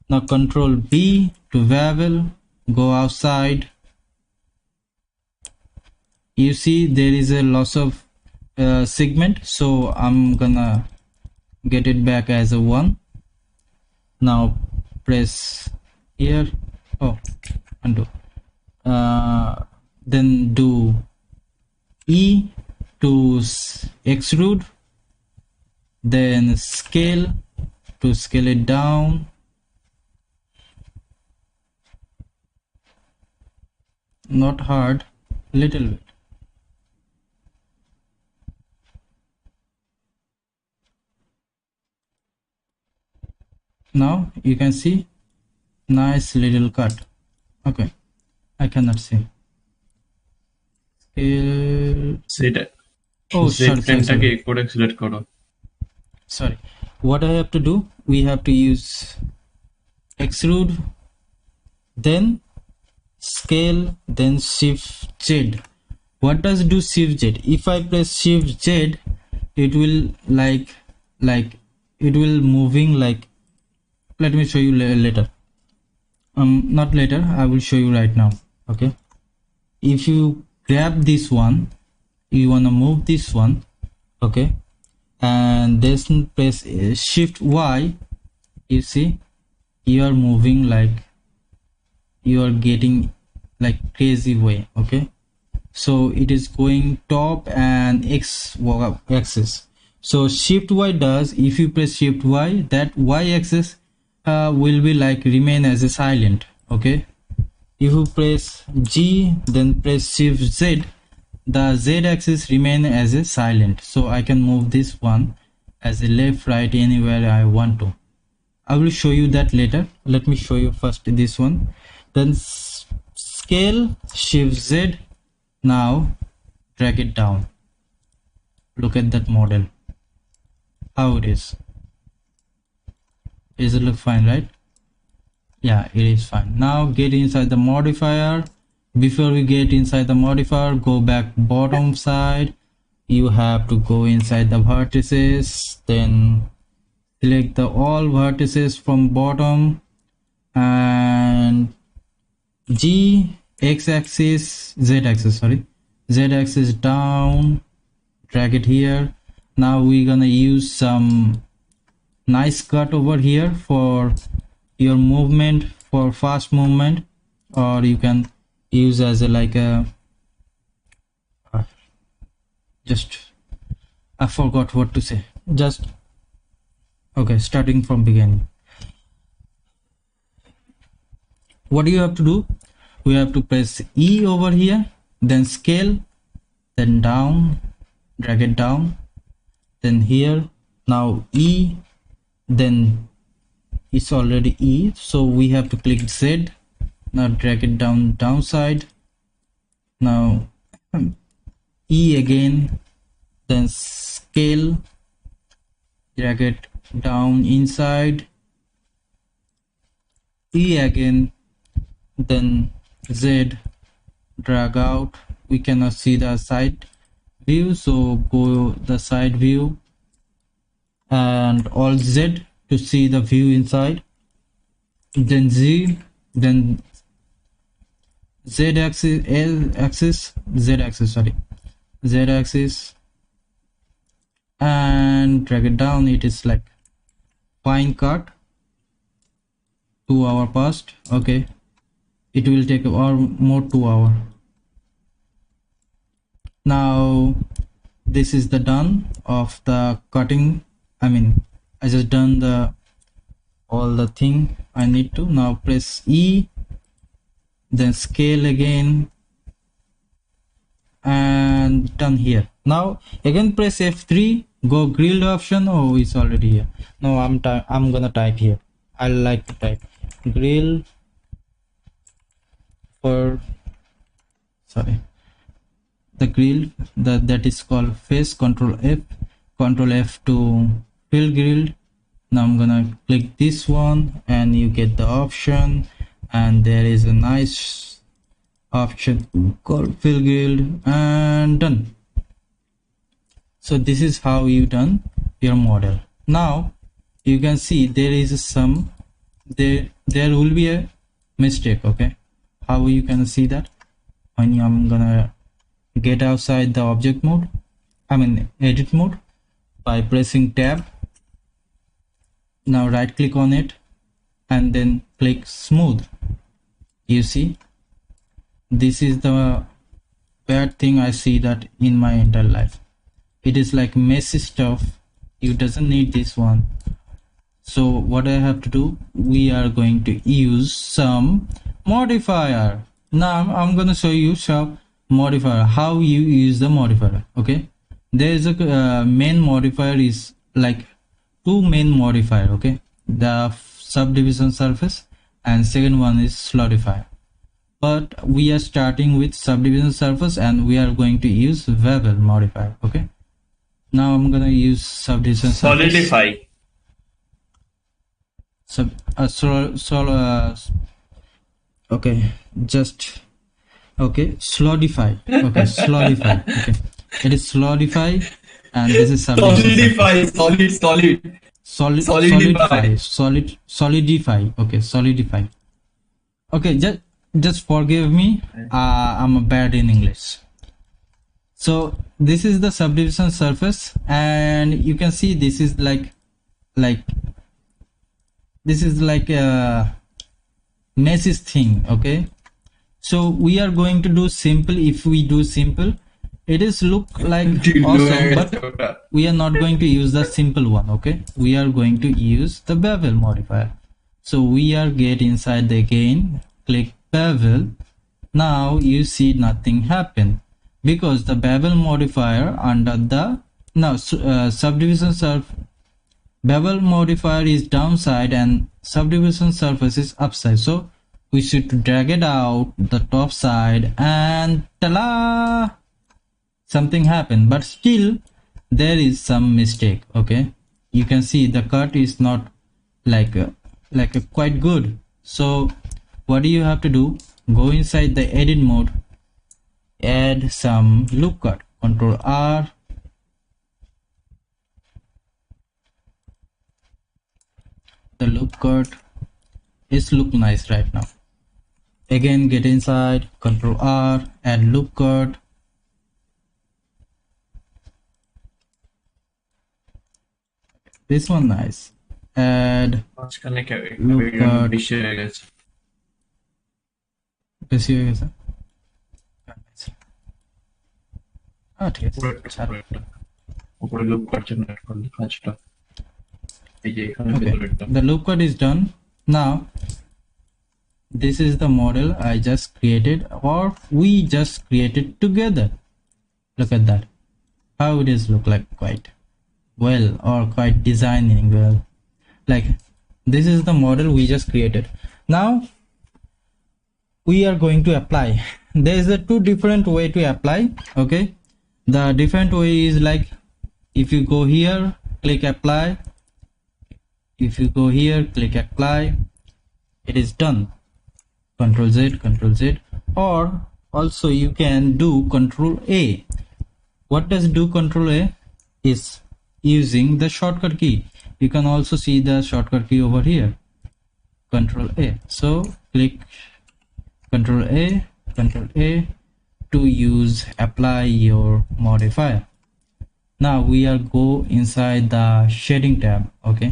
Now control B to bevel, go outside. You see there is a loss of segment, so I'm gonna get it back as a 1. Now press here, oh, undo, then do E to extrude, then scale to scale it down, not hard, little bit. Now you can see nice little cut. Okay, I cannot see. Oh, sorry. What I have to do, we have to use extrude, then scale, then shift Z. What does do shift Z? If I press shift Z, it will like it will moving like, let me show you later. Not later, I will show you right now. Okay, if you grab this one, you want to move this one, okay, and then press shift Y, you see you are moving like you are getting like crazy way. Okay, so it is going top and X axis. So shift Y does, if you press shift Y, that Y axis will be like remain as a silent. Okay, if you press G, then press shift Z, the Z axis remain as a silent. So I can move this one as a left, right, anywhere I want to. I will show you that later. Let me show you first this one. Then scale, shift Z. Now drag it down. Look at that model, how it is. Does it look fine, right? Yeah, it is fine. Now get inside the modifier. Before we get inside the modifier, go back bottom side. You have to go inside the vertices, then select the all vertices from bottom, and G, X axis, Z axis, sorry, Z axis down, drag it here. Now we're gonna use some nice cut over here for your movement, for fast movement, or you can use as a like a just, I forgot what to say, just okay, starting from beginning. What do you have to do? We have to press E over here, then scale, then down, drag it down, then here, now E, then it's already E, so we have to click Z. Now drag it down downside, now E again, then scale, drag it down inside, E again, then Z, drag out. We cannot see the side view, so go the side view and Alt Z to see the view inside, then Z, then Z axis, L axis, Z axis, sorry, Z axis, and drag it down. It is like fine cut, 2 hours past. Okay, it will take more 2 hours. Now this is the done of the cutting. I mean, I just done the all the thing I need to. Now press E, then scale again, and done here. Now again press F3, go grilled option. Oh, it's already here. No, I'm gonna type here. I like to type grill for, sorry, the grill that is called face. Control F to fill grid. Now I'm gonna click this one and you get the option, and there is a nice option called fill grid, and done. So this is how you done your model. Now you can see there is some there will be a mistake. Okay, how you can see that? When I'm gonna get outside the object mode, edit mode, by pressing tab. Now right click on it and then click smooth. You see, this is the bad thing I see that in my entire life. It is like messy stuff. You doesn't need this one. So what I have to do, we are going to use some modifier. Now I'm going to show you some modifier, how you use the modifier. Okay, there is a main modifier, is like two main modifier. Okay, the subdivision surface, and second one is solidify. But we are starting with subdivision surface and we are going to use bevel modifier. Okay, now I'm gonna use subdivision surface.
Solidify.
Okay, just okay, solidify. Okay, solidify. Okay, it is solidify, and this is
Solidify.
Solidify. Okay, solidify. Okay, just forgive me. I'm bad in English. So this is the subdivision surface, and you can see this is like this is like a messy thing. Okay, so we are going to do simple. If we do simple, it is look like awesome, but we are not going to use the simple one. Okay, we are going to use the bevel modifier. So we are get inside the again, click bevel. Now you see nothing happen because the bevel modifier under the subdivision surface. Bevel modifier is downside and subdivision surface is upside, so we should drag it out the top side, and ta-la! Something happened, but still there is some mistake. Okay, you can see the cut is not like a quite good. So what do you have to do? Go inside the edit mode, add some loop cut, Control R. The loop cut is look nice right now. Again, get inside, Control R, add loop cut. This one nice. Add loop cut. বেশি হয়ে গেছে ঠিক আছে
উপরে loop কাটছে না করলে কাজটা এই যে এখানে
the loop cut is done. Now this is the model I just created, or we just created together. Look at that, how it is look like quite well, or quite designing well. Like this is the model we just created. Now we are going to apply. There is a two different way to apply. Okay, the different way is like, if you go here, click apply. If you go here, click apply, it is done. Control Z, or also you can do Control A. What does do Control A is using the shortcut key. You can also see the shortcut key over here, Control A. So click Control A to use apply your modifier. Now we are go inside the shading tab. Okay,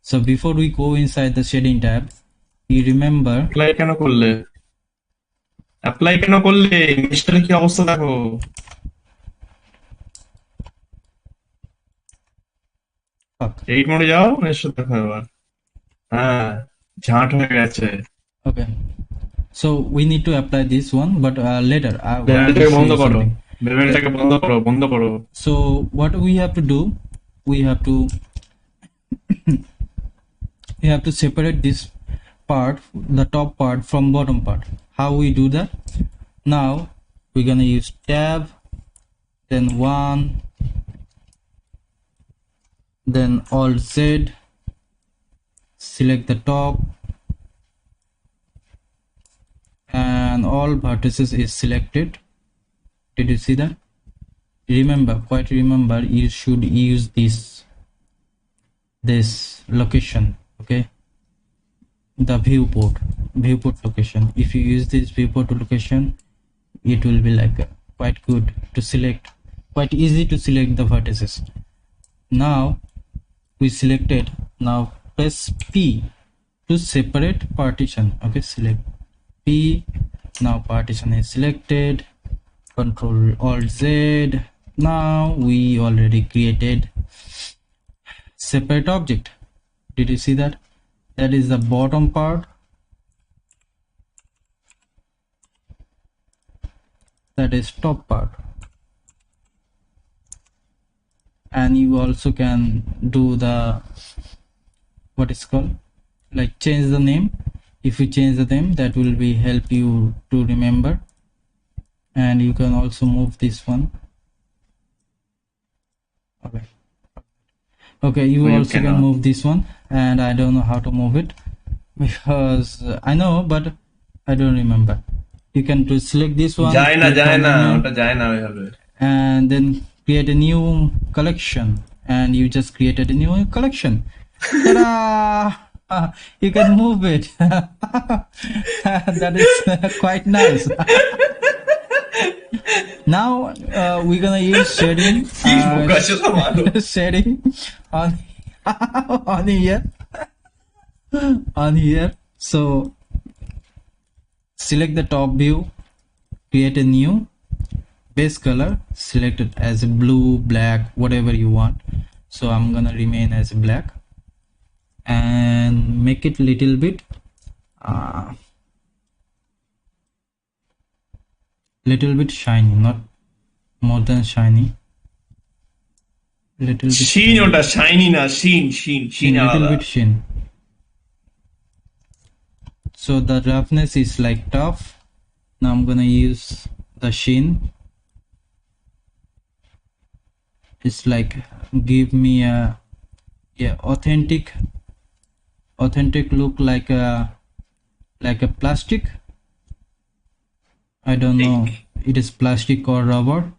so before we go inside the shading tab, you remember
apply কেন করলে mister কি অবস্থা দেখো eight মোডে যাও এসে দেখো এবার হ্যাঁ ঝাঁট হয়ে গেছে
okay, so we need to apply this one, but later I will
বন্ধ করো বেভেলটাকে বন্ধ করো
So what we have to do, we have to separate this part, the top part, from bottom part. How we do that? Now we're gonna use tab, then 1, then Alt Z, select the top, and all vertices is selected. Did you see that? Remember, quite remember, you should use this location, okay, the viewport location. If you use this viewport location, it will be like quite good to select, quite easy to select the vertices. Now we selected, now press P to separate partition, okay, select P, now partition is selected, Control Alt Z. Now we already created separate object. Did you see that? That is the bottom part, that is top part, and you also can do the what is called, like change the name. If you change the name, that will be help you to remember. And you can also move this one. Okay, you also can move this one, and I don't know how to move it because I know but I don't remember. You can to select this one and then create a new collection, and you just created a new collection. Ta-da! You can move it. That is quite nice. Now we're gonna use shading, shading on here. So select the top view, create a new base color, select it as a blue, black, whatever you want. So I'm gonna remain as black and make it little bit shiny, not more than shiny. Little bit
sheen, ota shiny na, sheen
little bit sheen. So the roughness is like tough. Now I'm gonna use the sheen. It's like give me a authentic look, like a plastic. I don't know, it is plastic or rubber.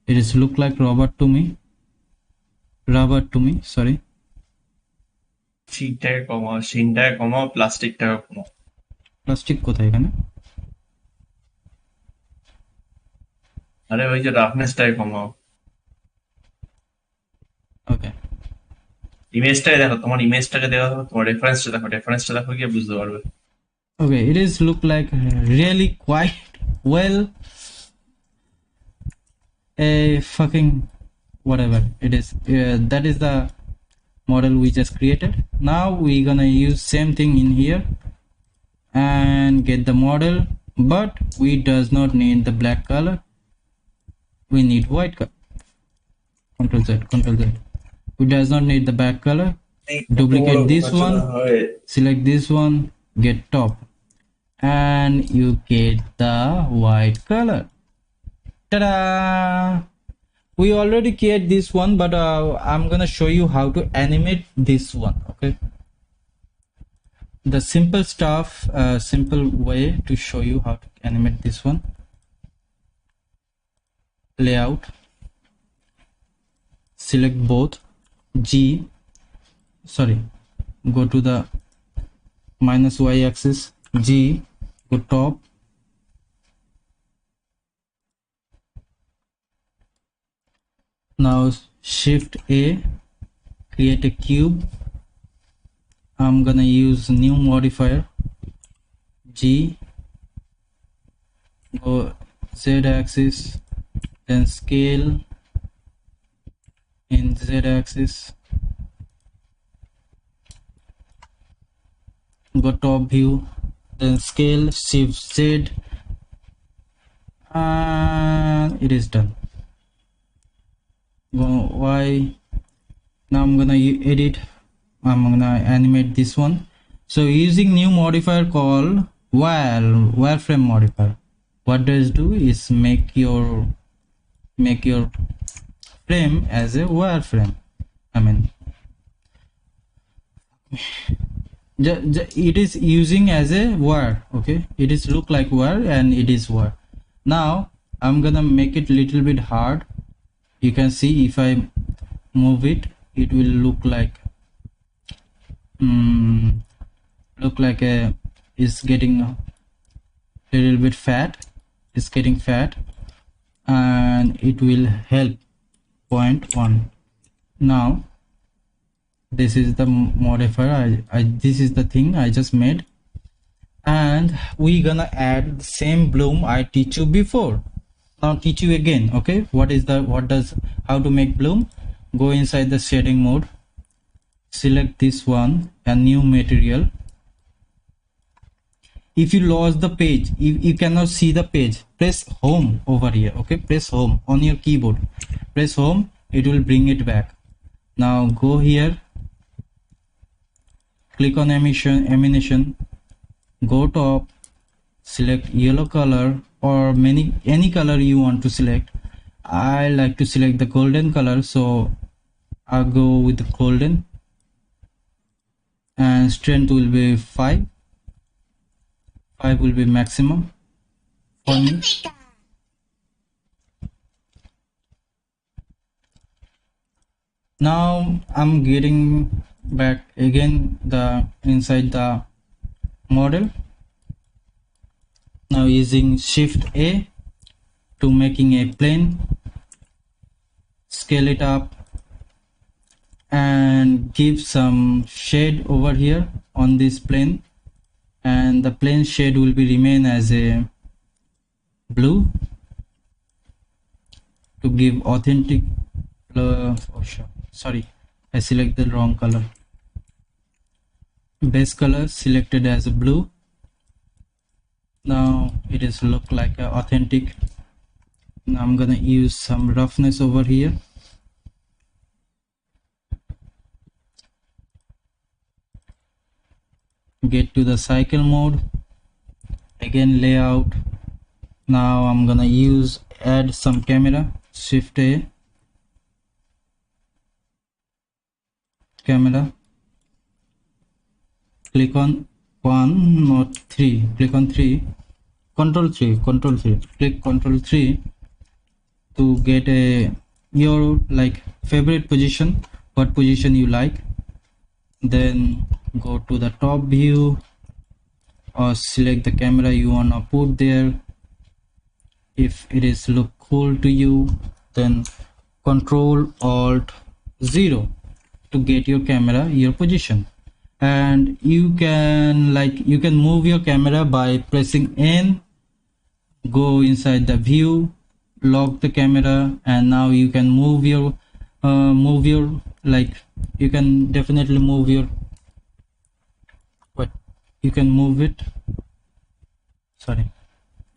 It is look like rubber to me, sorry. Plastic কোথায় এখানে?
আরে ওই যে রাফনেসটাই কমাও।
ওকে,
ইমেজটাকে দেখো, তোমার ইমেজটাকে দেখো, তোমার রেফারেন্সটা দেখো গিয়ে বুঝতে পারবে।
Okay, it is look like really quite well a fucking whatever it is. That is the model we just created. Now we're gonna use same thing in here and get the model, but we does not need the black color, we need white color. Control Z. We does not need the black color. Duplicate this one, select this one, get top, and you get the white color. Ta-da! We already create this one, but I'm gonna show you how to animate this one. Okay, the simple stuff, simple way to show you how to animate this one. Layout, select both, go to the minus y axis, G, go top, now shift A, create a cube. I'm gonna use new modifier, G, go Z axis, then scale in Z axis, go top view, then scale, shift Z, and it is done. Go Y. Now I'm gonna edit, I'm gonna animate this one. So using new modifier called wireframe modifier, what does do is make your frame as a wireframe. I mean it is using as a wire. Okay, it is look like wire and it is wire. Now I'm gonna make it little bit hard. You can see if I move it, it will look like a is getting a little bit fat. It's getting fat, and it will help 0.1. Now this is the modifier. This is the thing I just made, and we gonna add the same bloom I teach you before. Now teach you again. Okay, how to make bloom. Go inside the shading mode, select this one, a new material. If you lost the page, if you cannot see the page, press home over here. Okay, press home on your keyboard, press home, it will bring it back. Now go here, click on animation, go top, select yellow color or any color you want to select. I like to select the golden color, so I'll go with the golden, and strength will be 5 will be maximum for me. Now I'm getting back again inside the model. Now using Shift A to making a plane, scale it up and give some shade over here on this plane, and the plane shade will be remain as a blue to give authentic sorry, I select the wrong color. Base color selected as a blue. Now it is look like a authentic. Now I'm gonna use some roughness over here. Get to the cycle mode, again layout. Now I'm gonna add some camera, Shift A, camera, click on 1 not 3, click on 3, control 3, click control 3 to get your like favorite position, what position you like. Then go to the top view or select the camera you wanna put there. If it is look cool to you, then Control Alt 0 to get your camera your position. And you can move your camera by pressing N, go inside the view, lock the camera, and now you can move your you can definitely move your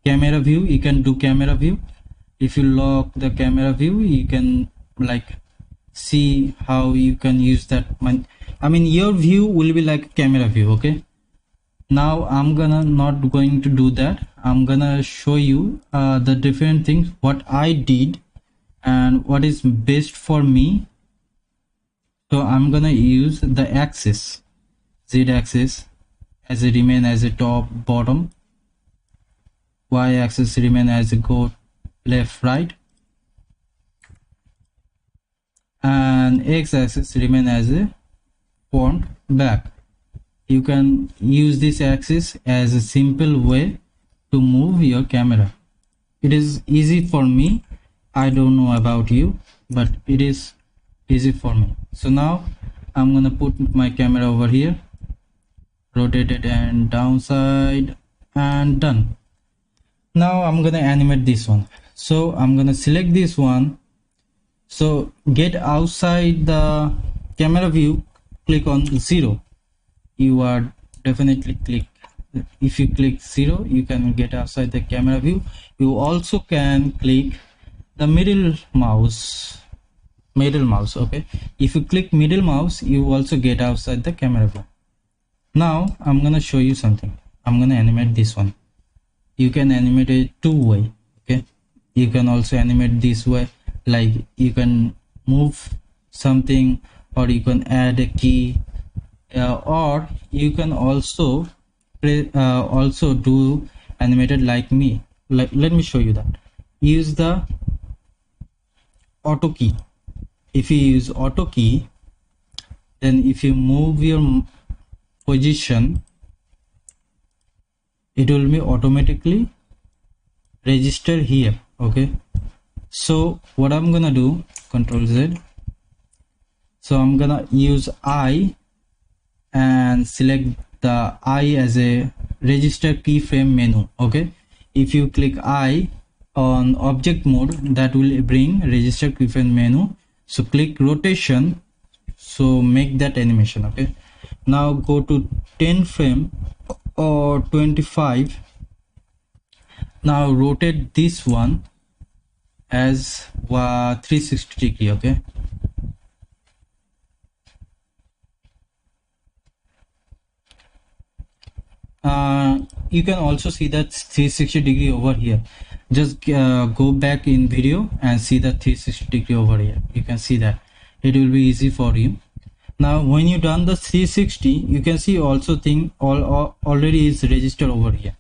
camera view. You can do camera view. If you lock the camera view, you can see how you can use that. I mean your view will be like camera view. Okay, now I'm not going to do that. I'm gonna show you the different things what I did and what is best for me. So I'm gonna use the axis, z-axis, as it remain as a top bottom, y-axis remain as a go left right, and x-axis remain as a front back. You can use this axis as a simple way to move your camera. It is easy for me. I don't know about you, but it is easy for me. So now I'm gonna put my camera over here, rotate it and downside, and done. Now I'm gonna animate this one. So I'm gonna select this one. So get outside the camera view, click on 0. You are definitely click. If you click 0, you can get outside the camera view. You also can click the middle mouse. Okay, if you click middle mouse, you also get outside the camera view. Now I'm gonna show you something. I'm gonna animate this one. You can animate it two way. Okay, you can also animate this way, like you can move something or you can add a key or you can also also do animated like me. Let me show you that. Use the auto key. If you use auto key, then if you move your position, it will be automatically register here. Okay, so what I'm gonna do, Control Z. So I'm gonna use I and select the I as a register keyframe menu. Okay, if you click I on object mode, that will bring register keyframe menu. So click rotation, so make that animation. Okay, now go to 10 frame or 25. Now rotate this one as 360 degree. Okay, you can also see that 360 degree over here. Just go back in video and see the 360 degree over here. You can see that it will be easy for you. Now when you done the 360, you can see also thing already is registered over here.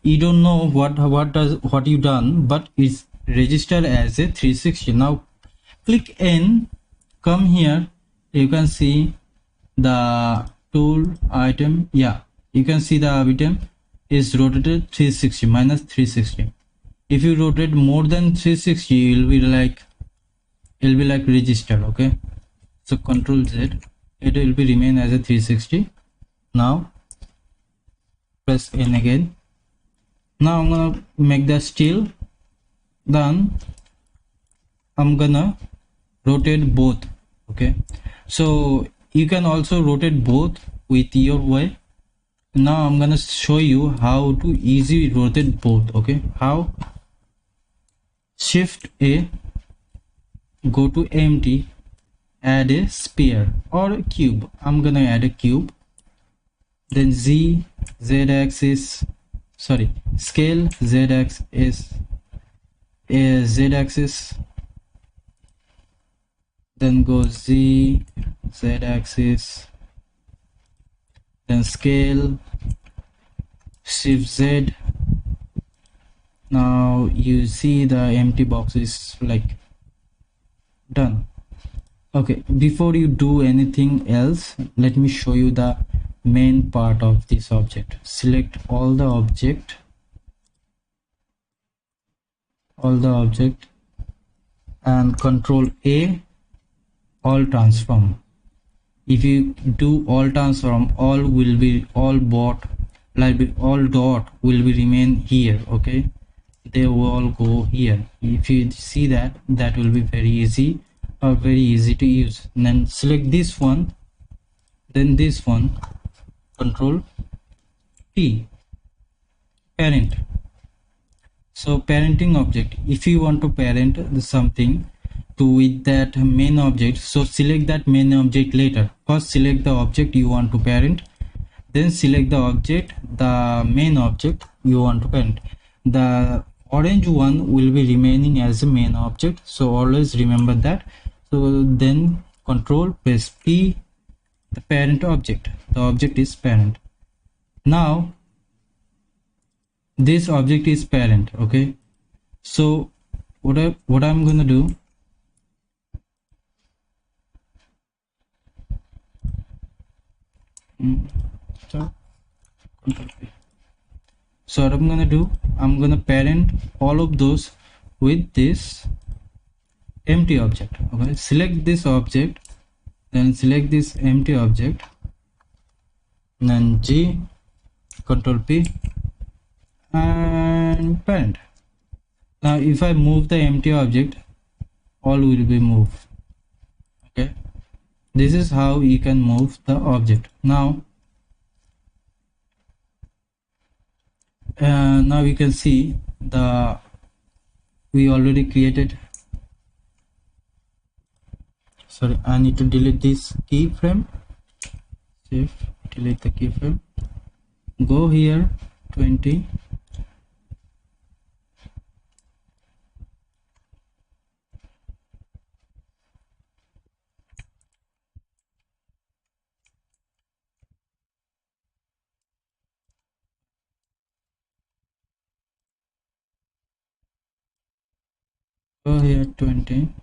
You don't know what you done, but it's registered as a 360. Now click N, come here, you can see the tool item. Yeah, you can see the item is rotated 360 minus 360. If you rotate more than 360, it will be like registered. Okay, so Control Z, it will be remain as a 360. Now press N again. Now I'm gonna make the steel, then I'm gonna rotate both. Okay, so you can also rotate both with your way. Now I'm gonna show you how to easily rotate both. Okay, how? Shift A, go to empty, add a sphere or a cube. I'm gonna add a cube. Then Z axis, sorry, scale Z axis, Z axis, then go Z axis, then scale, shift Z. Now you see the empty box is like done. Okay, before you do anything else, let me show you the main part of this object. Select all the object and Control A, all transform. If you do all transform, all dot will be remain here. Okay, they will all go here. If you see that, that will be very easy to use. And then select this one, then this one, Control P, parent. So parenting object, if you want to parent something to with that main object, so select that main object later. First select the object you want to parent, then select the object, the main object you want to parent. The orange one will be remaining as a main object, so always remember that. So then Control press P, the parent object, the object is parent. Now this object is parent. Okay, so what I'm gonna do, so what I'm gonna do, I'm gonna parent all of those with this empty object. Okay, select this object, then select this empty object, then G, Control P, and parent. Now if I move the empty object, all will be moved. Okay, this is how you can move the object. Now you can see we already created. Sorry, I need to delete this keyframe. Shift, delete the keyframe. Go here, 20. Go here 20.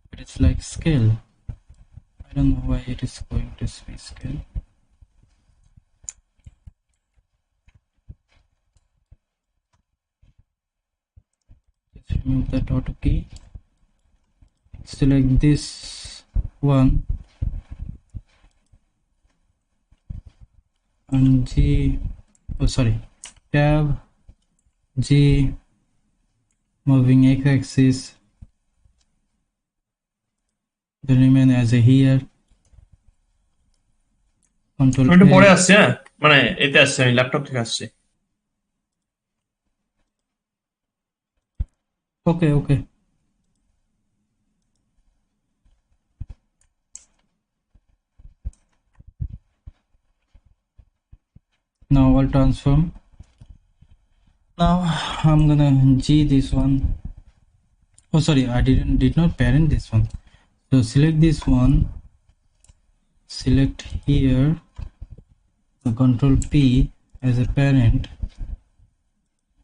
But it's like scale. I don't know why it is going to be scale. Just remove that auto key. Select this one and tab G, moving x-axis, then remain as a here. Control
একটু
A.
পরে আসছে, হ্যাঁ মানে এতে আসছে, আমি laptop থেকে আসছে।
Okay. Now I'll transform. Now I'm gonna G this one. Oh sorry, I did not parent this one. So select this one, select here, so Control P as a parent,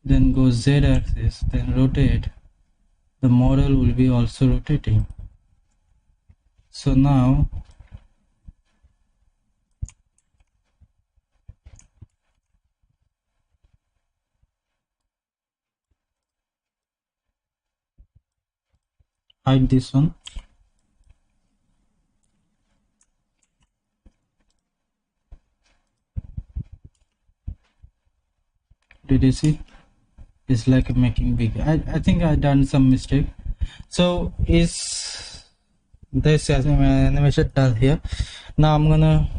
then go Z axis, then rotate. The model will be also rotating. So now hide this one. Did you see? It's like making big. I think I done some mistake. So is this animation done here? Now I'm gonna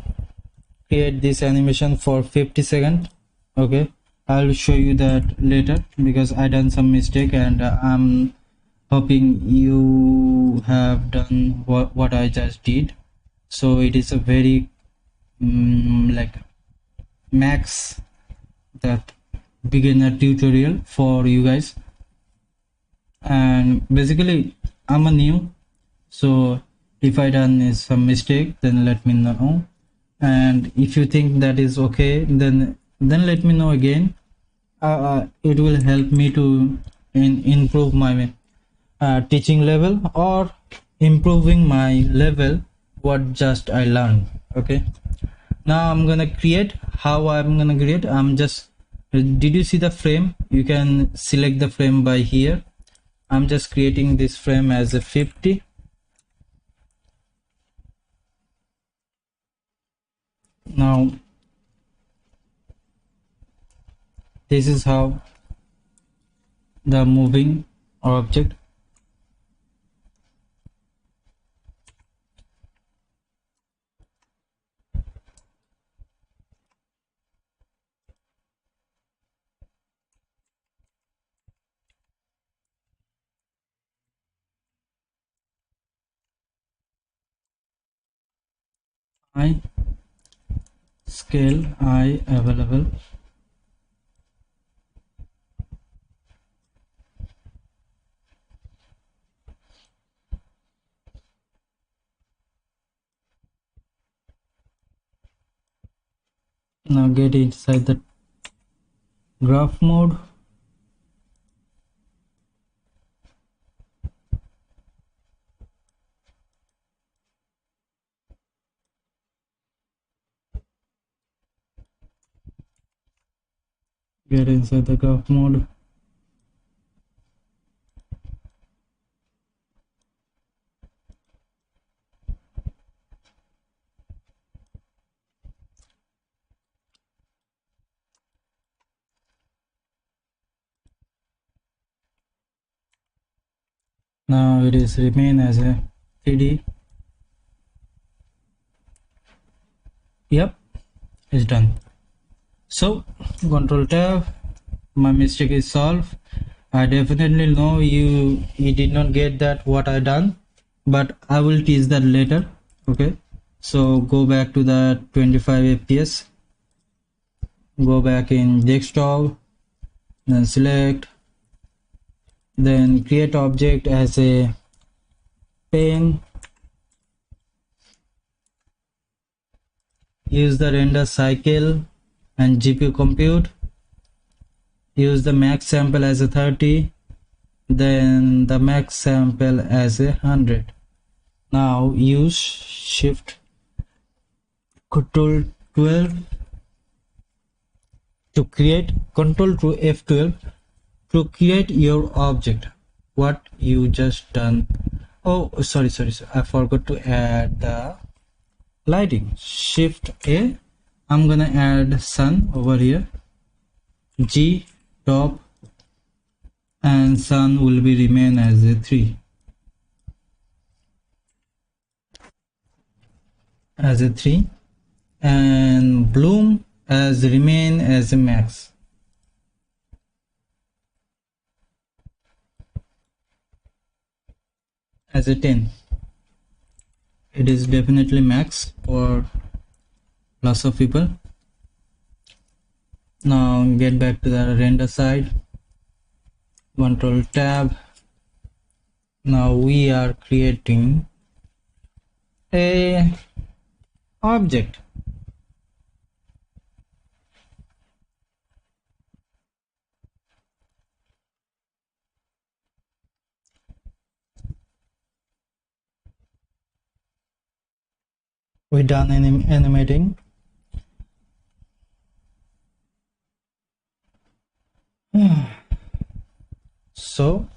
create this animation for 50 seconds. Okay, I'll show you that later because I done some mistake, and I'm hoping you have done what I just did. So it is a very like max that beginner tutorial for you guys, and basically I'm a new, so if I done is some mistake, then let me know, and if you think that is okay, then let me know again. It will help me to improve my teaching level or improving my level what just I learned. Okay, now I'm gonna create. How I'm gonna create? Did you see the frame? You can select the frame by here. I'm just creating this frame as a 50. Now this is how the moving object. I scale I available. Now get inside the graph mode. Get inside the graph mode. Now it is remain as a 3D. Yep, it's done. So Control Tab, my mistake is solved. I definitely know you did not get that what I done, but I will teach that later. Okay, so go back to the 25 fps, go back in desktop, then select, then create object as a pen, use the render cycle and GPU compute, use the max sample as a 30, then the max sample as 100. Now use shift control 12 to create, control to F12 to create your object. What you just done. Oh, sorry, I forgot to add the lighting. Shift A. I'm gonna add sun over here. G top, and sun will be remain as a 3. As a 3, and bloom as remain as a max. As a 10. It is definitely max for lots of people. Now get back to the render side. Control tab. Now we are creating a object. We done animating. So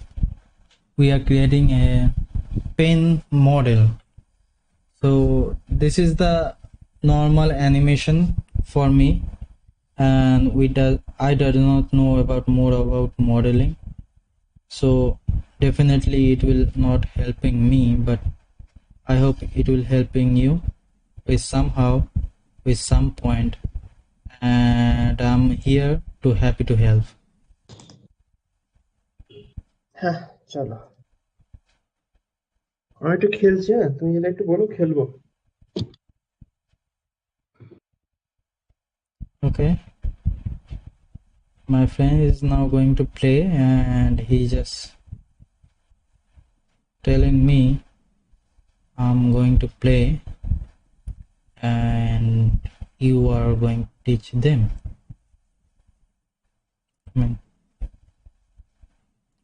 we are creating a pen model. So this is the normal animation for me, and I do not know about more about modeling, so definitely it will not helping me, but I hope it will helping you with somehow, with some point, and I'm here to happy to help.
হ্যাঁ চলো আমি একটু খেলছি। হ্যাঁ তুমি এলে একটু বলো, খেলবো।
Okay, my friend is now going to play, and he just telling me I'm going to play and you are going to teach them.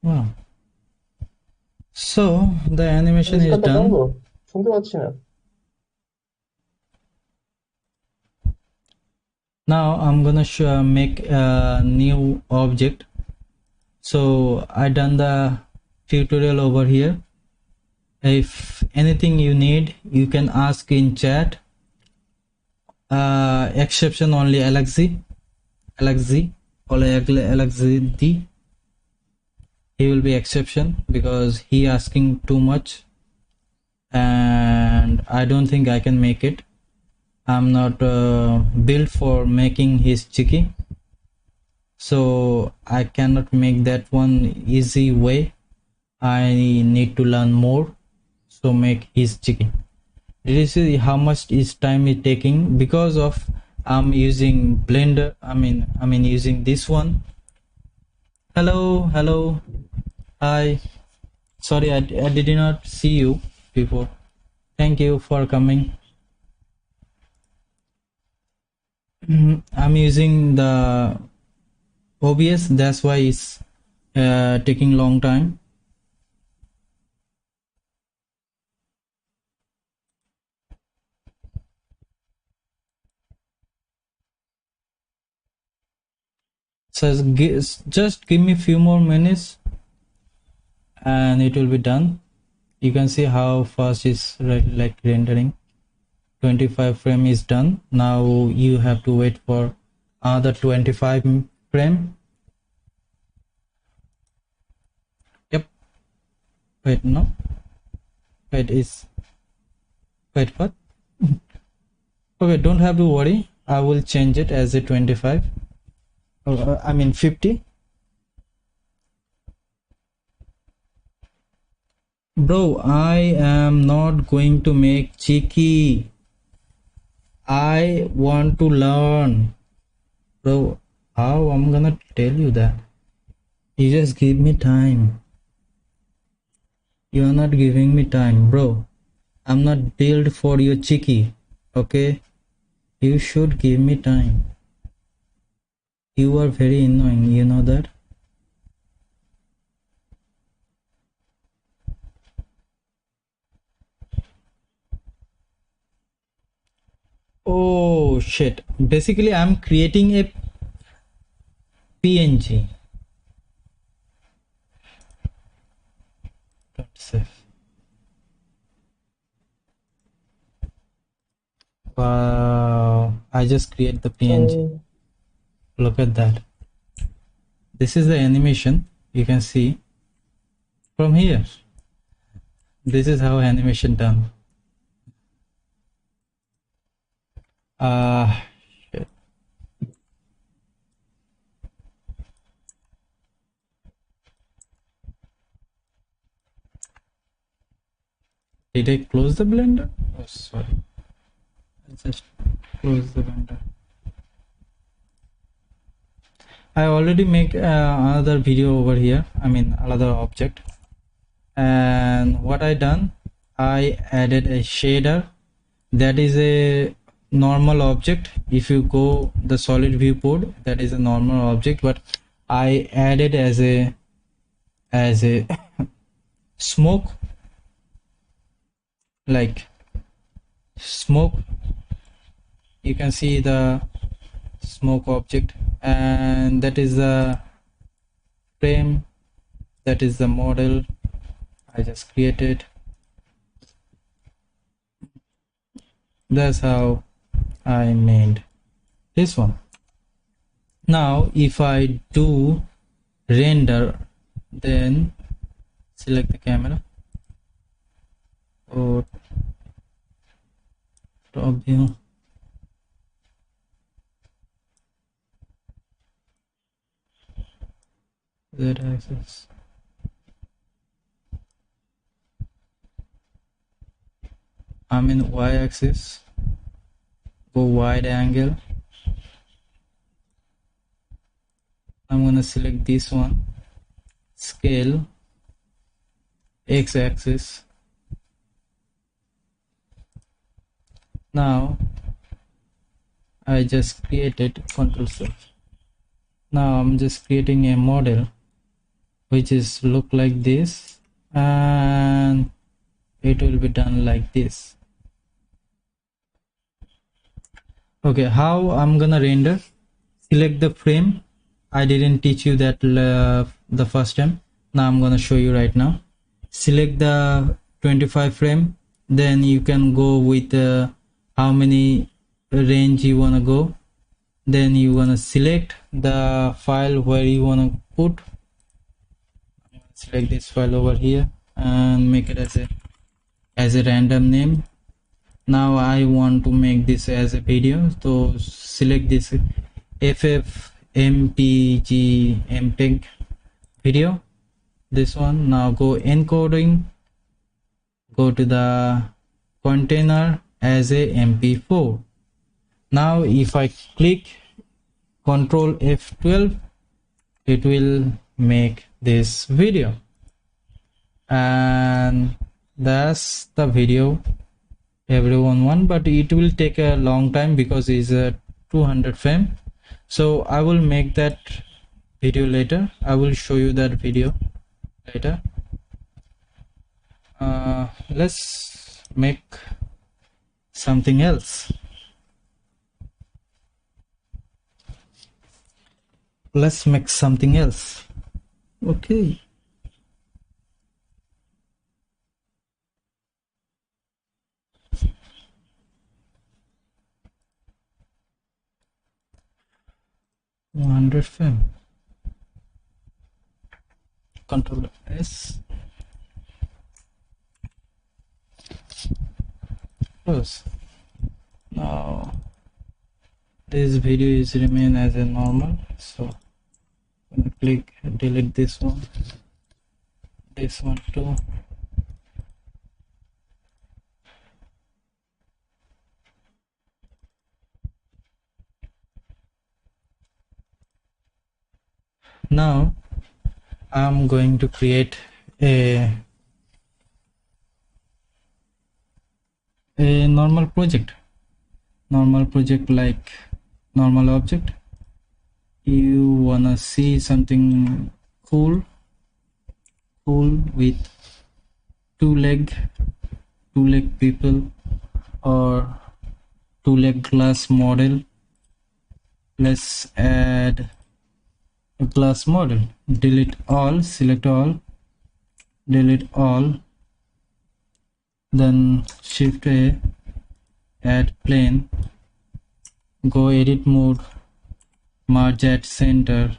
Wow. So the animation is done.
শুনতে পাচ্ছি না।
Now I'm gonna make a new object. So I done the tutorial over here. If anything you need, you can ask in chat. Exception only Alexi or Alexi. He will be exception because he asking too much, and I don't think I can make it. I'm not built for making his chicky, so I cannot make that one easy way. I need to learn more, so make his chicky. Did you see how much is time it taking? Because of I'm using Blender, I mean using this one. Hello, hi, sorry, I did not see you before. Thank you for coming. I'm using the OBS, that's why it's taking long time. So just give me a few more minutes and it will be done. You can see how fast is like rendering. 25 frame is done. Now you have to wait for another 25 frame. Yep. Wait, no. Wait, what? Okay, don't have to worry. I will change it as a 25. I mean 50. Bro, I am not going to make cheeky. I want to learn. Bro, how I'm gonna tell you that? You just give me time. You are not giving me time, bro. I'm not built for your cheeky. Okay, you should give me time. You are very annoying, you know that. Oh shit, basically I'm creating a PNG. Don't save. Wow, I just create the PNG. Look at that. This is the animation. You can see from here. This is how animation done. Shit. Did I close the blender? Oh, sorry. I just close the blender. I already make another video over here. I mean another object. And what I done, I added a shader. That is a normal object. If you go the solid viewport, that is a normal object, but I added as a smoke, like smoke. You can see the smoke object, and that is the frame, that is the model I just created. That's how I made this one. Now if I do render, then select the camera or top view, Z-axis, I'm in y-axis, go wide angle. I'm gonna select this one, scale, x-axis. Now I just created control self. Now I'm just creating a model which is look like this, and it will be done like this. Okay, how I'm gonna render? Select the frame. I didn't teach you that the first time. Now I'm gonna show you right now. Select the 25 frame, then you can go with how many range you wanna go. Then you wanna select the file where you wanna put. Select this file over here and make it as a random name. Now I want to make this as a video, so select this FFmpeg MPEG video, this one. Now go encoding, go to the container as a MP4. Now if I click Ctrl F12, it will make this video, and that's the video everyone want, but it will take a long time because it's a 200 frame. So I will make that video later. I will show you that video later. Let's make something else. Let's make something else. Okay. $100 frame. Control S. Close. Now this video is remain as a normal, so I'm gonna click delete this one too. Now I'm going to create a normal project like normal object. You wanna see something cool with two leg people, or two leg glass model. Let's add a glass model. Delete all, select all, delete all, then shift A, add plane, go edit mode, merge at center,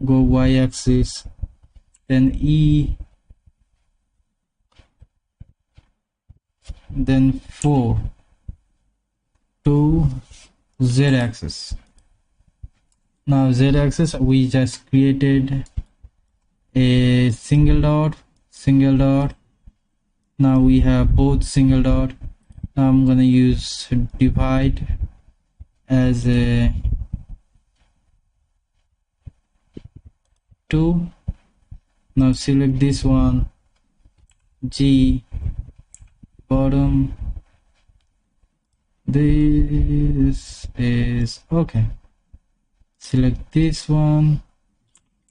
go Y axis, then E, then 4 to Z axis. Now Z axis, we just created a single dot. Now we have both single dot. Now I'm gonna use divide as a 2. Now select this one, G, bottom, this is okay. Select this one,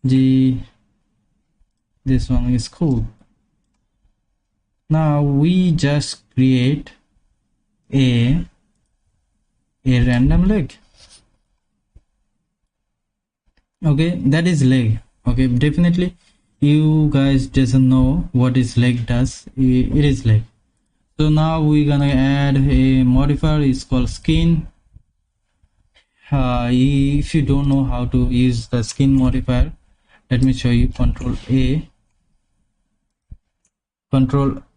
G, this one is cool. Now we just create a random leg. Okay, that is leg. Okay, definitely you guys doesn't know what is leg does. It is leg. So now we're gonna add a modifier. It's called skin. If you don't know how to use the skin modifier, let me show you. Control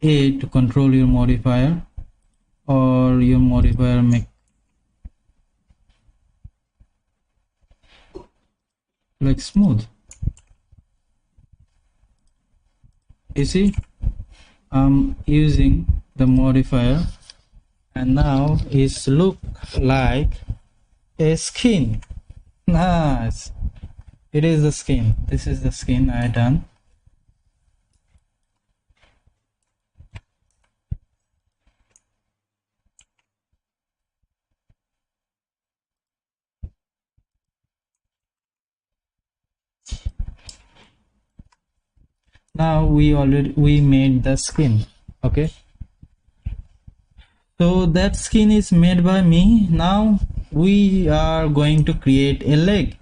A to control your modifier, or your modifier make like smooth. You see, I'm using the modifier and now it's look like a skin. Nice, it is the skin. This is the skin I done. Now we made the skin. Okay, so that skin is made by me. Now we are going to create a leg.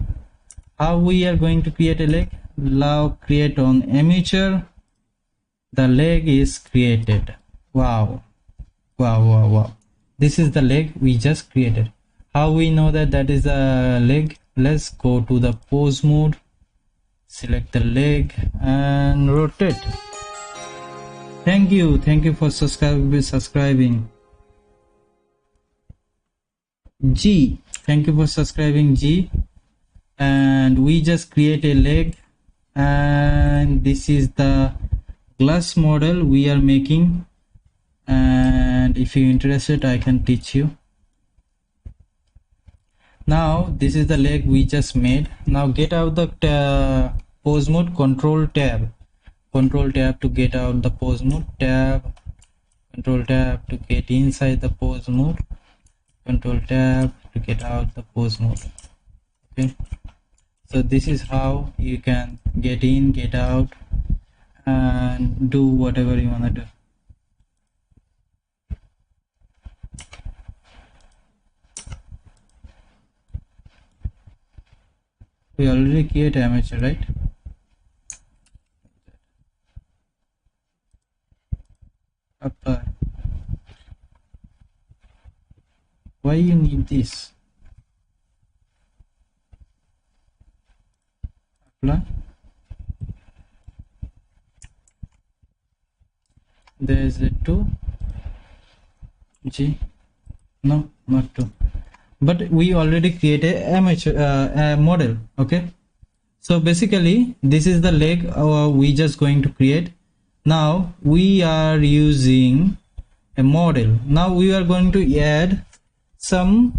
How we are going to create a leg? Now create on amateur. The leg is created. Wow, this is the leg we just created. How we know that that is a leg? Let's go to the pose mode, select the leg and rotate. Thank you for subscribing. G, thank you for subscribing, G. And we just create a leg, and this is the glass model we are making, and if you're interested I can teach you. Now this is the leg we just made. Now get out the pose mode. Control tab to get out the pose mode, tab, control tab to get inside the pose mode, control tab to get out the pose mode. Okay, so this is how you can get in, get out, and do whatever you want to do. We already create amateur, right? Apply. Why you need this? Apply. There is a 2 G. No, not 2. But we already created amateur model. Okay, so basically this is the leg we just going to create. Now we are using a model. Now we are going to add some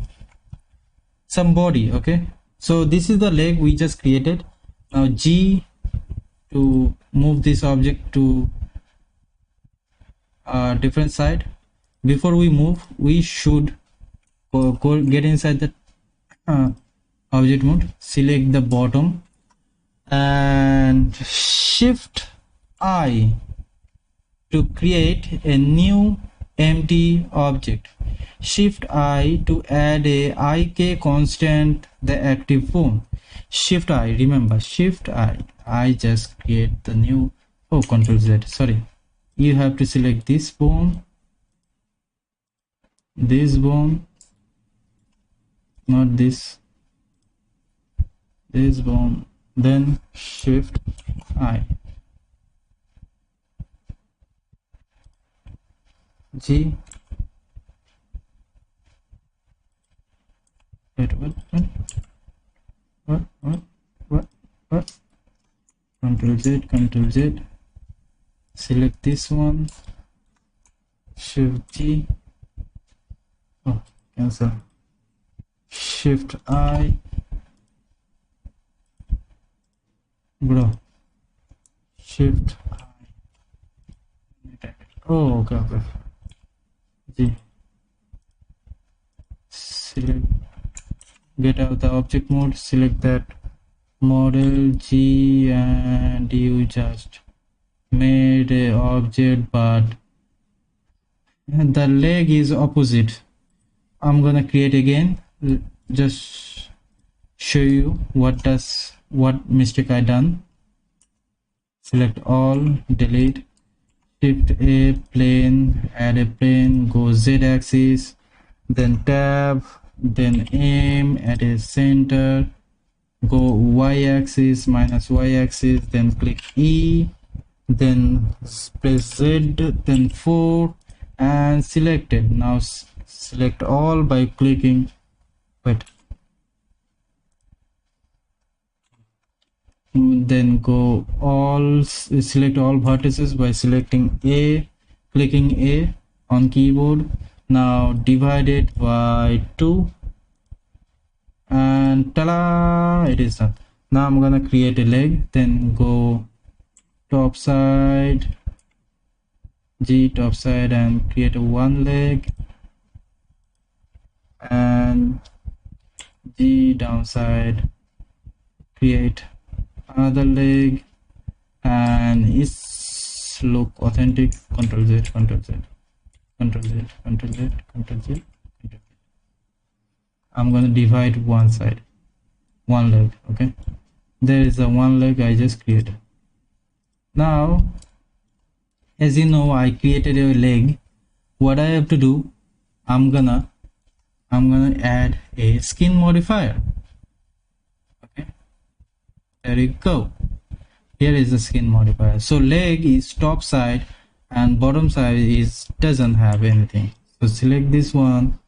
body. Okay, so this is the leg we just created. Now G to move this object to a different side. Before we move, we should go get inside the object mode, select the bottom and shift I to create a new empty object. Shift I to add a IK constant, the active bone. Shift I, remember, Shift I just create the new, oh, Control Z, sorry. You have to select this bone, not this bone, then Shift I, G, wait, what? Control Z, select this one, Shift G, oh, cancel, Shift I, bro, Shift I, oh, okay, G, select, get out the object mode, select that model G, and you just made a object, but the leg is opposite. I'm gonna create again, just show you what mistake I done. Select all, delete, Shift A, plane, add a plane, go Z axis, then tab, then aim at a center, go Y axis, minus Y axis, then click E, then press Z, then 4, and select it. Now select all by clicking, wait, then go all, select all vertices by selecting A, clicking A on keyboard. Now divide it by 2, and ta-da, it is done. Now I'm gonna create a leg, then go top side, G, top side, and create a one leg, and G, downside, create another leg, and it's look authentic. Control Z, Control Z, Control Z, Control Z, Control Z, Control Z. I'm gonna divide one side, one leg. Okay, there is a one leg I just created. Now, as you know, I created a leg. What I have to do, I'm gonna add a skin modifier. Okay, there you go. Here is the skin modifier. So leg is top side and bottom side is doesn't have anything. So select this one,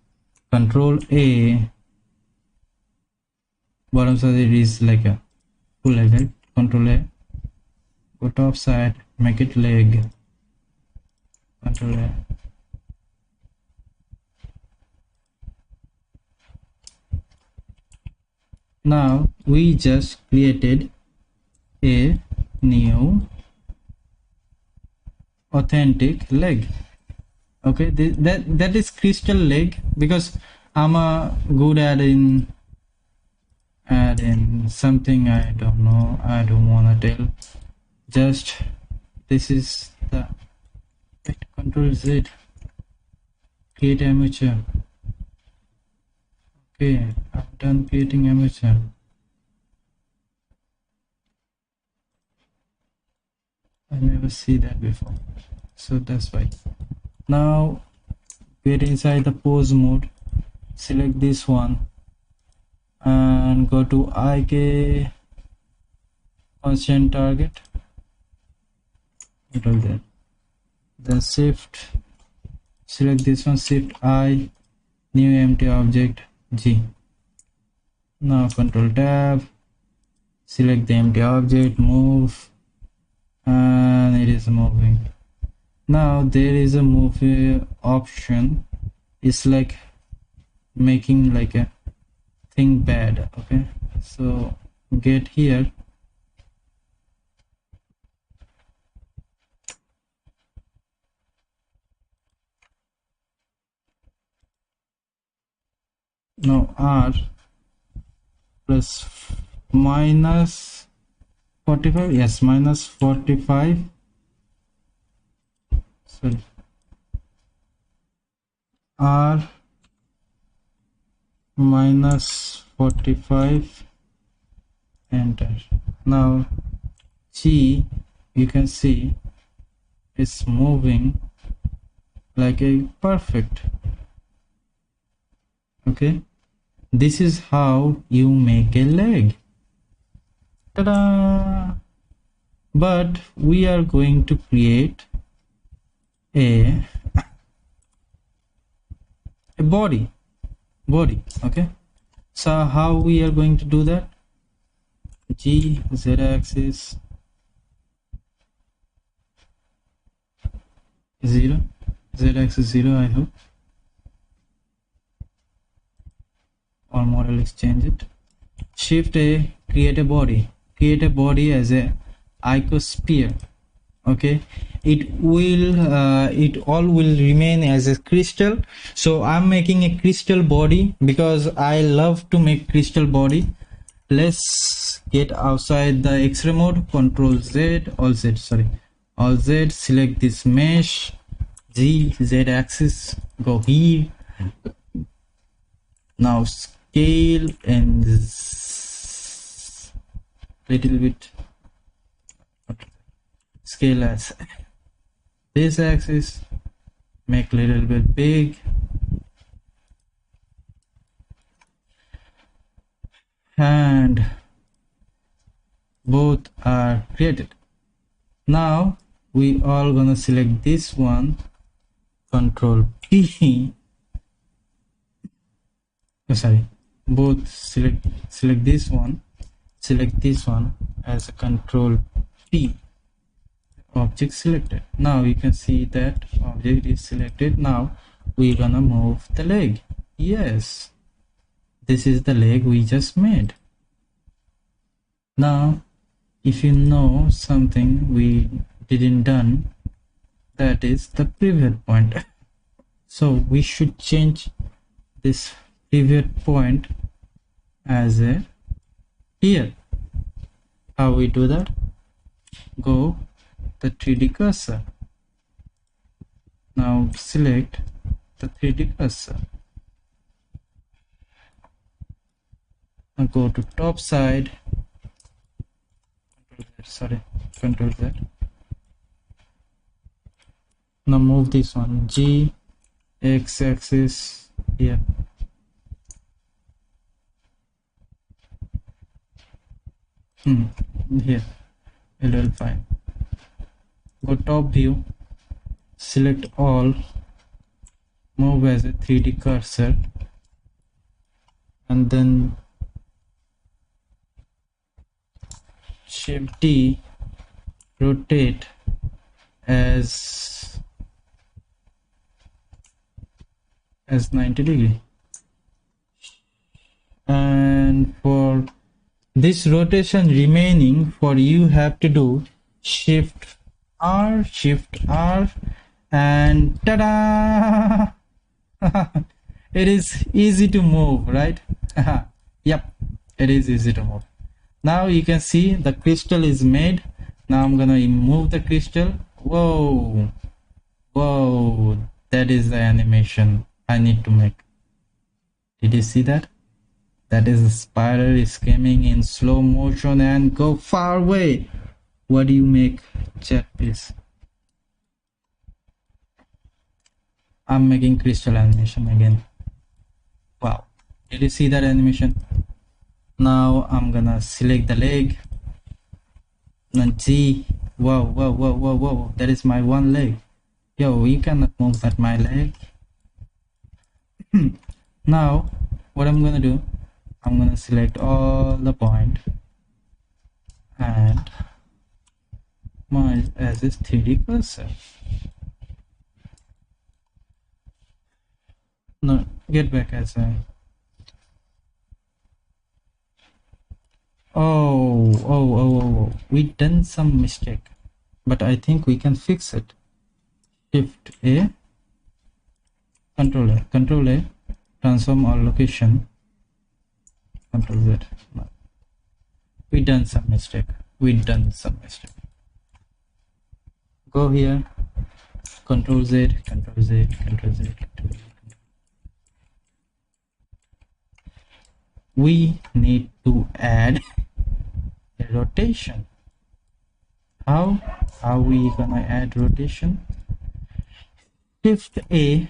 Control A, bottom side it is like a full leg, right? Control A, go top side, make it leg, Control A. Now we just created a new authentic leg. Okay, that is crystal leg, because I'm a good at in something I don't know, I don't want to tell. Just this is the, wait, Control Z, create amateur. Okay, I've done creating amateur. I never see that before, so that's why. Now get inside the pose mode, select this one and go to IK constant target, Control Z, then Shift, select this one, Shift I, new empty object, G. Now Control Tab, select the empty object, move, and it is moving. Now there is a move option. It's like making like a thing bad. Okay, so get here, now R plus minus 45, yes, minus 45, sorry, R minus 45, enter. Now G, you can see, is moving like a perfect. Okay, this is how you make a leg. Ta-da! But we are going to create a body. Okay, so how we are going to do that? G, z-axis 0, z-axis 0, I hope, or more or less change it. Shift A, create a body as a Icosphere. Okay, it all will remain as a crystal. So I'm making a crystal body because I love to make crystal body. Let's get outside the X-ray mode. Control Z, all Z, select this mesh, Z axis, go here. Now scale and little bit, scale as this axis, make little bit big, and both are created. Now we all gonna select this one, control P, both select this one as a control P. Object selected. Now you can see that object is selected. Now we're gonna move the leg. Yes, this is the leg we just made. Now if you know something we didn't done, that is the pivot point. So we should change this pivot point as a here. How we do that? Go the 3D cursor. Now select the 3D cursor. Now go to top side. Control Z. Now move this one, G, X axis here. Here, a little fine. Go top view, select all, move as a 3D cursor, and then Shift D, rotate as 90 degree. And for this rotation remaining, for you have to do Shift R, and ta-da! It is easy to move, right? Yep, it is easy to move. Now you can see the crystal is made. Now I'm gonna move the crystal. Whoa, that is the animation I need to make. Did you see that? That is the spider is coming in slow motion and go far away. What do you make, chat please? I'm making crystal animation again. Wow, did you see that animation? Now I'm gonna select the leg. Now G, whoa, that is my one leg. Yo, you cannot move that my leg. Now what I'm gonna do, I'm gonna select all the point and merge as a 3D cursor. No, get back as a oh, we done some mistake, but I think we can fix it. Shift A, Control A, transform all location, Control Z. No. We done some mistake. Go here, Control Z, Control Z, Control Z, Control Z. we need to add a rotation. How we gonna add rotation? Shift A,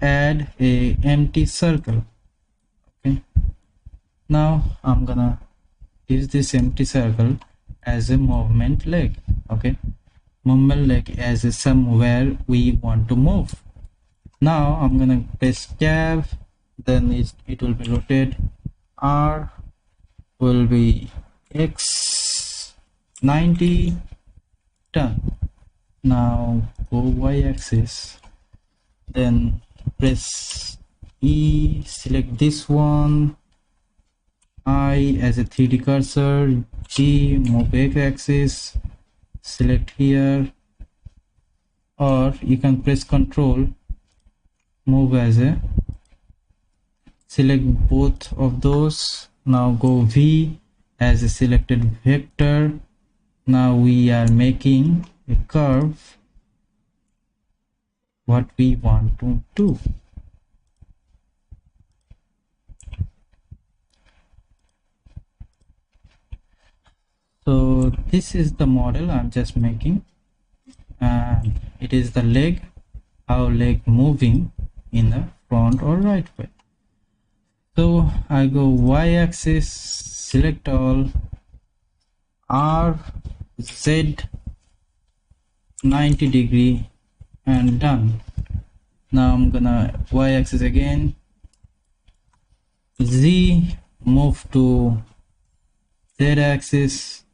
add a empty circle. Okay, now I'm gonna use this empty circle as a movement leg. Okay, movement leg as a somewhere we want to move. Now I'm gonna press tab, then it will be rotate. R will be X 90, done. Now go y-axis, then press E, select this one, I as a 3D cursor, G, move x-axis, select here, or you can press Control, move as a, select both of those. Now go V as a selected vector. Now we are making a curve what we want to do. So this is the model I'm just making, and it is the leg, how leg moving in the front or right way. So I go y-axis, select all, R, Z 90 degree, and done. Now I'm gonna y-axis again, Z, move to z-axis,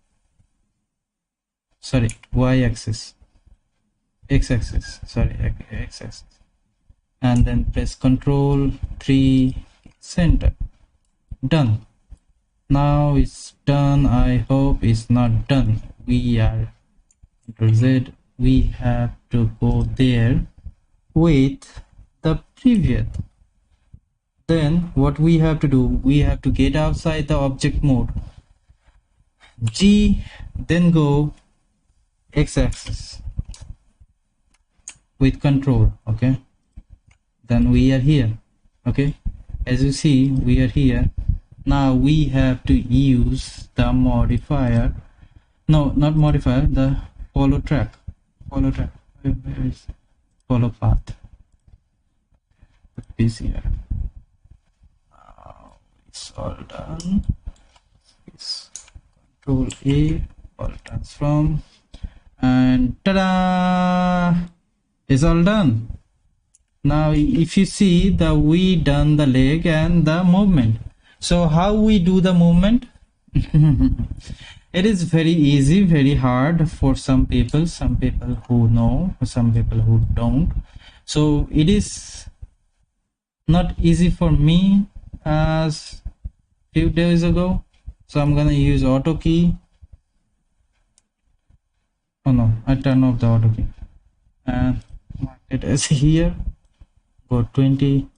sorry, y-axis, x-axis, sorry, x-axis, and then press Control 3, center, done. Now it's done. I hope it's not done. We are Ctrl Z, we have to go there with the pivot. Then what we have to do, we have to get outside the object mode, G, then go x-axis with Control. Okay, then we are here. Okay, as you see, we are here. Now we have to use the modifier, no, not modifier, the follow track, where is follow path, is here. Now it's all done. It's Control A, all transform, and ta-da, it's all done. Now if you see that we done the leg and the movement. So how we do the movement? It is very easy, very hard for some people who know, some people who don't. So it is not easy for me as few days ago. So I'm gonna use auto key. Oh no, I turn off the auto key and mark it as here. Go 20,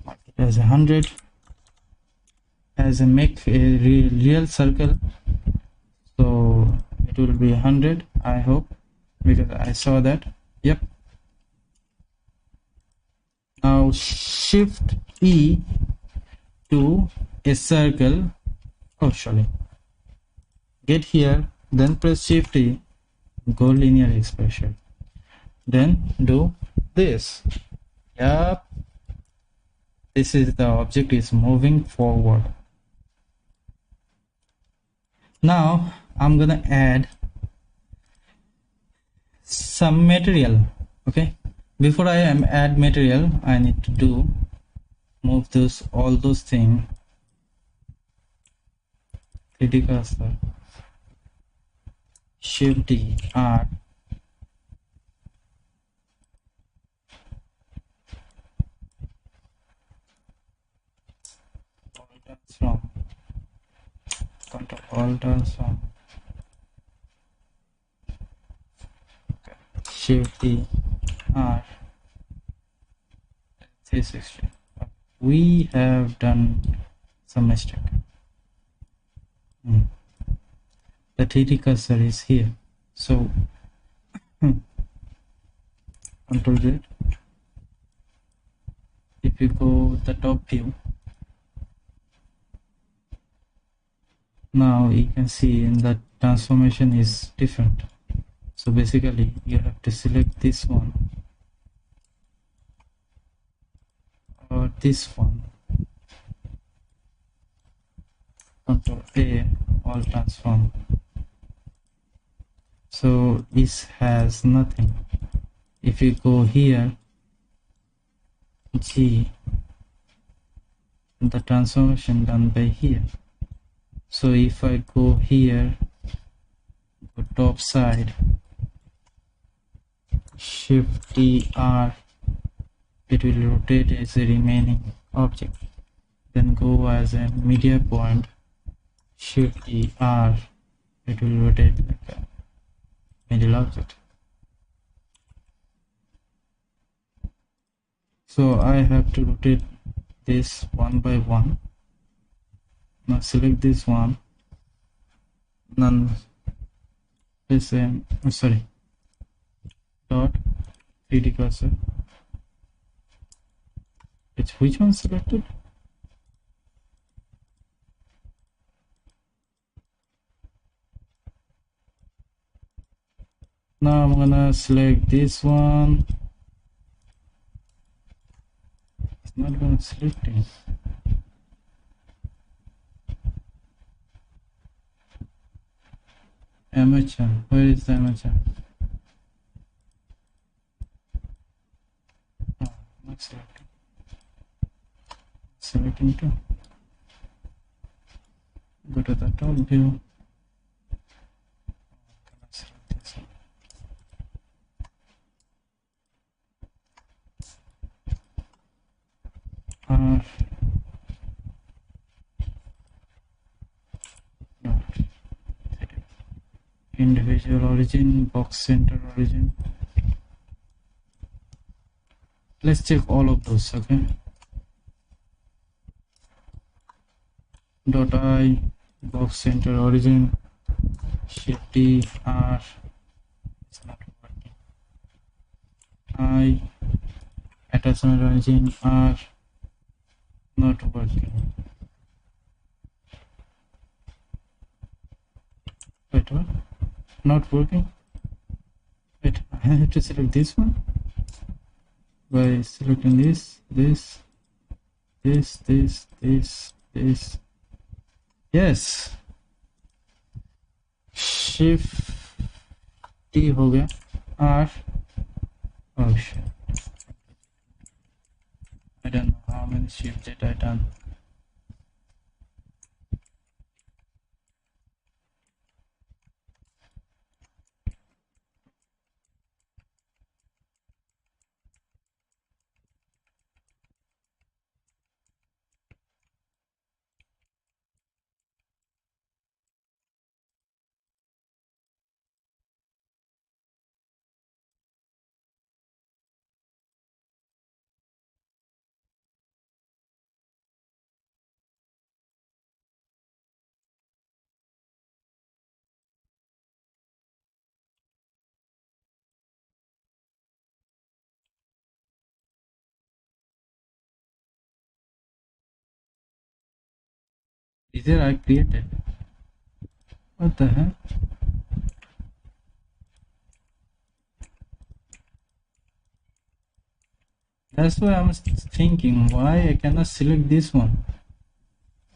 mark it as 100, as a make a real circle, so it will be 100, I hope, because I saw that. Yep. Now shift E to a circle. Oh, sorry, get here, then press shift E, go linear expression, then do this. Yep, this is the object is moving forward. Now I'm gonna add some material. Okay, before I add material, I need to do move those all those things. 3D cursor, Shift D, R, transform, Control Alt transform, okay. Shift D, R, 360. We have done some mistake. The 3D cursor is here, so Control Z. If you go the top view, Now you can see in the transformation is different. So basically you have to select this one or this one, Ctrl A, all transform. So this has nothing. If you go here, G, the transformation done by here. So if I go here, go top side, Shift T R, it will rotate as a remaining object. Then go as a media point, Shift T R, it will rotate like a middle object. So I have to rotate this one by one. Now select this one, none, this dot 3D cursor. It's which one selected? Now I'm gonna select this one. It's not gonna select it. Amateur, where is the amateur? Oh, not selecting. Selecting too. Go to the top view. Select this one. Individual origin, box center origin. Let's check all of those, okay? Dot I, box center origin, Shift T R, it's not working. I, attachment origin R, not working. Wait, what? Not working? Wait, I have to select this one by selecting this. Yes, Shift T हो गया R. Oh shit, I don't know how many shift did I done. Is it I created? What the heck? That's why I was thinking why I cannot select this one.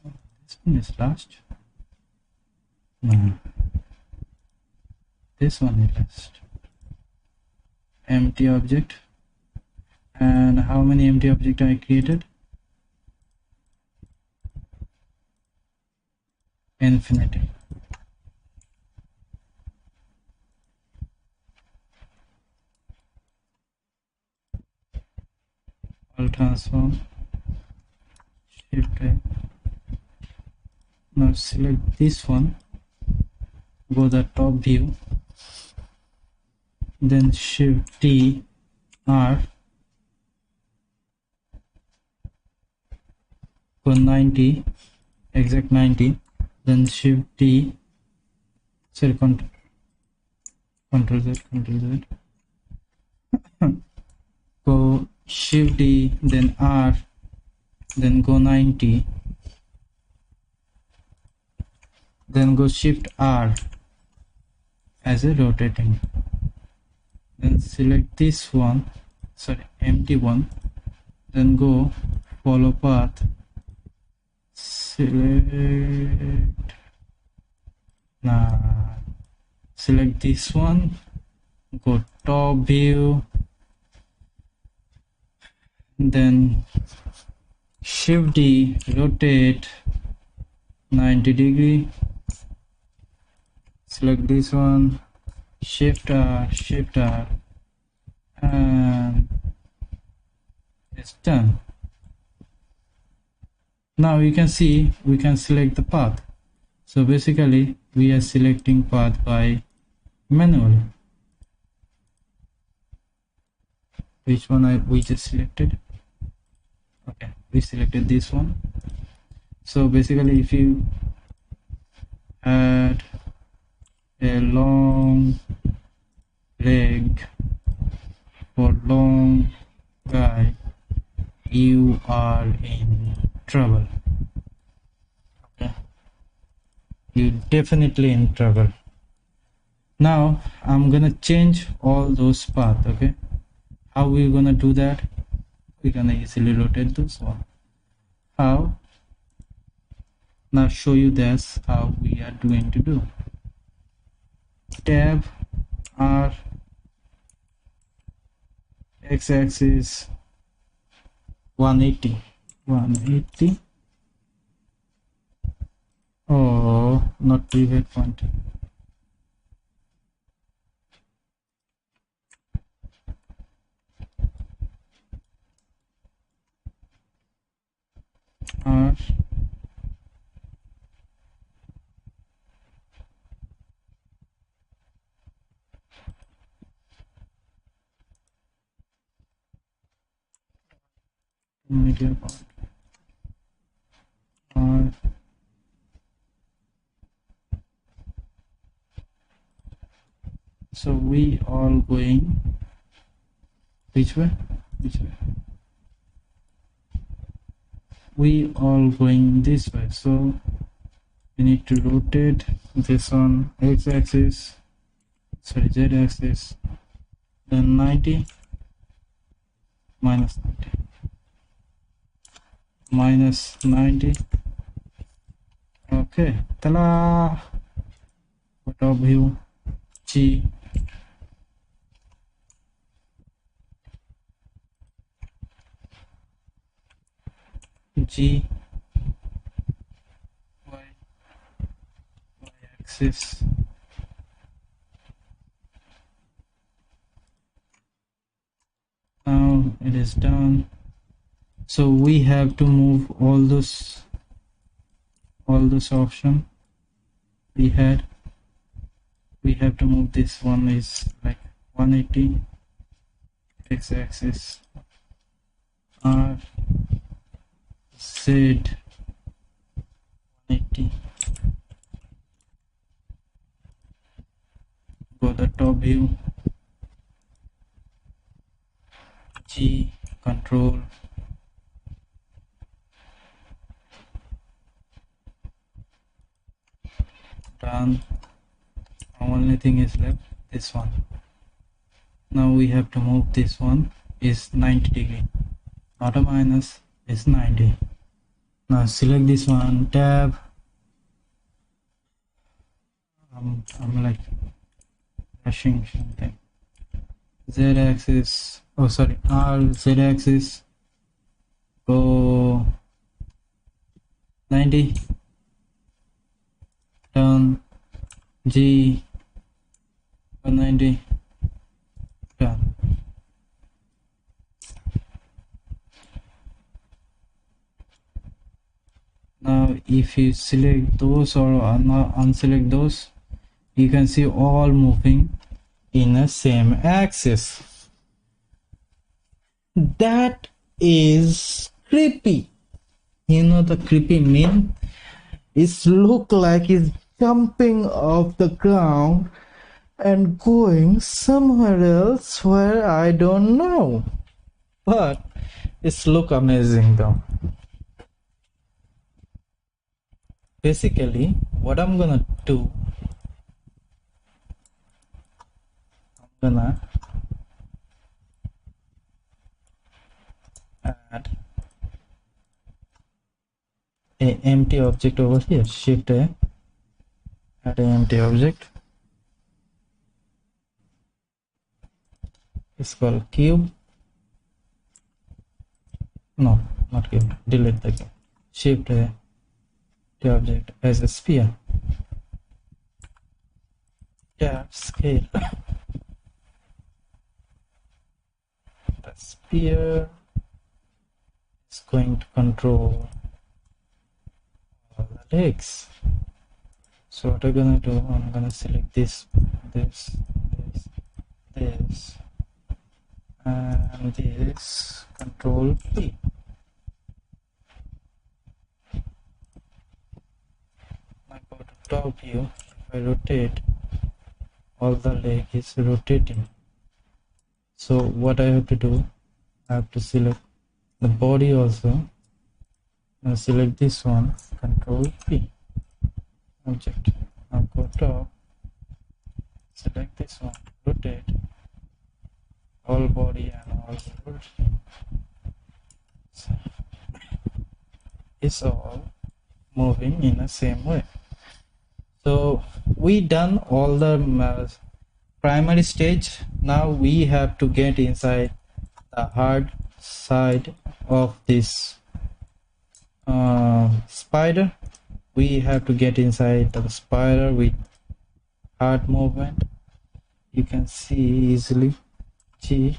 Oh, this one is last. No. This one is last. Empty object. And how many empty objects I created? Infinity. All transform. Shift A. Now select this one. Go the top view. Then Shift T R. Go 90. Exact 90. Then Shift T, sorry, Control Z, go Shift D, then R, then go 90, then go Shift R as a rotating, then select this one, sorry, empty one, then go follow path, select, select this one, go top view, then Shift D, rotate 90 degree, select this one, Shift R, and it's done. Now you can see we can select the path. So basically we are selecting path by manually. Which one we just selected? Okay, we selected this one. So basically if you add a long leg for long guy, you are in trouble. Okay, you definitely in trouble. Now I'm gonna change all those paths. Okay, how we gonna do that? We're gonna easily rotate this one. How? Now show you this how we are going to do. Tab R, x-axis 180. Oh, not pivot point. R, media point, R, so we all going which way? We all going this way, so we need to rotate this on x-axis, sorry, z-axis, then 90 minus 90. Okay, tala, top view, G, Y axis, now it is done. So we have to move all those option we had. We have to move this one is like 180, x-axis, R, Z, 180, go the top view, G, control, done. Only thing is left, this one. Now we have to move this one is 90 degree, not a minus, it's 90. Now select this one, tab, I'm like rushing something, z-axis, oh sorry, R, z-axis, go 90, done, G, 190, done. Now if you select those or unselect those, you can see all moving in the same axis. That is creepy. You know the creepy mean? It look like it's jumping off the ground and going somewhere else where I don't know, but it's look amazing though. Basically what I'm gonna do, I'm gonna add a empty object over here. Shift A, add an empty object. It's called cube. No, not cube. Delete the cube. Shift A, the object as a sphere. Yeah, scale. The sphere is going to control all the legs. So what I'm gonna do, I'm gonna select this, this, and this, Control P. I go to top view. If I rotate, all the leg is rotating. So what I have to do, I have to select the body also. Now select this one, Control P. Object. Now go top, select this one, rotate all body and all rotation. So it's all moving in the same way. So we done all the primary stage. Now we have to get inside the hard side of this spider. We have to get inside the spider with hard movement. You can see easily G.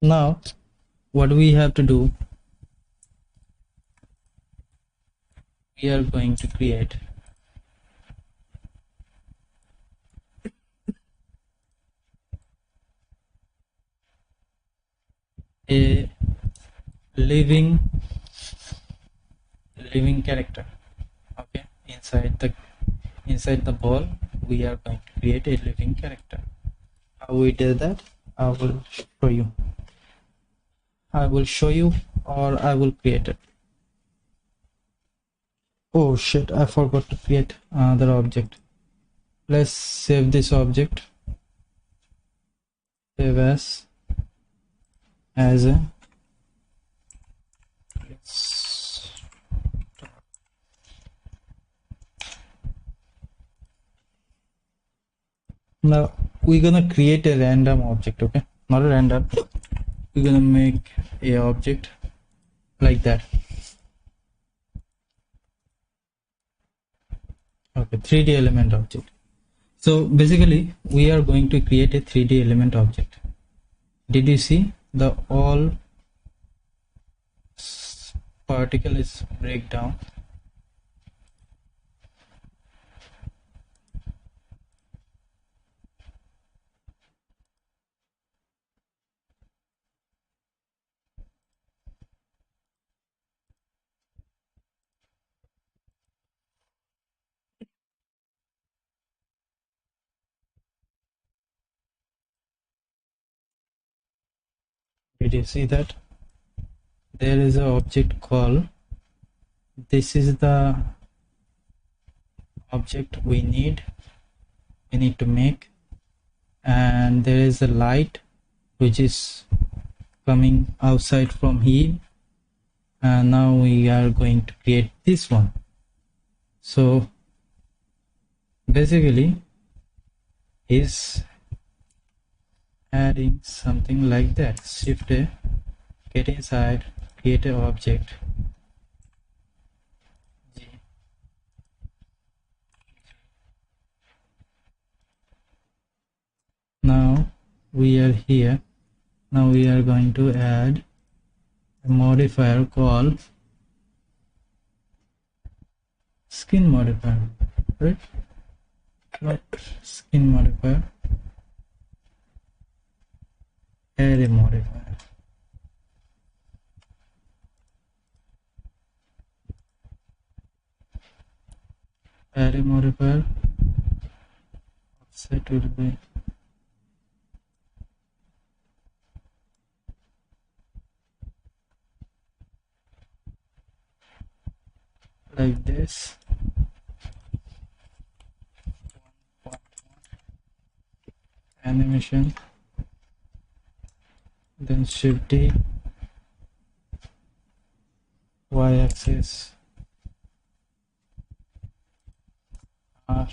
Now what we have to do, we are going to create a living character. Okay, inside the ball we are going to create a living character. How we do that, I will show you, or I will create it. Oh shit, I forgot to create another object. Let's save this object, save as a now we're gonna create a random object. Okay, not a random, we're gonna make a object like that. Okay, 3D element object. So basically we are going to create a 3D element object. Did you see the all particle is breakdown? Did you see that? There is an object called, this is the object we need to make, and there is a light which is coming outside from here, and now we are going to create this one. So basically is adding something like that. Shift A, get inside, create an object, G. Now we are here. Now we are going to add a modifier called skin modifier, right? Not skin modifier, add a modifier. array modifier, offset will be like this. Animation, then Shift D, y-axis R,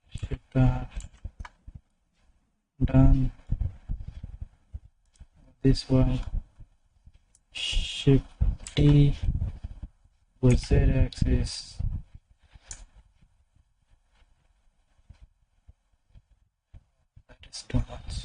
Shift R, done. This one, Shift T with z-axis, that is too much.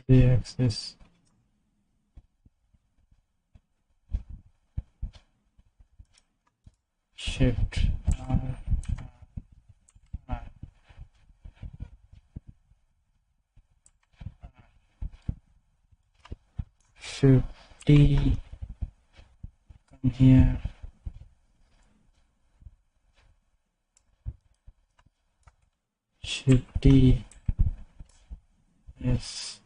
Z-axis, Shift R, R, Shift T, come here, Shift T, yes,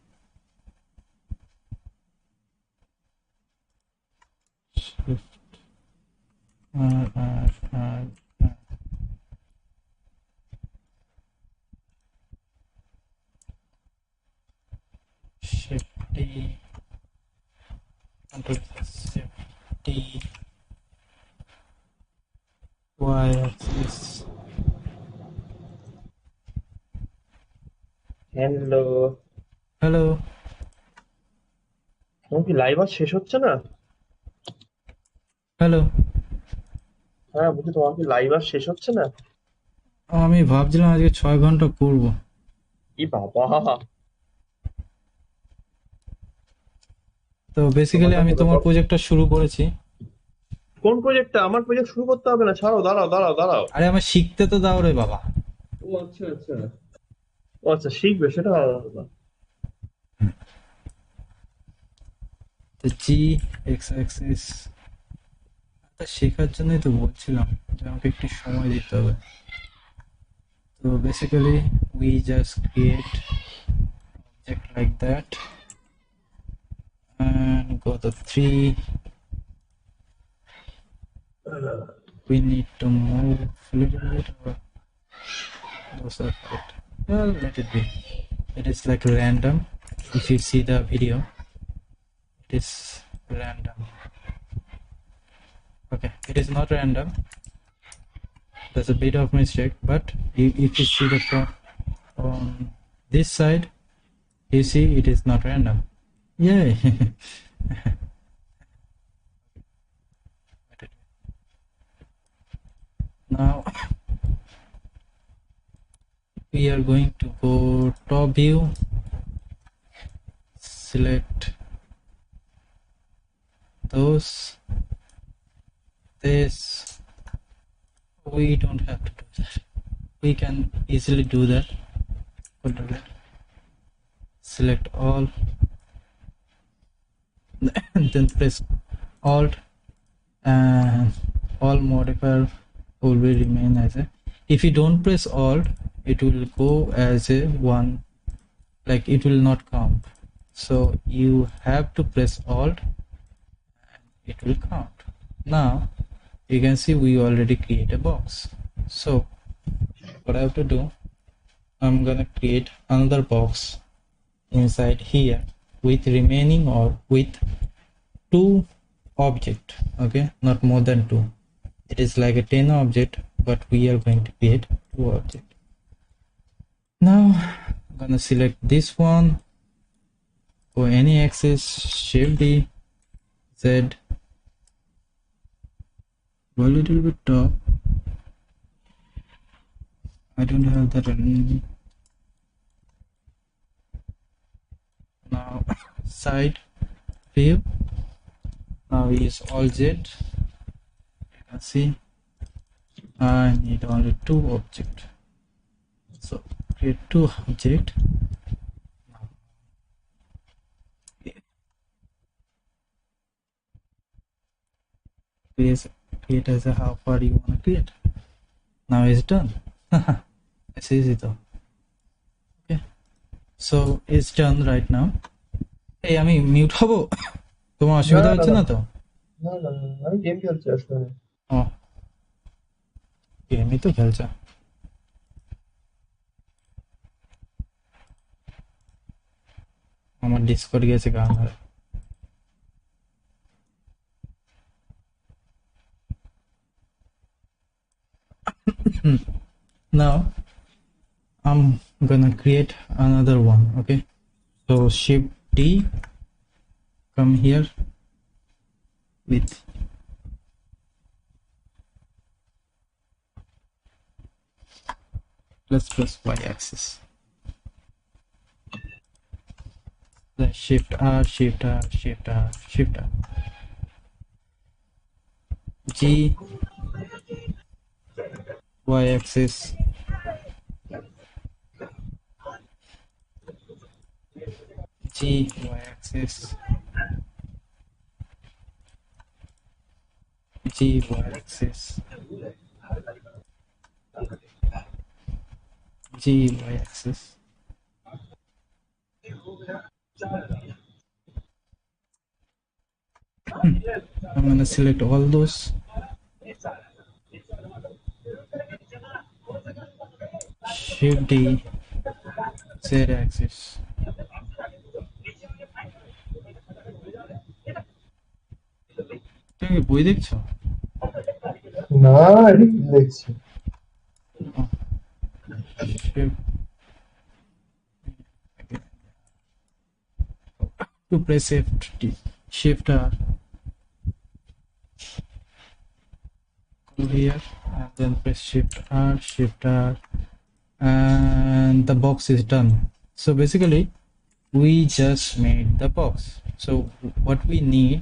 Shift R, R, R, R, Shift T, Control Shift T, y-axis,
hello,
hello,
তোমার কি live আজ শেষ হচ্ছে না?
hello.
হ্যাঁ বলছি, তোমার কি লাইভ আজ শেষ হচ্ছে না?
আমি ভাবছিলাম আজকে 6 ঘন্টা করব।
ই বাবা,
তো বেসিক্যালি আমি তোমার প্রজেক্টটা শুরু করেছি।
কোন প্রজেক্টটা? আমার প্রজেক্ট শুরু করতে হবে না, ছাড়ো, দাঁড়াও দাঁড়াও দাঁড়াও।
আরে আমার শিখতে তো দাও রে বাবা।
ও আচ্ছা আচ্ছা, ও আচ্ছা, শিখবে সেটা আলাদা কথা।
তো জি এক্স অ্যাক্সিস শেখার জন্যই তো বলছিলাম যে আমাকে একটু সময় দিতে হবে। তো basically we just create object like that and go to 3. We need to move a little bit, or those are correct. Well, let it be. It is like random. If you see the video, it is random. Okay, it is not random. There's a bit of mistake, but if you see the on this side, you see it is not random. Yay. Now we are going to go top view, select those, this. We don't have to do that, we can easily do that. Control it, select all, then press alt, and all modifier will be remain as a. If you don't press alt, it will go as a one, like it will not count. So you have to press alt and it will count. Now you can see we already create a box. So what I have to do, I'm gonna create another box inside here with remaining, or with 2 object. Okay, not more than 2. It is like a 10 object, but we are going to create 2 object. Now I'm gonna select this one, for any axis, Shift D, Z, go a little bit top, I don't have that. Now side view. Now use all Z. You can see I need only two objects. So create two objects. Create as a how far you want to create. Now it's done. It's easy though. Okay, so it's done right now. Hey, আমি mute হবো? তোমার অসুবিধা হচ্ছে না তো?
না না না, আমি গেম খেলছি আসলে।
ও গেমই তো খেলছে। আমার ডিসকর্ড গেছে গান ধরে। Now I'm gonna create another one. Okay, so shift D, come here with plus y axis, then shift R, shift R, shift R, shift R, G, y axis, G, y axis, G, y axis, G, y axis. I'm gonna select all those. Shift D, Z axis. তুমি কি বই দেখছো?
না, reel দেখছি।
To press Shift D, Shift R, go here and then press Shift R, Shift R, and the box is done. So basically we just made the box. So what we need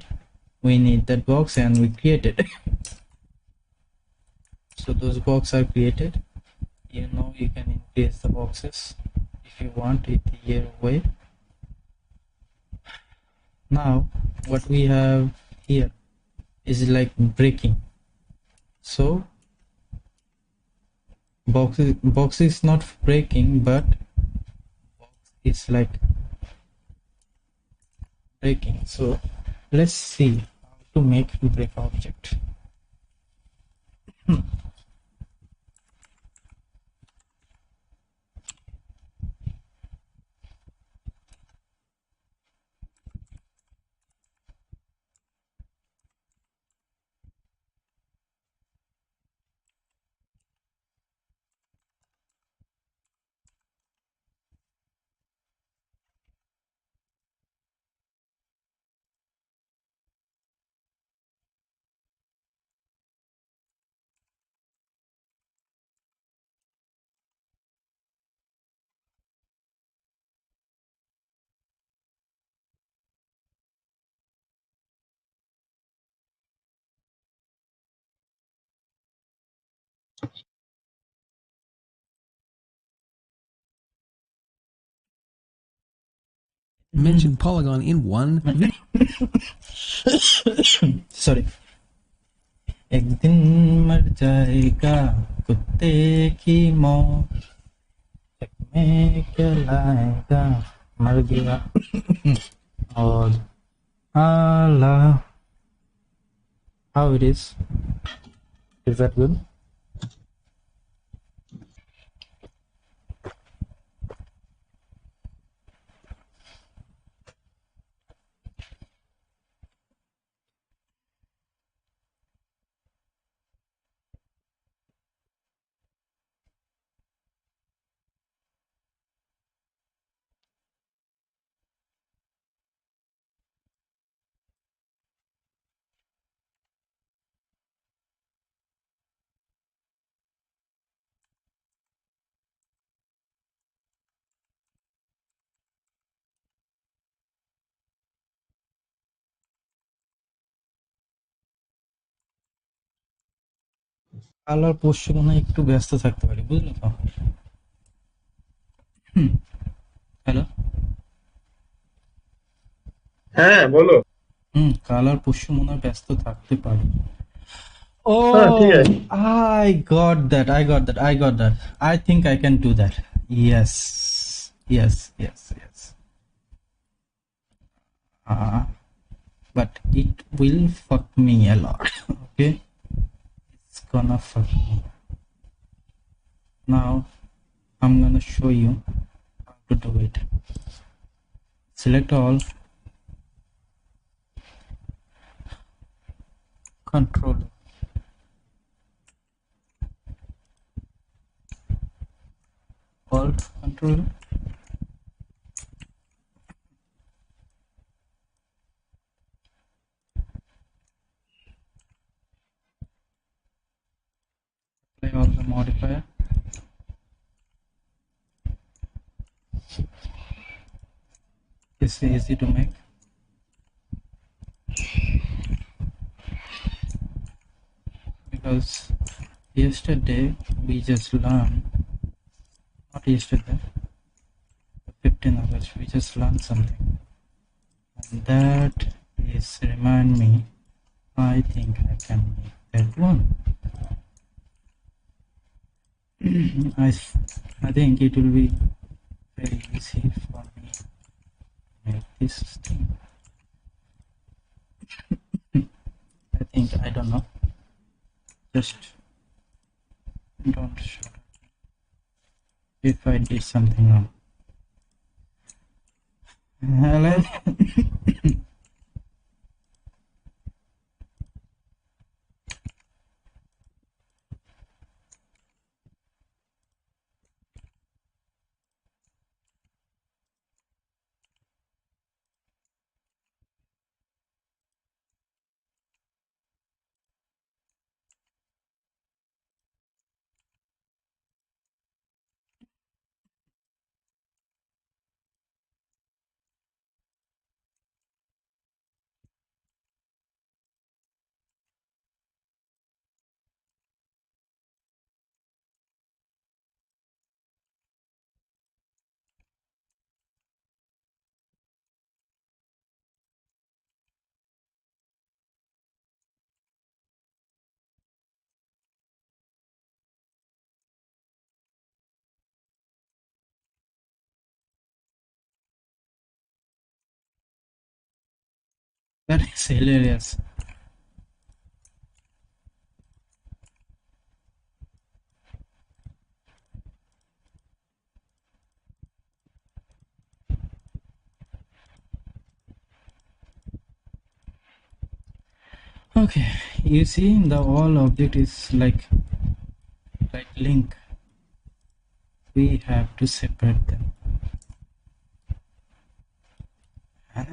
that box and we created. So those boxes are created. You know, you can increase the boxes if you want it your way. Now what we have here is like breaking. So box is not breaking, but box is like breaking. So let's see how to make break object.
Mention polygon in one
Sorry. एक दिन मर जाएगा कुत्ते की मौत, में क्या लाएगा, मर गया और Allah. How it is? Is that good? Colour post মনে হয় একটু ব্যস্ত থাকতে পারি, বুঝলে তো? হ্যালো।
হ্যাঁ বলো।
কালার পোস্ট মনে হয় ব্যস্ত থাকতে পারি।
হ্যাঁ ঠিক
Oh,
আছে।
I got that. I think I can do that. Yes. Yes. But it will fuck me a lot. Okay? It's gonna fuck me. Now, I'm gonna show you how to do it. Select all. Control. Alt. Control. Play all the modifier. It's easy to make. Because yesterday we just learned, not yesterday, 15 August, we just learned something. And that is remind me, I think I can make that one. I think it will be very easy for me to make this thing. I think, I don't know, just don't shout at me if I did something wrong. Hello. That is hilarious. Okay, you see the all object is like link. We have to separate them. Huh?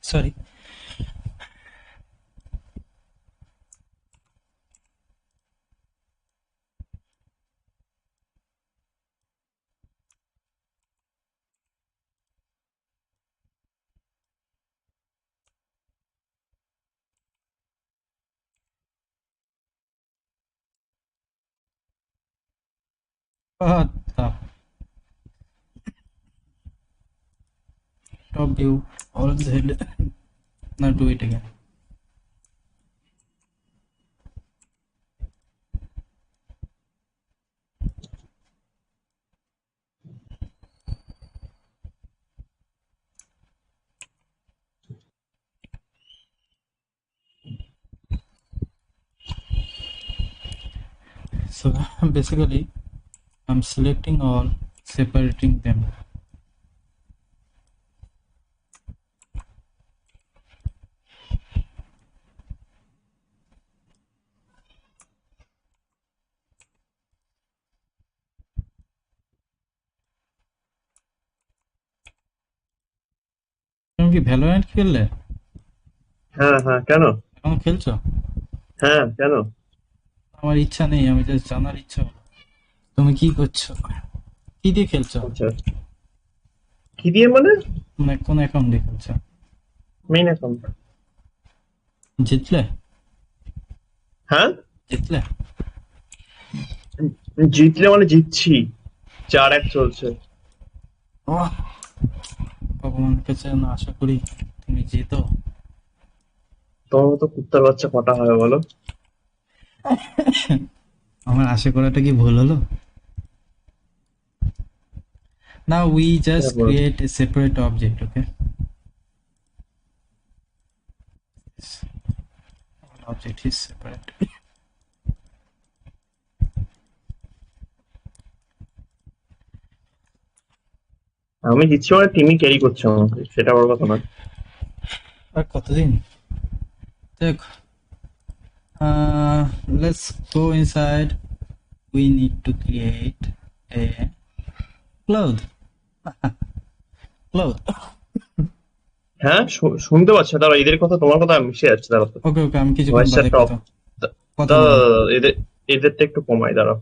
Sorry. What the? Top view, all Z. Now do it again. So basically I'm selecting all, separating them. তুমি কি Valorant খেললে?
হ্যাঁ হ্যাঁ, কেন?
এখন খেলছো?
হ্যাঁ, কেন?
আমার ইচ্ছা নেই, আমি জাস্ট জানার ইচ্ছা হলো তুমি কি করছো, কি দিয়ে খেলছো,
আচ্ছা, কি দিয়ে মানে?
মানে কোন অ্যাকাউন্ট দিয়ে খেলছো?
Main account.
জিতলে?
হ্যাঁ,
জিতলে?
জিতলে মানে জিতছি, 4-1 চলছে।
ওহ, ভগবানের কাছে যেন আশা করি তুমি জিতো।
তোমার মতো কুত্তার বাচ্চা কটা হবে বলো?
আমার আশা করাটা কি ভুল হলো? Now we just
তারপর
create a separate object, okay? This object is separate.
আমি জিতছি মানে টিমই ক্যারি করছে আমাকে, সেটা বড় কথা না।
আর কতদিন? দেখ, let's go inside. We need to create a cloud. Cloud.
হ্যাঁ, শুনতে পাচ্ছ? দাঁড়া, এদের কথা তোমার কথা মিশে যাচ্ছে, দাঁড়া তো।
ওকে ওকে, আমি কিছুক্ষণ
ভয়েসটা
বাদে
টপ।
কথা
দাঁড়া,
বলবো।
এদেরটা একটু কমাই, দাঁড়াও।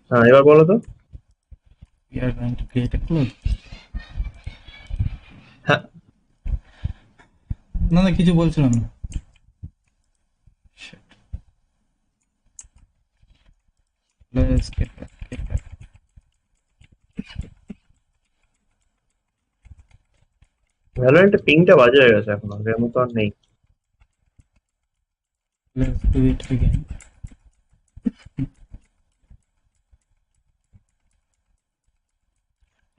হ্যাঁ, এবার বলো তো।
We are going to create a cloud.
হ্যাঁ,
না না, কিছু বলছিলাম না। Shit. Let's get back.
ভ্যালোরেন্টে পিংটা বাজে হয়ে গেছে এখন, আগের মতো আর নেই।
Let's do it again.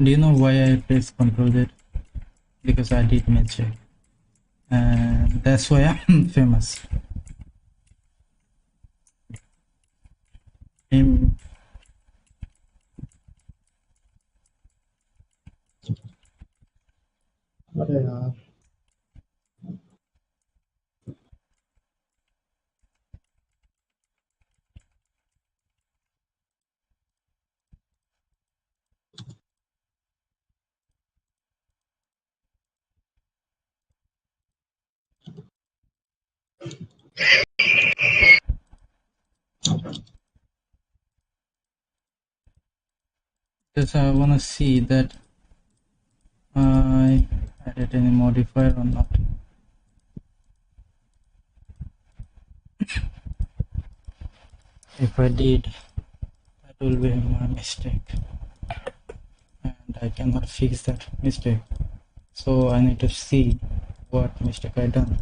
Do you know why I press Ctrl Z? Because I did mistake, and that's why I'm famous.
আরে यार,
Just I wanna see that I added any modifier or not. If I did, that will be my mistake, and I cannot fix that mistake. So I need to see what mistake I done.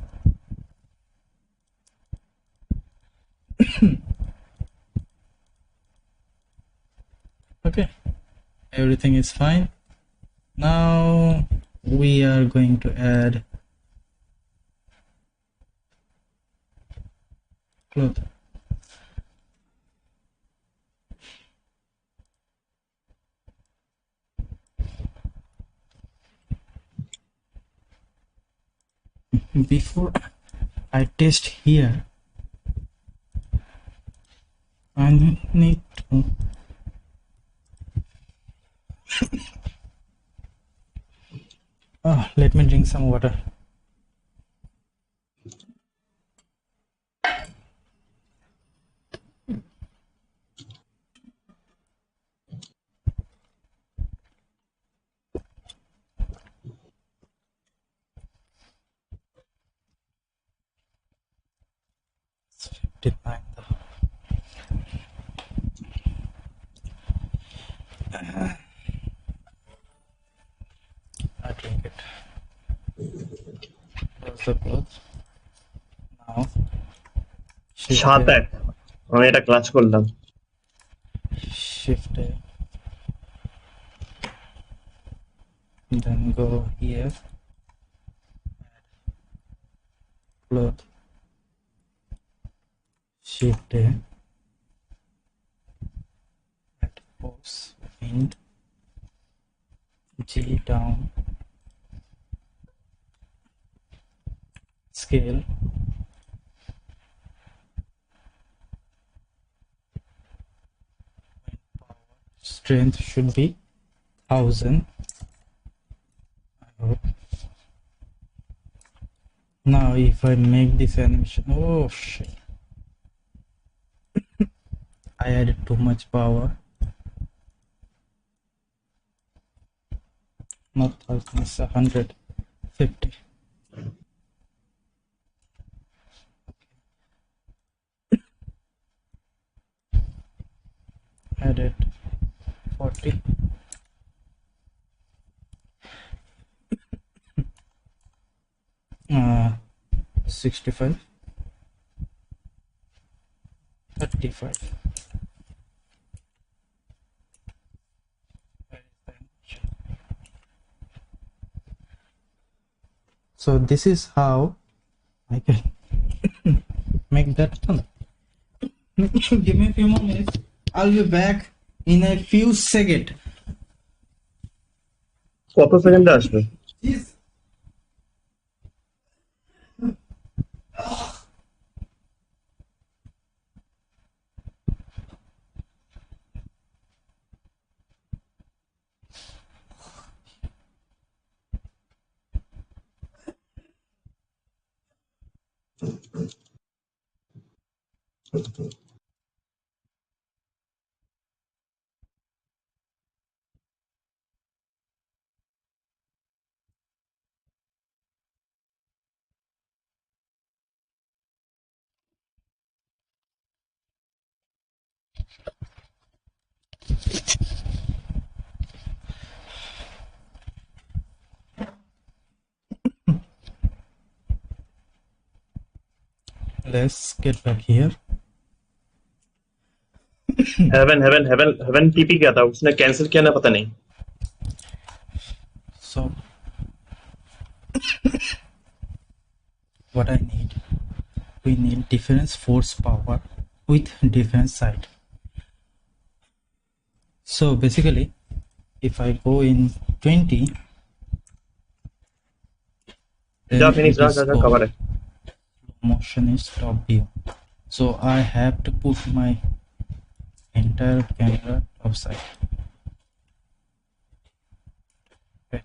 Okay, everything is fine. Now we are going to add cloth. Before I test here, I need to let me drink some water. It's 59 though. the cloth. Now shift
7-1 আমি এটা clutch করলাম।
shift A, then go here, cloth, shift A, at pose, wind, G down, scale, strength should be 1000. I hope. Now if I make this animation, oh shit, I added too much power. Not 1000, it's 150. Added 40. Uh, 65, 35. So this is how I can make that tunnel. Give me a few more minutes. I'll be back in a few seconds.
কত সেকেন্ডে আসবে?
Jeez. Let's get back here.
Heaven TP क्या था? उसने cancel किया ना, पता नहीं।
So what I need, we need difference force power with difference side. So basically if I go in 20, then
जा
it
फिनिश,
is
जा
go.
कवर है।
Motion is top view, so I have to put my entire camera upside. Okay.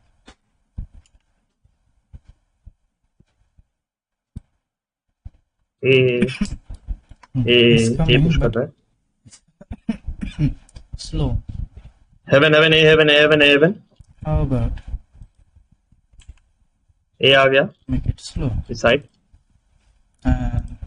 It's
ये
coming,
push कर
but
रहा है।
slow.
Haven
How about
ए आ गया
make it slow
इस side.
and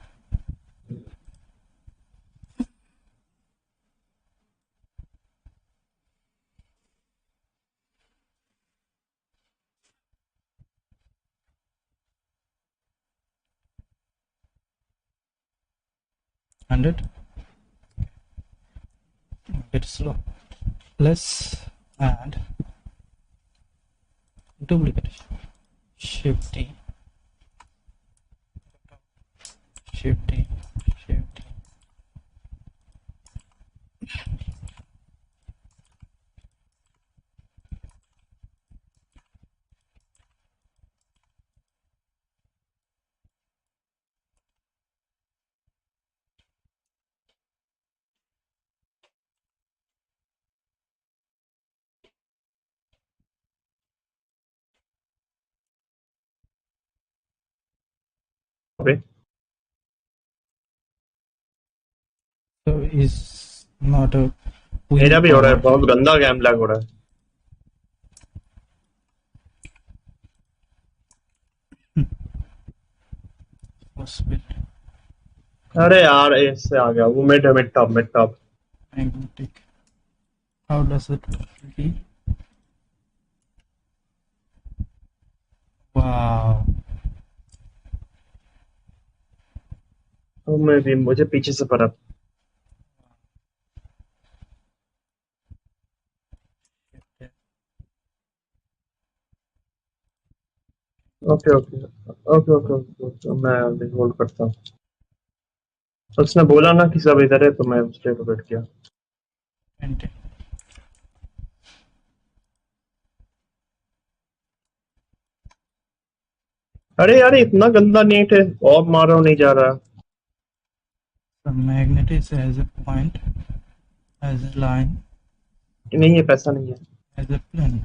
$100. It's slow. Let's add duplicate. Shift T, Shift T, Shift T.
Okay
So is not a
मेरा भी हो रहा है,
power.
बहुत गंदा गेम लैग हो रहा है।
Possibility.
अरे यार इससे आ गया वो mid top.
Magnetic. How does it be? Wow.
तो मैं भी मुझे पीछे से पड़ा। Okay okay okay okay okay, मैं अभी होल्ड करता हूँ। उसने बोला ना कि सब इधर है तो मैं उसके को बैठ गया।
20.
अरे यार इतना गंदा नेट है और मारो नहीं जा रहा।
The magnet is as a point, as a line,
नहीं है, पैसा नहीं है।
as a plane.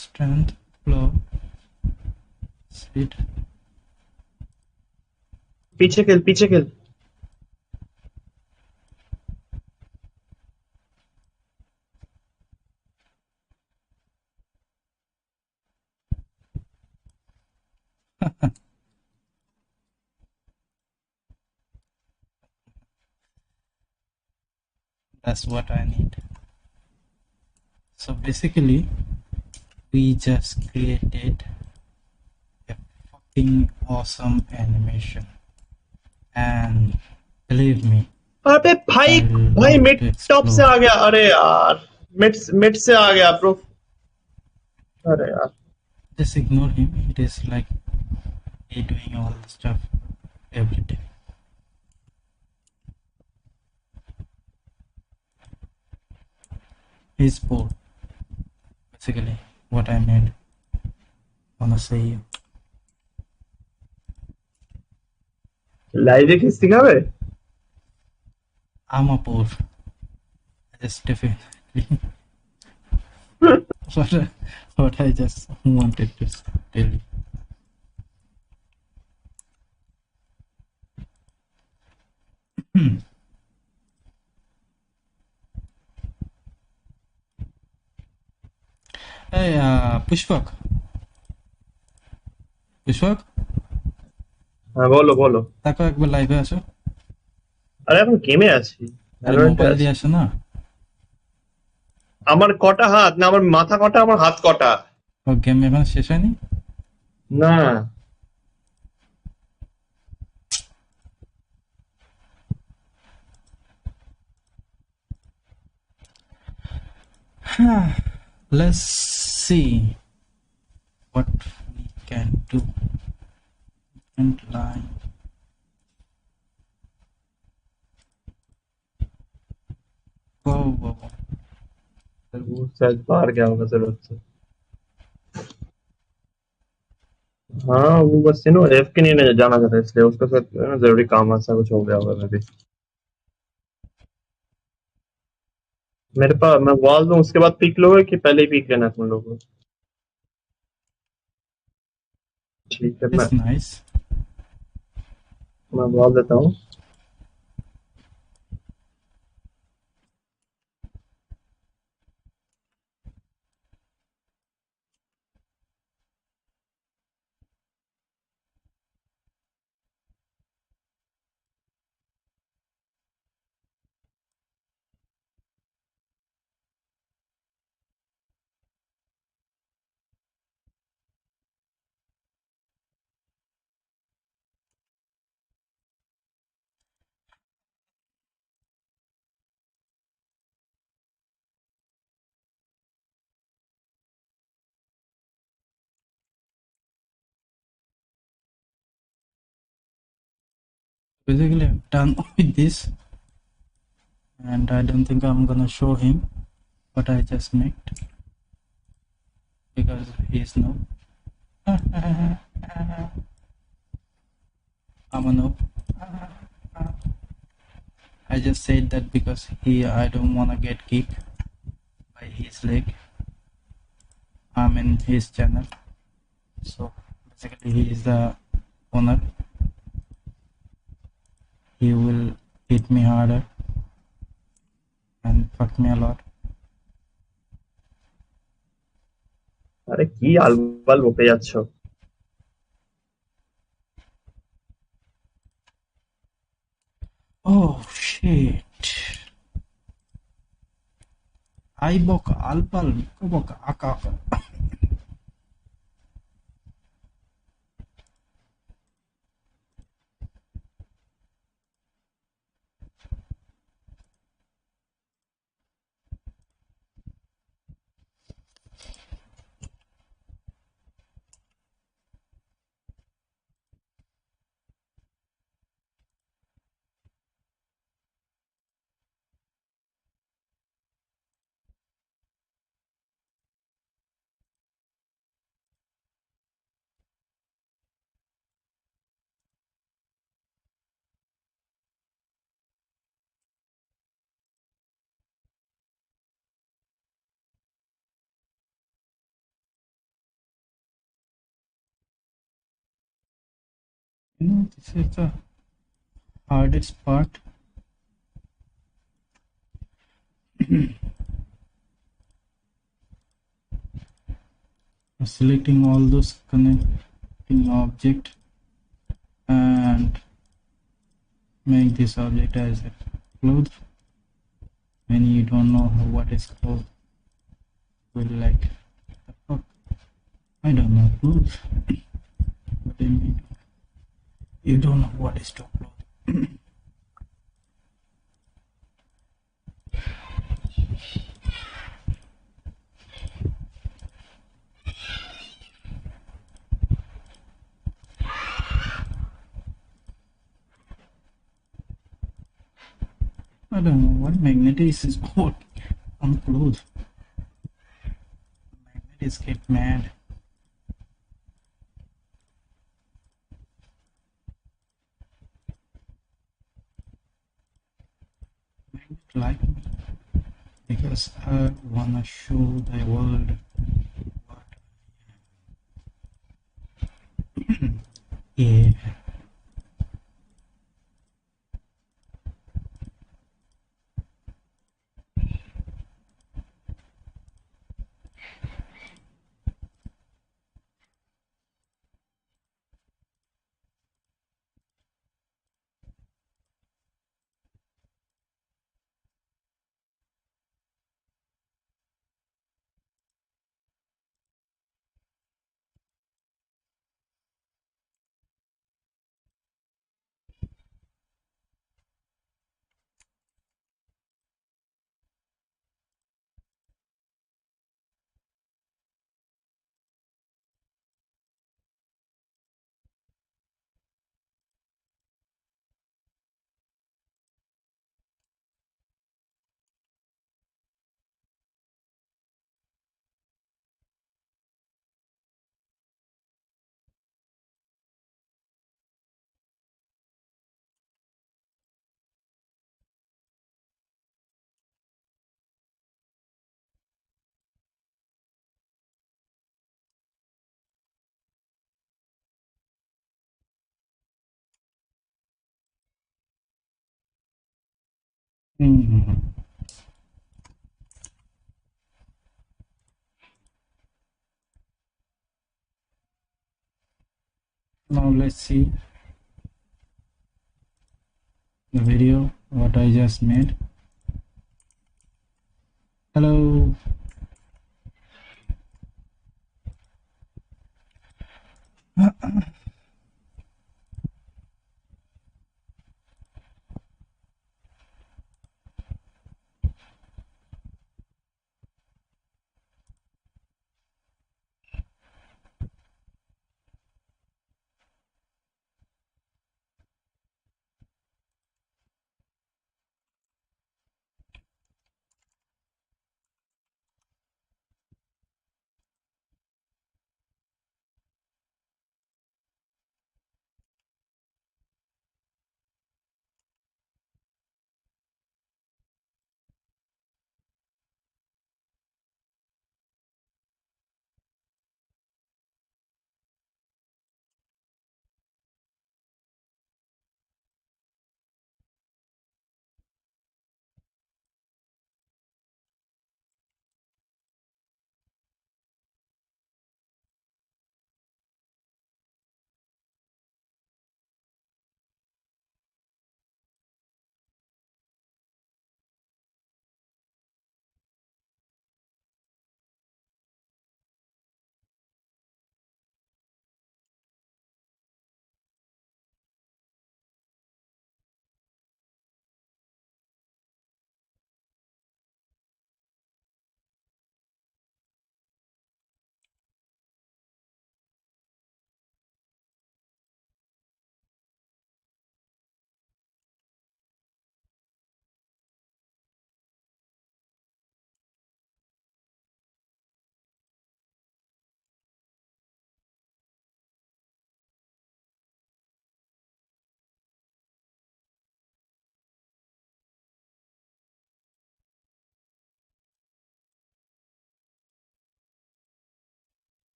Strength, flow, speed.
पीछे खेल पीछे खेल।
That's what I need. So basically, we just created a fucking awesome animation, and believe me,
अबे भाई
I
भाई
love
मिड
to
टॉप से
explore.
आ गया। अरे यार मिड मिड से आ गया ब्रो। अरे यार
Just ignore him. It is like he doing all the stuff every day. He's poor. Basically, what I made. Wanna say you.
Live किस दिखावे।
I'm a poor. Just definitely what I just wanted to tell you. Hey, Pushpak. Pushpak,
হ্যাঁ বলো বলো।
তাকে একবার লাইভে আসো।
আরে এখন গেমে আছি।
আরে মোবাইল দিয়ে আসো না।
আমার কটা হাত না আমার মাথা কটা আমার হাত কটা।
ও গেম এখন শেষ হয়নি?
না
Let's see what we can do. And line. Whoa, whoa, whoa.
वो शायद बाहर गया होगा जरूरत से। हाँ वो बस नो एफ के नहीं जाना चाहता इसलिए उसका साथ जरूरी काम ऐसा कुछ हो गया होगा मे भी। मेरे पास मैं वॉल दूं उसके बाद पीक लोगे कि पहले ही पीक लेना तुम लोगों को। ठीक है
It's nice.
मैं वॉल देता हूँ।
Basically, I'm done with this, and I don't think I'm gonna show him what I just made because he's no. I'm a noob. I just said that because I don't wanna get kicked by his leg. I'm in his channel, so basically he is the owner. He will hit me harder and fuck me a lot.
अरे की आलबल বকে যাচ্ছ।
Oh shit. I boka alpal boka aka. This is the hardest part. Selecting all those connecting object and make this object as a cloth. When you don't know what is cloth, will like the fuck, I don't know clothes. What do you mean? You don't know what is top cloth. I don't know what magnetis is about on clothes. Magnetis get mad. Magnet like me because I wanna show the world what I am. Yeah. Mhm. Now let's see the video what I just made. Hello.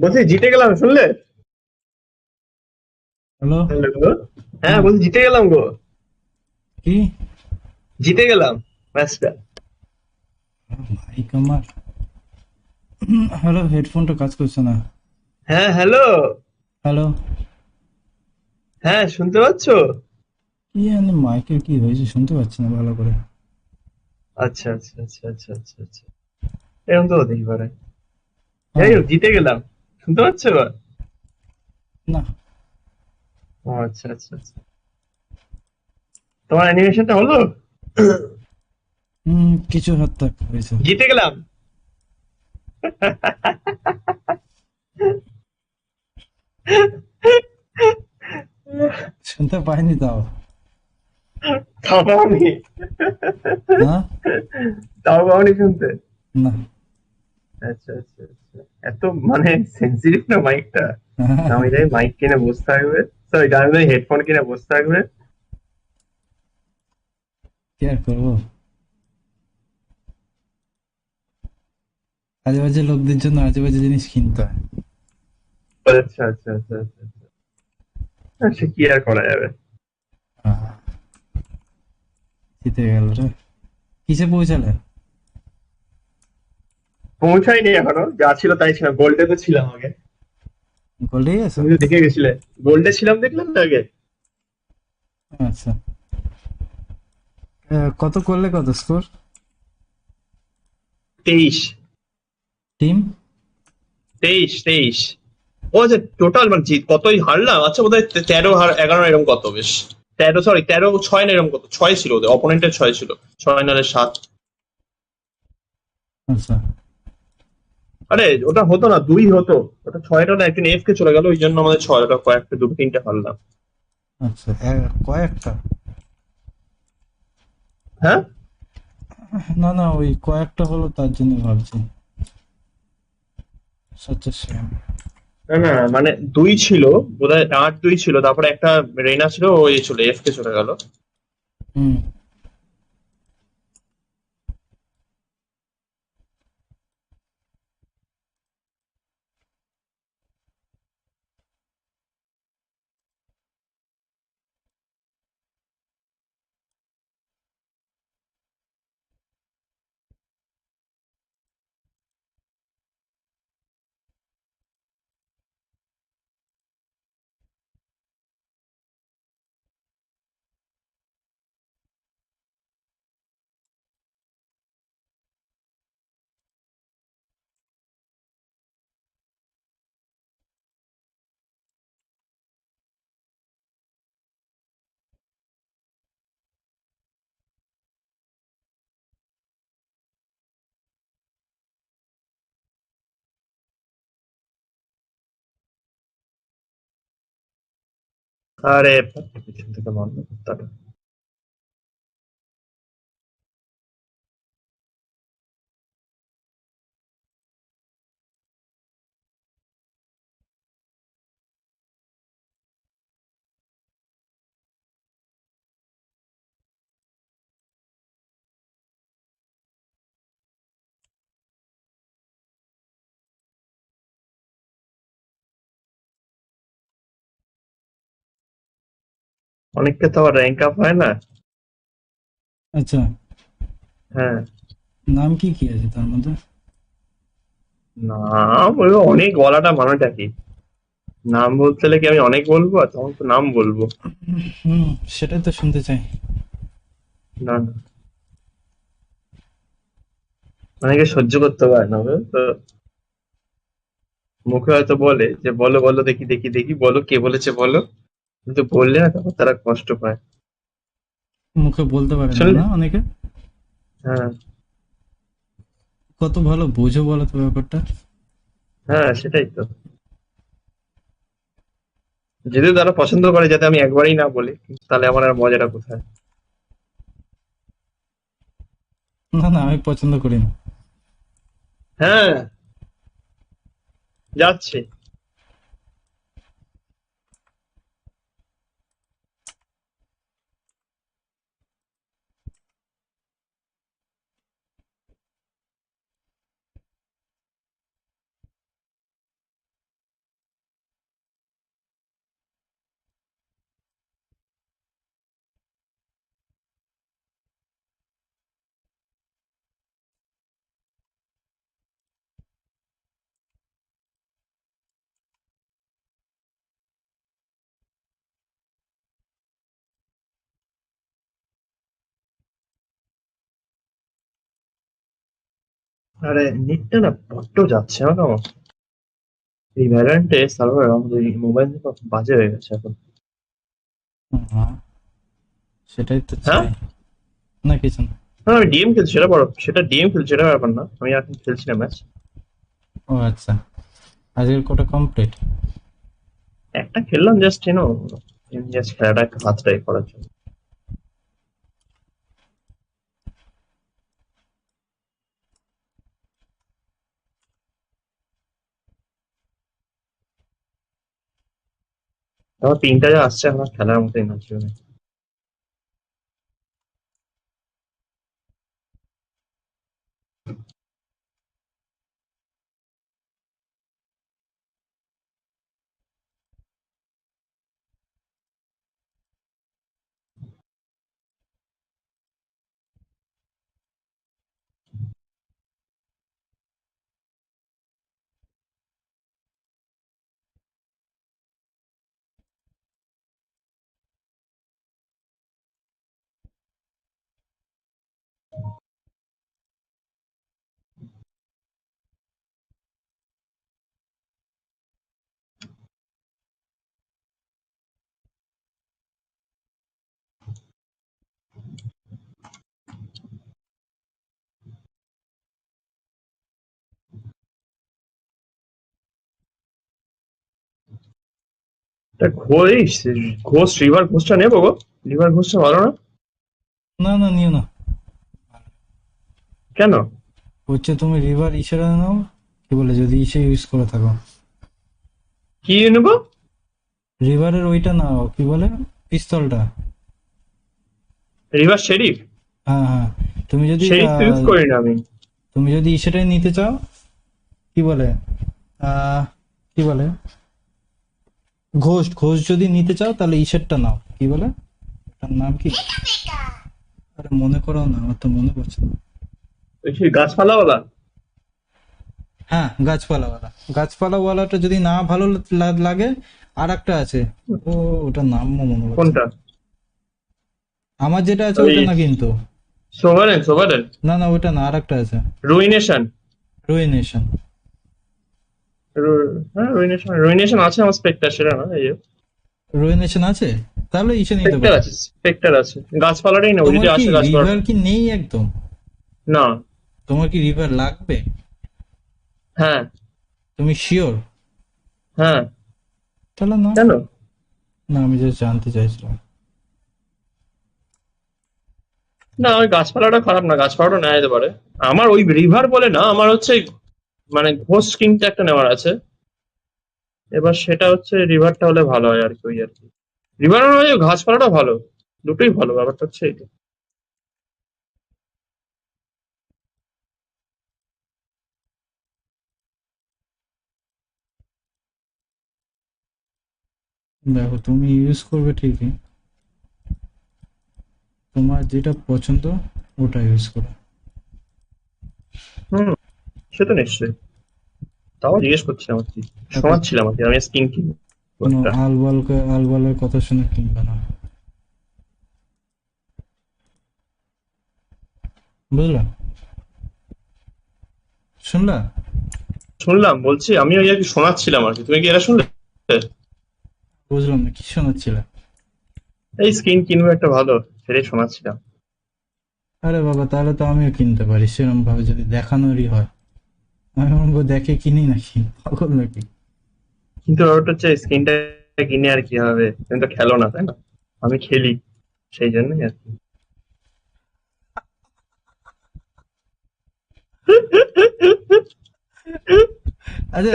বলছি জিতে গেলাম, শুনলে?
Hello,
hello. হ্যাঁ বলছি জিতে গেলাম গো,
কি
জিতে গেলাম ম্যাচটা।
ভাই আমার হ্যালো, হেডফোনটা কাজ করছে না।
হ্যাঁ হ্যালো।
হ্যালো,
হ্যাঁ শুনতে পাচ্ছ?
কি জানি মাইকের কি হয়েছে, শুনতে পাচ্ছি না ভালো করে।
আচ্ছা আচ্ছা আচ্ছা আচ্ছা আচ্ছা আচ্ছা, এরকম তো হতেই পারে। যাই
হ্যাঁ,
হোক জিতে গেলাম, শুনতে পাচ্ছ এবার?
না,
ও আচ্ছা আচ্ছা আচ্ছা, তোমার অ্যানিমেশনটা হলো?
কিছু হাত তাক হয়েছে।
জিতে গেলাম।
শুনতে পাইনি তাও।
তাও পাওনি?
হ্যাঁ,
তাও পাওনি শুনতে?
না।
আচ্ছা আচ্ছা আচ্ছা, এত মানে সেন্সিটিভ না মাইকটা? আমি যাই মাইক কিনে বসে থাকবে, সরি আমি যাই হেডফোন কিনে বসে থাকবে।
কি আর করবো, আজে বাজে লোকদের জন্য আজে বাজে জিনিস কিনতে হয়।
আচ্ছা আচ্ছা আচ্ছা আচ্ছা আচ্ছা, সে কি আর করা যাবে।
আহ, জিতে গেল রে। কিসে পৌঁছালে?
পৌঁছাইনি এখনো, যা ছিল তাই ছিলাম, গোল্ডে তো ছিলাম আগে।
গোল্ডে গেছো?
তুমি তো দেখে গেছিলে, গোল্ডে ছিলাম দেখলাম না আগে।
আচ্ছা, কত করলে, কত স্কোর?
23।
টিম?
23। ও আচ্ছা, টোটাল মানে কতই হারলাম, আচ্ছা বোধহয় 13-11 এরকম কত, বেশ 13, সরি 13-6 না এরকম কত, 6 ছিল ওদের, অপোনেন্টের 6 ছিল, 6 নাহলে 7।
আচ্ছা
আরে ওটা হতো না, 2 হতো। ওটা 6টা না, একজন এফ কে চলে গেল, ওই জন্য আমাদের 6, ওটা কয়েকটা 2-3টে হারলাম।
আচ্ছা, কয়েকটা?
হ্যাঁ
না না, ওই কয়েকটা হলো তার জন্য ভাবছি। সচ্চা সেম।
না না, মানে 2 ছিল বোধহয়, 8-2 ছিল, তারপরে একটা রেনা ছিল, ও এ চলে এফ কে চলে গেল।
হুম।
আরে পিছন থেকে বন্ধ করতে হবে। অনেককে তো আবার র্যাঙ্ক আপ হয় না।
আচ্ছা,
হ্যাঁ,
নাম কি কি আছে তার মধ্যে?
নাম ওই অনেক বলাটা মানেটা কি? নাম বলতে গেলে কি আমি অনেক বলবো, আর তখন তো নাম বলবো।
হুম, সেটাই তো শুনতে চাই।
না না, অনেকে সহ্য করতে পারে না, বুঝলে তো। মুখে হয়তো বলে যে বলো বলো, দেখি দেখি দেখি, বলো কে বলেছে বলো, কিন্তু বললে না তখন তারা কষ্ট পায়।
মুখে বলতে পারে না
শুনলে?
না অনেকে।
হ্যাঁ
কত ভালো বোঝো বলো তো ব্যাপারটা।
হ্যাঁ, সেটাই তো। যদিও তারা পছন্দ করে যাতে আমি একবারই না বলি, কিন্তু তাহলে আমার আর মজাটা কোথায়?
না না, আমি পছন্দ করি না।
হ্যাঁ, যাচ্ছে। আরে নেটটা না বড্ড যাচ্ছে আমাকে আমার এই ভ্যারিয়েন্টে সার্ভার আমাদের মোবাইল বাজে হয়ে গেছে এখন।
হ্যাঁ, সেটাই তো
হ্যাঁ
চাই। না কিছু না।
না আমি ডিএম খেলছি, সেটা বড়, সেটা ডিএম খেলছি, সেটা ব্যাপার না, আমি এখন খেলছি না ম্যাচ।
ও আচ্ছা, আজকের কোটা কমপ্লিট?
একটা খেললাম জাস্ট জাস্ট খেলাটা একটু হাতটাই করার জন্য। আমার 3টা যা আসছে আমার খেলার মতোই না জীবনে। তা ঘোষ রিভার ঘোষটা নেবো গো, রিভার ঘোষটা ভালো না?
না না, নিও না।
কেন?
হচ্ছে তুমি রিভার ইসেরা নাও, কি বলে, যদি ইসে ইউজ করে থাকো।
কি নেবো?
রিভারের ওইটা নাও, কি বলে, পিস্তলটা।
River sheriff?
হ্যাঁ হ্যাঁ, তুমি যদি
শেরিফ তো ইউজ করি না আমি।
তুমি যদি ইসেটাই নিতে চাও, কি বলে, কি বলে, ঘোষ ঘোষ যদি নিতে চাও তাহলে ইসেরটা নাও, কি বলে, তার নাম কি, আরে মনে করো না, আমার তো মনে পড়ছে না।
ওই সেই গাছপালাওয়ালা?
হ্যাঁ, গাছপালাওয়ালা। গাছপালাওয়ালাটা যদি না ভালো লাগে, আর একটা আছে, ওটার নাম মনে পড়ছে না।
কোনটা?
আমার যেটা আছে
ওই
ওটা না কিন্তু।
Sovereign sovereign?
না না, ওটা না, আর একটা আছে,
রুইনেশন?
রুইনেশন।
হ্যাঁ রুইনেশন, রুইনেশন আছে আমার স্পেক্টার, সেটা না এই
রুইনেশন আছে, তাহলে ইসে নিতে
স্পেক্টার
পারো।
আছে, স্পেক্টার আছে, গাছপালাটাই নেবো
তোমার
যদি
কি
আসে গাছপালা।
রিভার কি নেই একদম?
না।
তোমার কি রিভার লাগবে?
হ্যাঁ।
তুমি শিওর?
হ্যাঁ।
তাহলে না।
কেন?
না, আমি just জানতে চাইছিলাম।
না ওই গাছপালাটা খারাপ না, গাছপালাটা নেওয়া যেতে পারে। আমার ওই রিভার বলে না, আমার হচ্ছে মানে ঘোষ কিংটা একটা নেওয়ার আছে। এবার সেটা হচ্ছে রিভারটা হলে ভালো হয় আর কি, ওই আর কি। রিভার নয়, গাছপালাটা ভালো, দুটোই ভালো, ব্যাপারটা হচ্ছে এইটা।
দেখো, তুমি ইউজ করবে ঠিকই, তোমার যেটা পছন্দ ওটা ইউজ করো।
হুম, সে তো নিশ্চয়ই। তাও জিজ্ঞেস করছিলাম আর কি, শোনাচ্ছিলাম আর কি, আমি স্কিন কিনবো
কোনো
একটা।
আলবালের কথা শুনে কিনবে না, বুঝলা? শুনলা?
শুনলাম, বলছি আমি ওই আর কি শোনাচ্ছিলাম আর কি, তুমি কি এটা শুনলে?
বুঝলাম না, কি শোনাচ্ছিল?
এই স্কিন কিনবো একটা ভালো, সেটাই শোনাচ্ছিলাম।
আরে বাবা, তাহলে তো আমিও কিনতে পারি, সেরকম ভাবে যদি দেখানোরই হয়। আমি বলবো দেখে কিনি নাকি, পাগল নাকি?
কিন্তু ব্যাপারটা হচ্ছে স্কিনটা কিনে আর কি হবে, তুমি তো খেলো না তাই না, আমি খেলি, সেই জন্যই আর কি।
আচ্ছা,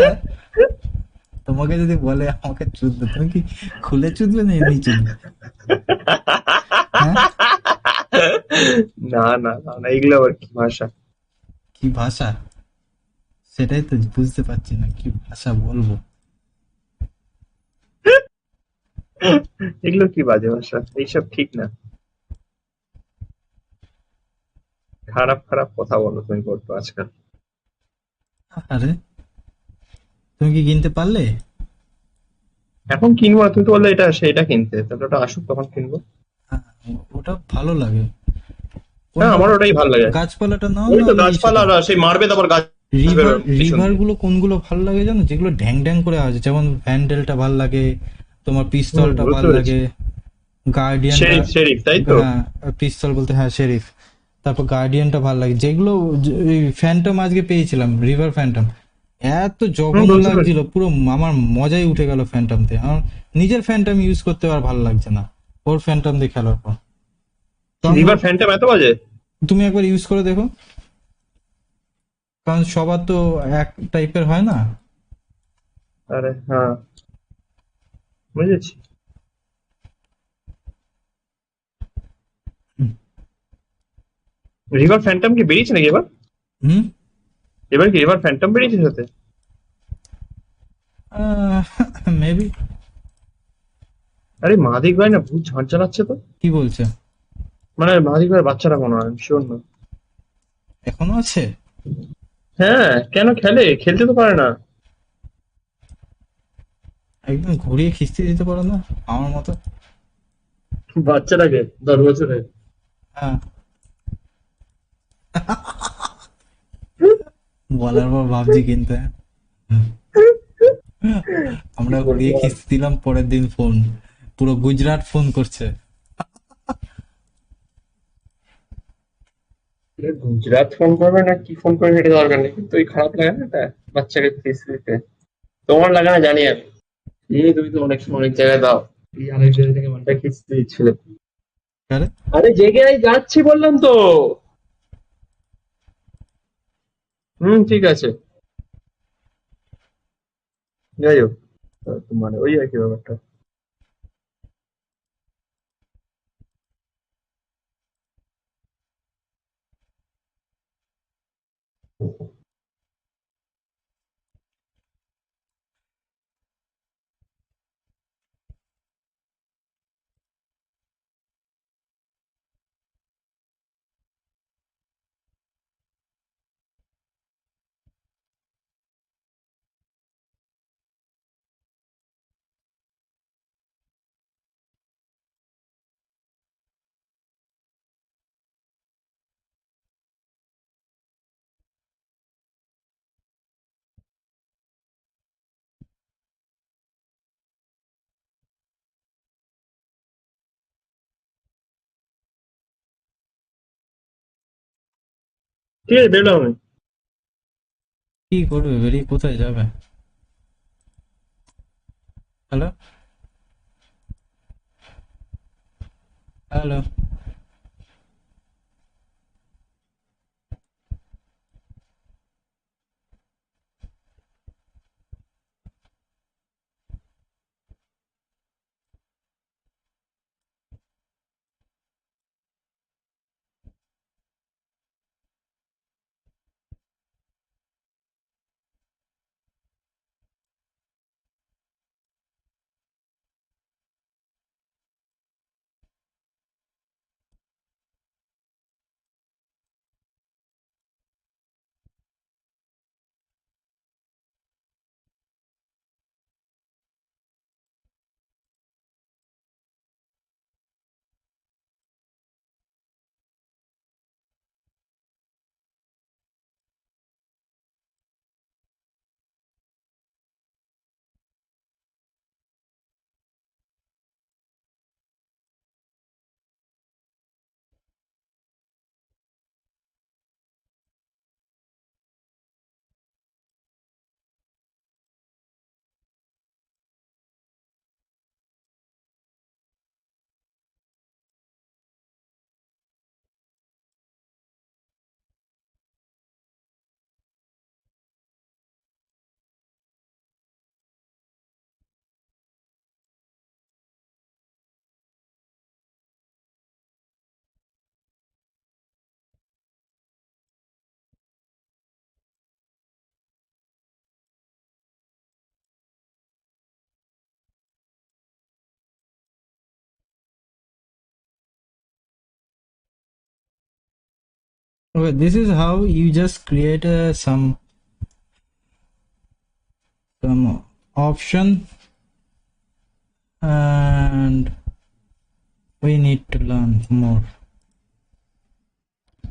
তোমাকে যদি বলে আমাকে চুদবে, তুমি কি খুলে চুদবে না এমনি চুদবে? হ্যাঁ,
না না না না, এগুলো আবার কি ভাষা?
কি ভাষা? সেটাই তো বুঝতে পারছি না, কি ভাষা বলবো।
এগুলো কি বাজে ভাষা, এইসব ঠিক না। খারাপ খারাপ কথা বলো তুমি বলতো আজকাল।
আরে, তুমি কি কিনতে পারলে?
এখন কিনবো না, তুমি তো বললে এটা সেটা কিনতে, তাহলে ওটা আসুক তখন কিনবো।
হ্যাঁ, ওটা ভালো লাগে।
হ্যাঁ আমার ওটাই ভালো লাগে।
গাছপালাটা নাও
ওই
না
তো গাছপালা আর সেই মারবে তারপর গাছ
রিভার
বেরোবে পিছন
রিভার
দিয়ে।
গুলো কোনগুলো ভালো লাগে জানো, যেগুলো ঢ্যাং ঢ্যাং করে আছে, যেমন ভ্যান্ডেলটা ভাল লাগে, তোমার পিস্তলটা
বুঝতে
ভাল
পেরেছি।
লাগে, গার্ডিয়ানটা,
শেরিফ শেরিফ তাই তো।
হ্যাঁ পিস্তল বলতে হ্যাঁ শেরিফ, তারপর গার্ডিয়ানটা ভাল লাগে, যেগুলো ফ্যান্টম আজকে পেয়েছিলাম, রিভার ফ্যান্টম, এত জঘন্য
বুঝতে পেরেছি।
লাগছিল, পুরো আমার মজাই উঠে গেল ফ্যান্টমতে। আমার নিজের ফ্যান্টম ইউজ করতে আর ভালো লাগছে না ওর ফ্যান্টম দিয়ে খেলার পর। কারণ
রিভার ফ্যান্টম এত বাজে?
তুমি একবার ইউজ করে দেখো, কারণ সবার তো এক টাইপের হয় না।
আরে হ্যাঁ বুঝেছি। রিভার ফ্যান্টম কি বেরিয়েছে নাকি এবার?
হুম
এবার কি রিভার ফ্যান্টম বেরিয়েছে সাথে?
মেবি।
আরে মাদিক ভাই না ভূত ঝাঁট চালাচ্ছে তো।
কি বলছে?
মানে মাদিক ভাইয়ের বাচ্চারা মনে হয়, শিওর না।
এখনো আছে?
হ্যাঁ কেন খেলে, খেলতে তো পারে না।
একদম ঘুরিয়ে খিস্তি দিতে পারো না আমার মতো?
বাচ্চাটাকে 10 বছরে।
হ্যাঁ, বলার পর ভাবছি কিনতে। আমরা ঘুরিয়ে খিস্তি দিলাম, পরের দিন ফোন, পুরো গুজরাট ফোন করছে।
গুজরাট ফোন করবে না কি ফোন করবে সেটা দরকার নেই, কিন্তু ওই খারাপ লাগে না এটা বাচ্চাকে ফিস দিতে। তোমার লাগে না জানি আমি, এই তুমি তো অনেক সময় অনেক জায়গায় দাও। এই আরেক জায়গা থেকে মনটা খিস্তি দিচ্ছিলে।
আরে
আরে জেগে যাচ্ছি বললাম তো। ঠিক আছে, যাই হোক। মানে ওই আর কি ব্যাপারটা। ঠিক আছে বেরোলাম আমি।
কি করবে, বেরিয়ে কোথায় যাবে? Hello hello. Okay, this is how you just create some option, and we need to learn more.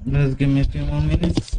Just give me a few more minutes.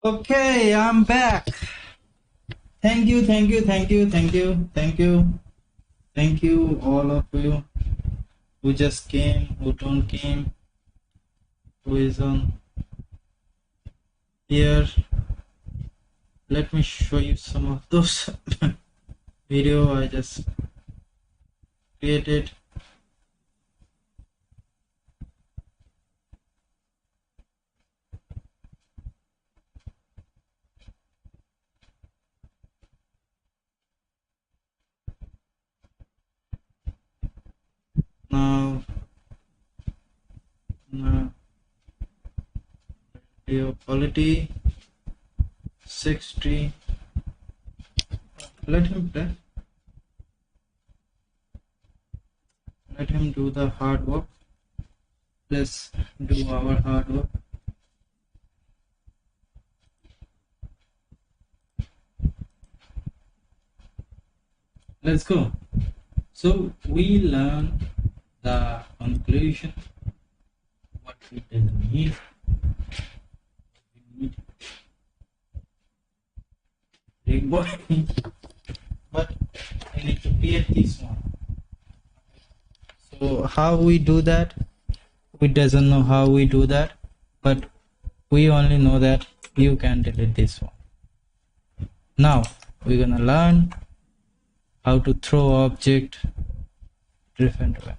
Okay, I'm back. Thank you, thank you, thank you, thank you, thank you, thank you, all of you who just came, who don't came, who is on here. Let me show you some of those video I just created. Now video quality 60. Let him play. Let him do the hard work. Let's do our hard work. Let's go. So we learn the conclusion, what we didn't need. Big boy. But I need to create this one. So how we do that? We doesn't know how we do that, but we only know that you can delete this one. Now we're gonna learn how to throw object different way.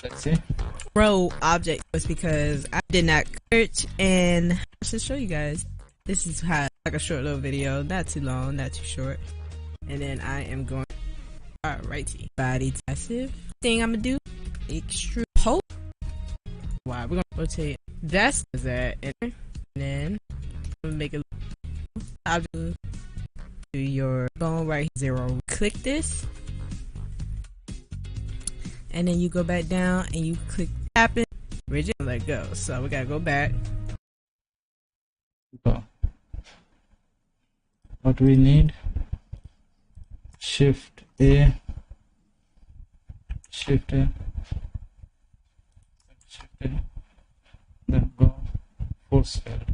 Let's see.
Row object was because I did not search, and I should show you guys. This is how, like a short little video, not too long, not too short. And then I am going, alrighty, body passive. Thing I'm gonna do, extrude poke. Wow, we're gonna rotate. That's that, and then I'm gonna make it. I'll do your bone right here, 0. Click this. And then you go back down and you click tap it, rigid, let go. So we gotta go back.
Go. What we need, Shift A, Shift A, Shift A, then go force field.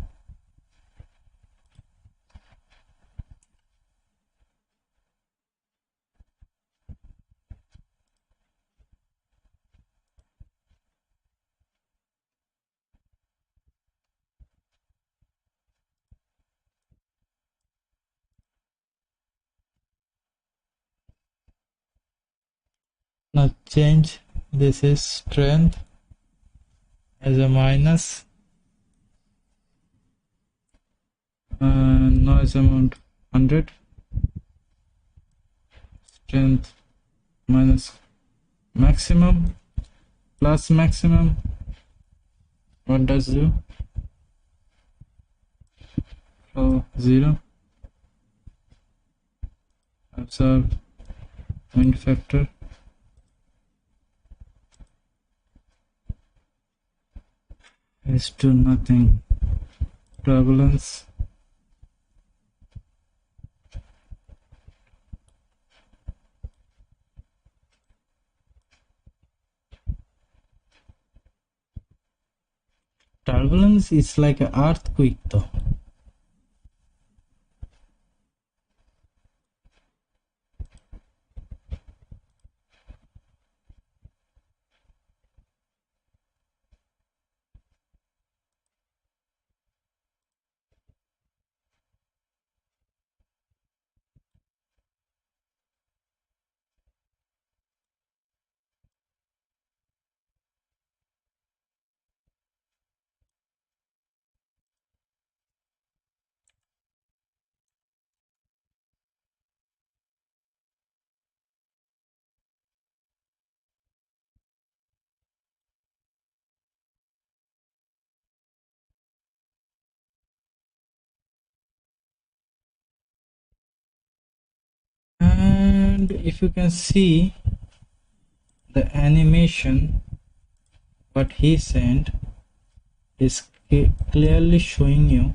Now change this is strength as a minus and noise amount 100, strength minus maximum plus maximum. What does do? Oh, 0. Absorb wind factor is to nothing. Turbulence is like an earthquake though. And if you can see the animation what he sent is clearly showing you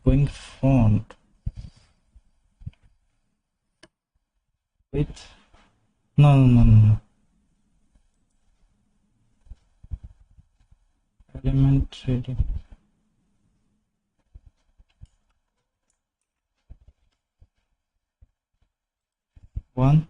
going font with no element ready. One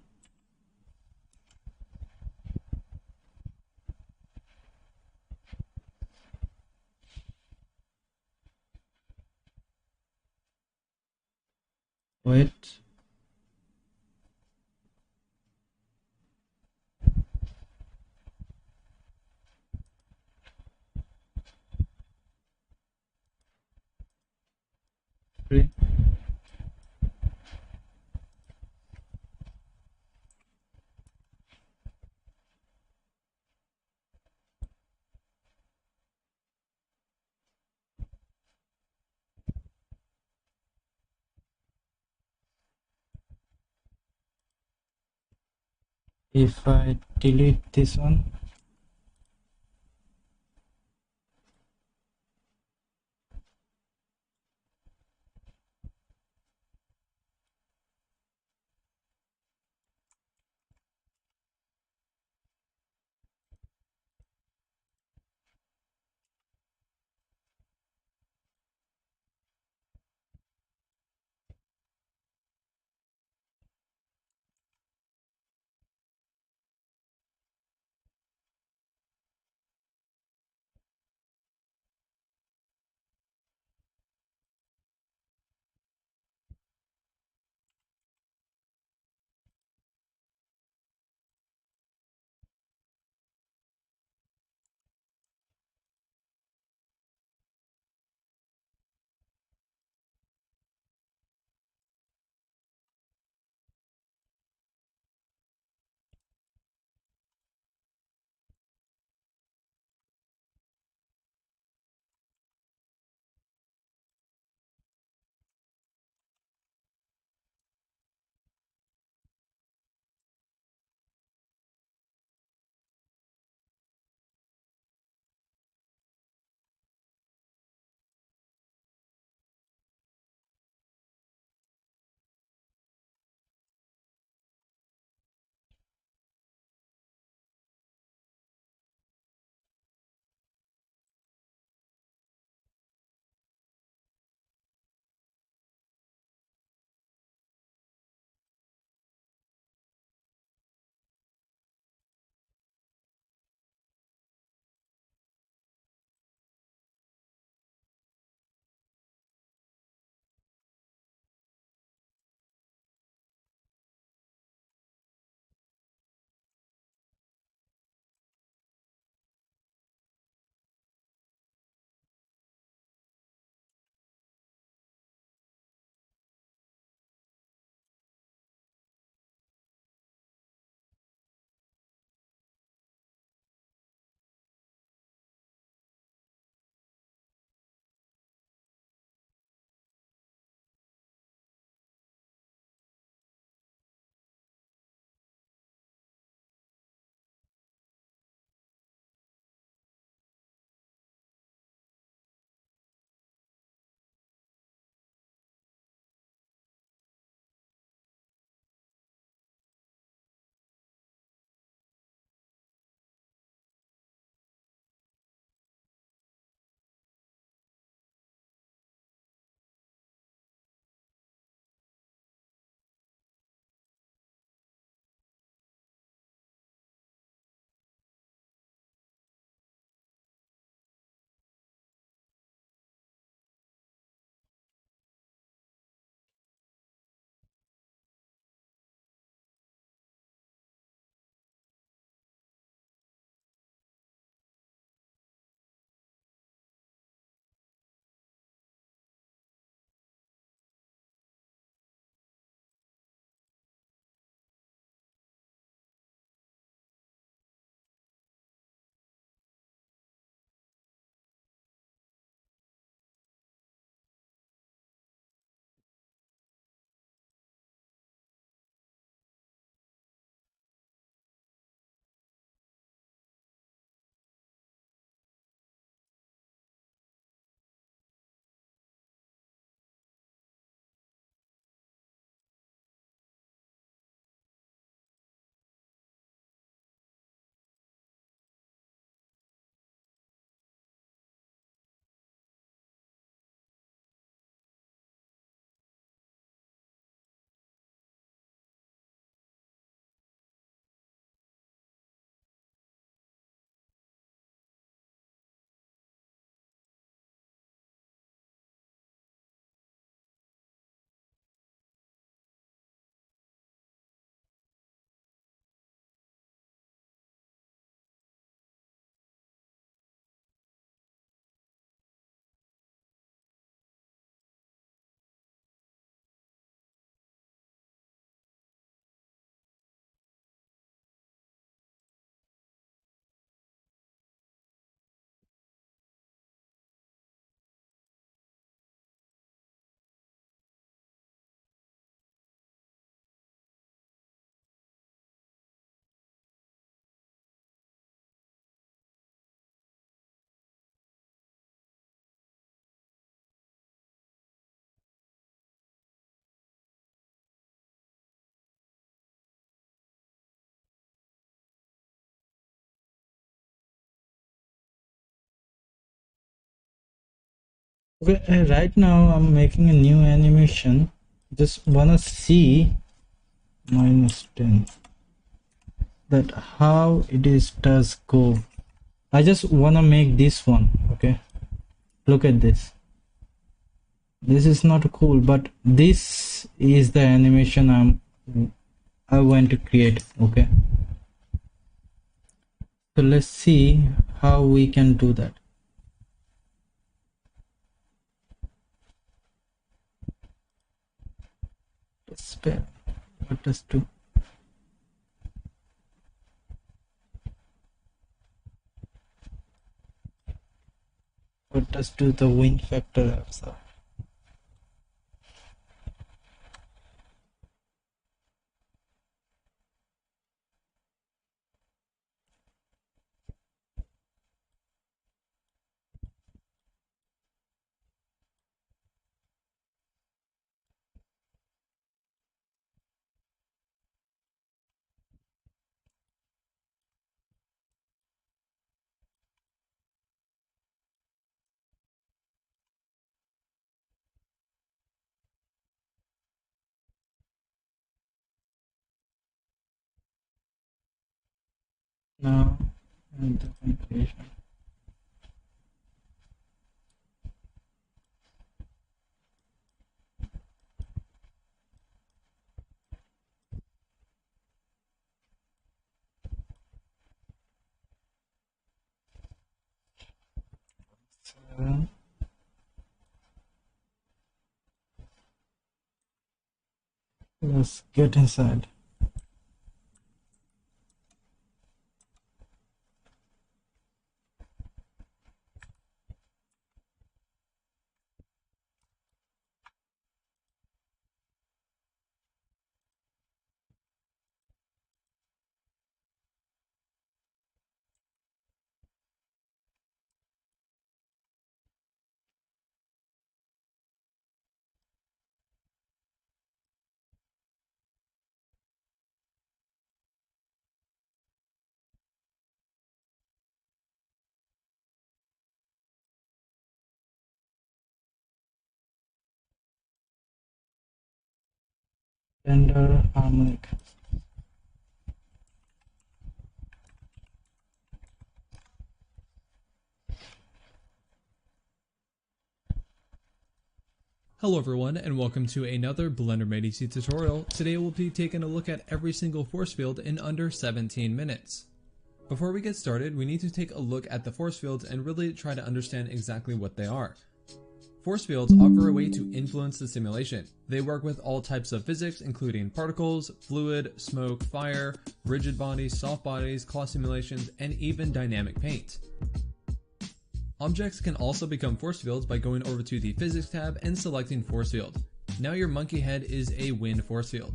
wait, three. If I delete this one, Okay, right now I'm making a new animation. Just wanna see -10 that how it is does go. I just wanna make this one. Okay, look at this. This is not cool, but this is the animation I want to create. Okay, so let's see how we can do that. Spare what does do. What does do the wind factor absorb? Now and the conclusion. So, let's get inside. Render harmonic.
Hello everyone and welcome to another Blender Made Easy tutorial. Today we'll be taking a look at every single force field in under 17 minutes. Before we get started, we need to take a look at the force fields and really try to understand exactly what they are. Force fields offer a way to influence the simulation. They work with all types of physics including particles, fluid, smoke, fire, rigid bodies, soft bodies, claw simulations, and even dynamic paint. Objects can also become force fields by going over to the Physics tab and selecting Force Field. Now your monkey head is a wind force field.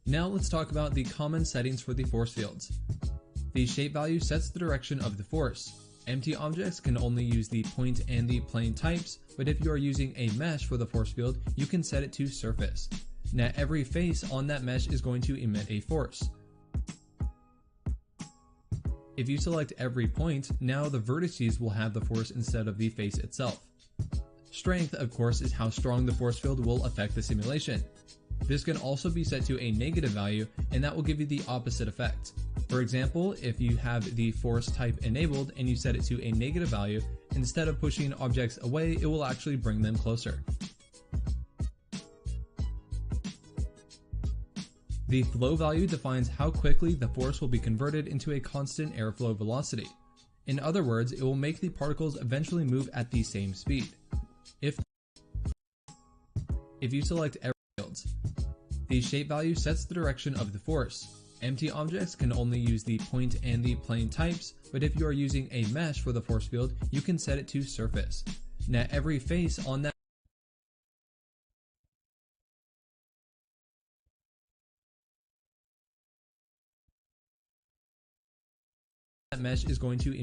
Now let's talk about the common settings for the force fields. The shape value sets the direction of the force. Empty objects can only use the point and the plane types, but if you are using a mesh for the force field, you can set it to surface. Now every face on that mesh is going to emit a force. If you select every point, now the vertices will have the force instead of the face itself. Strength, of course, is how strong the force field will affect the simulation. This can also be set to a negative value, and that will give you the opposite effect. For example, if you have the force type enabled and you set it to a negative value, instead of pushing objects away, it will actually bring them closer. The flow value defines how quickly the force will be converted into a constant airflow velocity. In other words, it will make the particles eventually move at the same speed. If you select every fields, the shape value sets the direction of the force. Empty objects can only use the point and the plane types, but if you are using a mesh for the force field, you can set it to surface. Now every face on that mesh is going to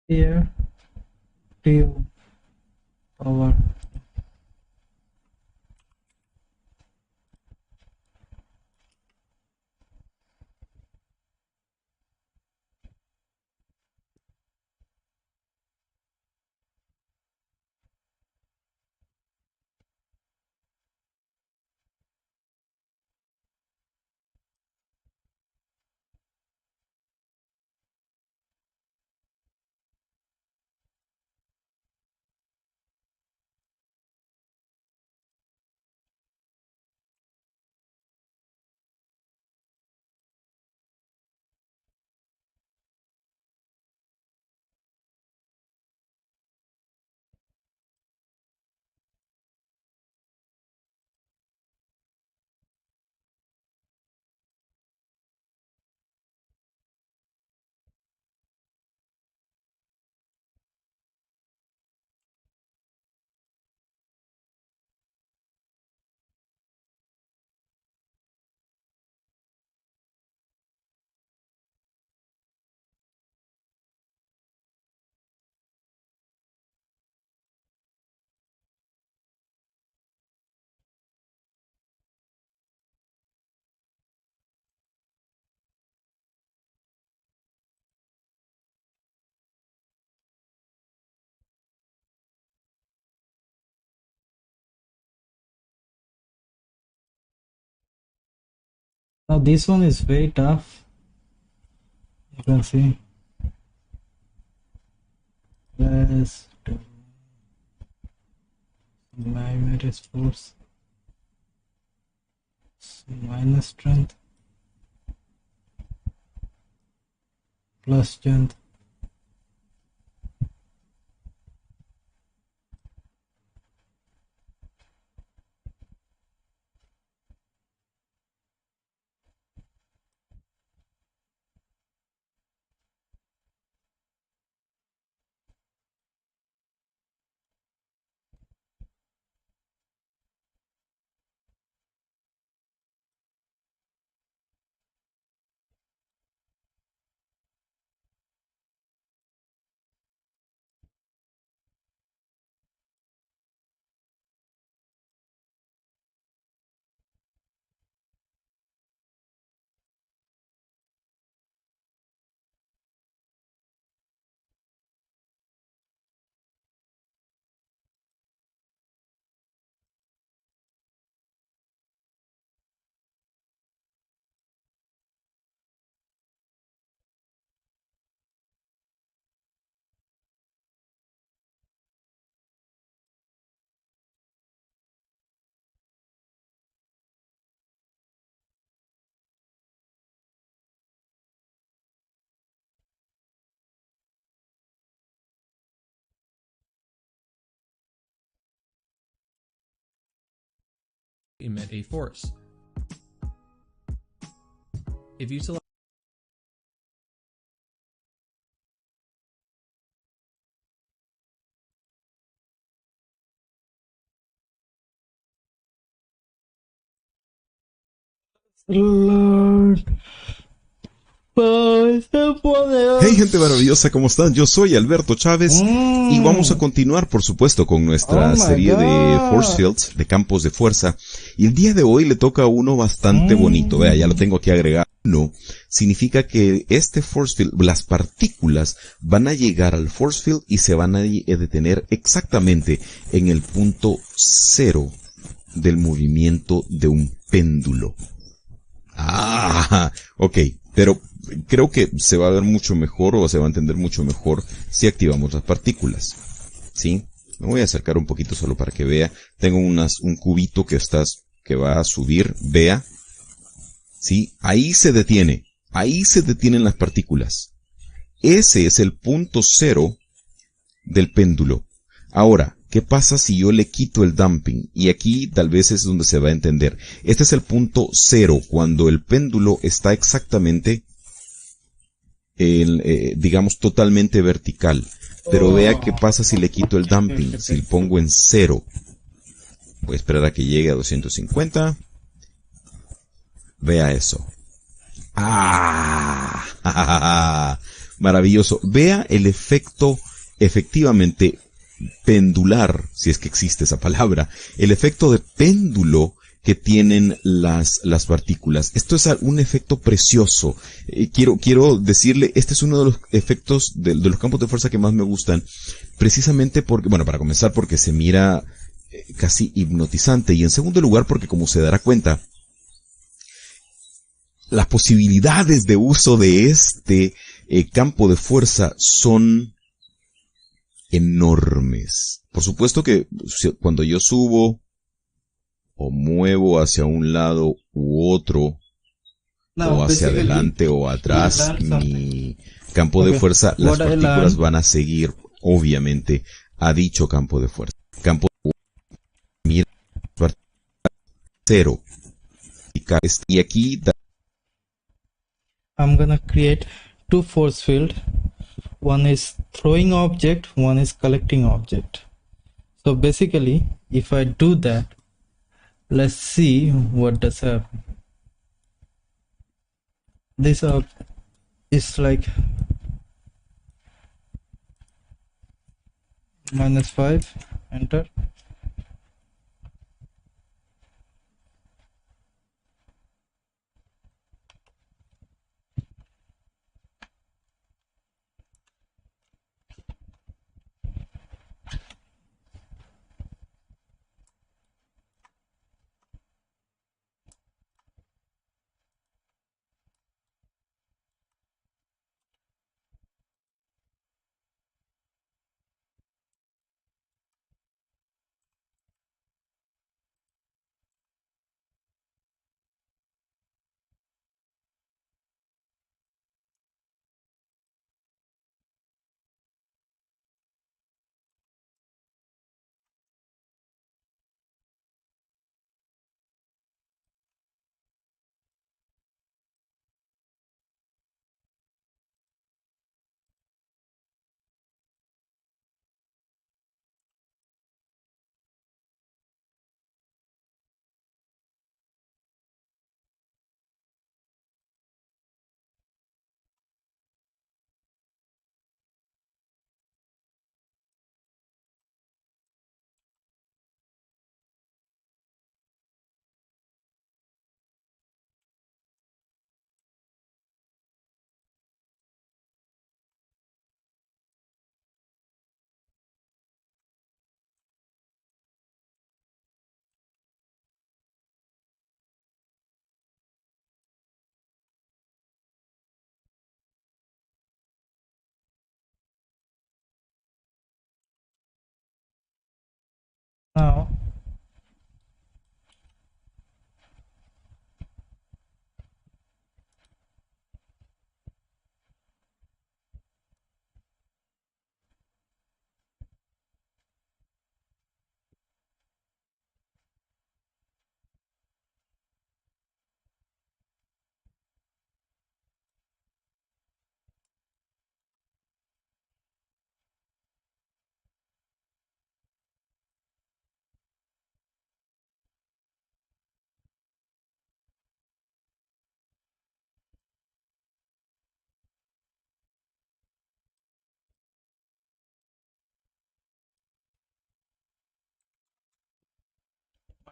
here to power. Now this one is very tough. You can see. Let's do minus force, minus strength, plus strength.
Emit a force. If you select
Lord.
Hey gente maravillosa, ¿cómo están? Yo soy Alberto Chávez y vamos a continuar, por supuesto, con nuestra serie de force fields, de campos de fuerza. Y el día de hoy le toca a uno bastante bonito. Vea, ya lo tengo aquí agregado. No, significa que este force field, las partículas van a llegar al force field y se van a detener exactamente en el punto cero del movimiento de un péndulo. Ok, pero creo que se va a ver mucho mejor o se va a entender mucho mejor si activamos las partículas. ¿Sí? Me voy a acercar un poquito solo para que vea. Tengo un cubito que va a subir. Vea. ¿Sí? Ahí se detiene. Ahí se detienen las partículas. Ese es el punto cero del péndulo. Ahora, ¿qué pasa si yo le quito el damping? Y aquí tal vez es donde se va a entender. Este es el punto cero, cuando el péndulo está exactamente, digamos, totalmente vertical. Pero vea qué pasa si le quito el damping, si le pongo en cero. Voy a esperar a que llegue a 250. Vea eso. Maravilloso. Vea el efecto efectivamente pendular, si es que existe esa palabra, el efecto de péndulo que tienen las partículas. Esto es un efecto precioso. Quiero decirle, este es uno de los efectos de los campos de fuerza que más me gustan, precisamente porque, bueno, para comenzar, porque se mira casi hipnotizante, y en segundo lugar, porque como se dará cuenta, las posibilidades de uso de este campo de fuerza son enormes. Por supuesto que cuando yo subo o muevo hacia un lado u otro, o hacia adelante o atrás, mi campo de fuerza, las partículas van a seguir, obviamente, a dicho campo de fuerza. Campo de fuerza cero. Y aquí
I'm gonna create two force field. One is throwing object, one is collecting object. So basically, if I do that, let's see what does happen. This is like -5, enter. Now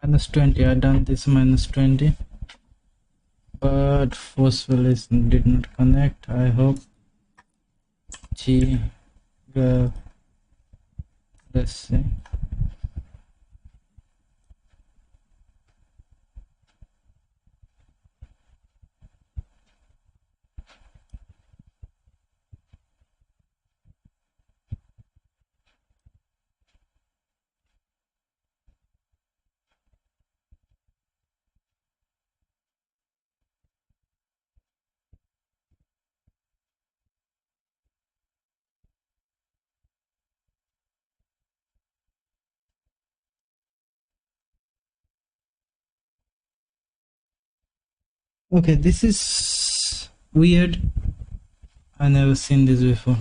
-20, I done this -20, but forceful did not connect. I hope G let's see. Okay, this is weird. I never seen this before.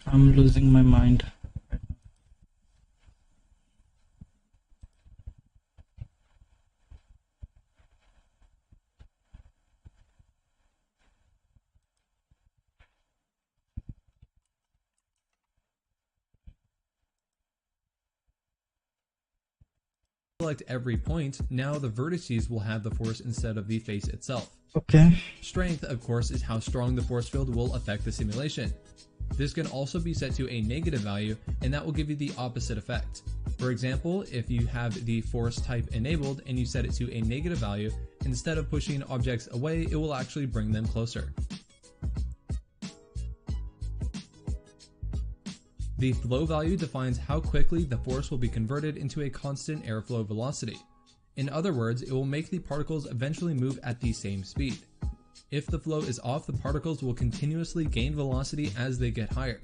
I'm losing my mind.
select every point, now the vertices will have the force instead of the face itself.
Okay.
Strength, of course, is how strong the force field will affect the simulation. This can also be set to a negative value, and that will give you the opposite effect. For example, if you have the force type enabled and you set it to a negative value, instead of pushing objects away, it will actually bring them closer. The flow value defines how quickly the force will be converted into a constant airflow velocity. In other words, it will make the particles eventually move at the same speed. If the flow is off, the particles will continuously gain velocity as they get higher.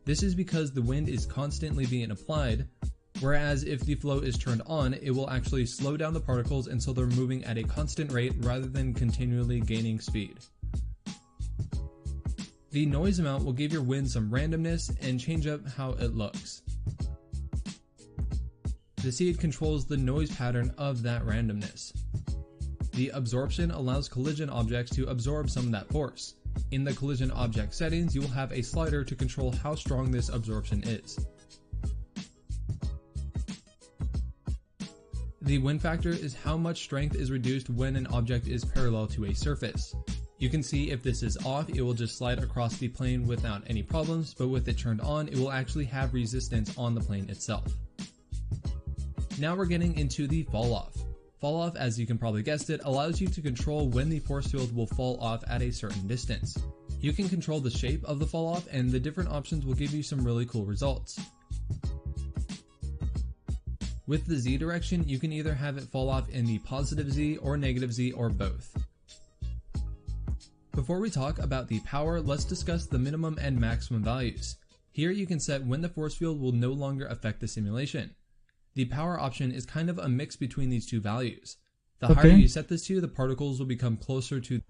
This is because the wind is constantly being applied, whereas if the flow is turned on, it will actually slow down the particles and so they're moving at a constant rate rather than continually gaining speed. The noise amount will give your wind some randomness and change up how it looks. The seed controls the noise pattern of that randomness. The absorption allows collision objects to absorb some of that force. In the collision object settings, you will have a slider to control how strong this absorption is. The wind factor is how much strength is reduced when an object is parallel to a surface. You can see if this is off, it will just slide across the plane without any problems, but with it turned on, it will actually have resistance on the plane itself. Now we're getting into the fall off. Fall off, as you can probably guess it, allows you to control when the force field will fall off at a certain distance. You can control the shape of the fall off, and the different options will give you some really cool results. With the Z direction, you can either have it fall off in the positive Z or negative Z or both. Before we talk about the power, let's discuss the minimum and maximum values. Here you can set when the force field will no longer affect the simulation. The power option is kind of a mix between these two values. The higher you set this to, the particles will become closer to.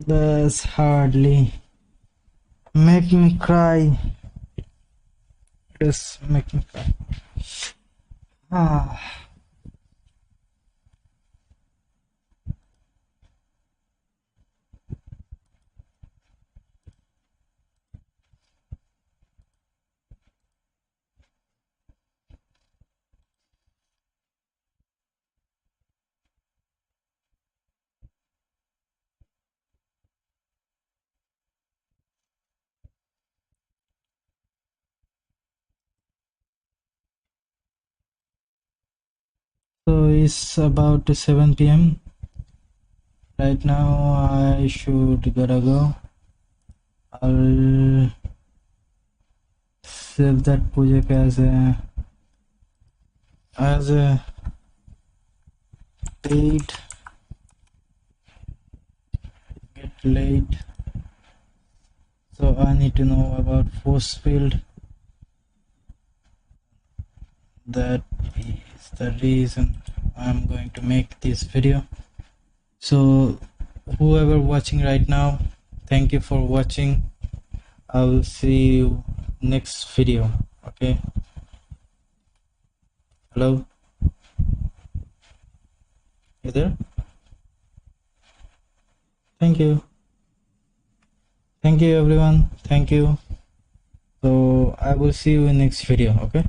That's hardly make me cry. Just make me cry. Ah. So it's about 7 p.m. Right now I should gotta go. I'll save that project as a date. Get late. So I need to know about force field. That is the reason I'm going to make this video. So whoever watching right now, thank you for watching. I will see you next video. Okay, hello, you there? Thank you everyone, thank you. So I will see you in next video. Okay.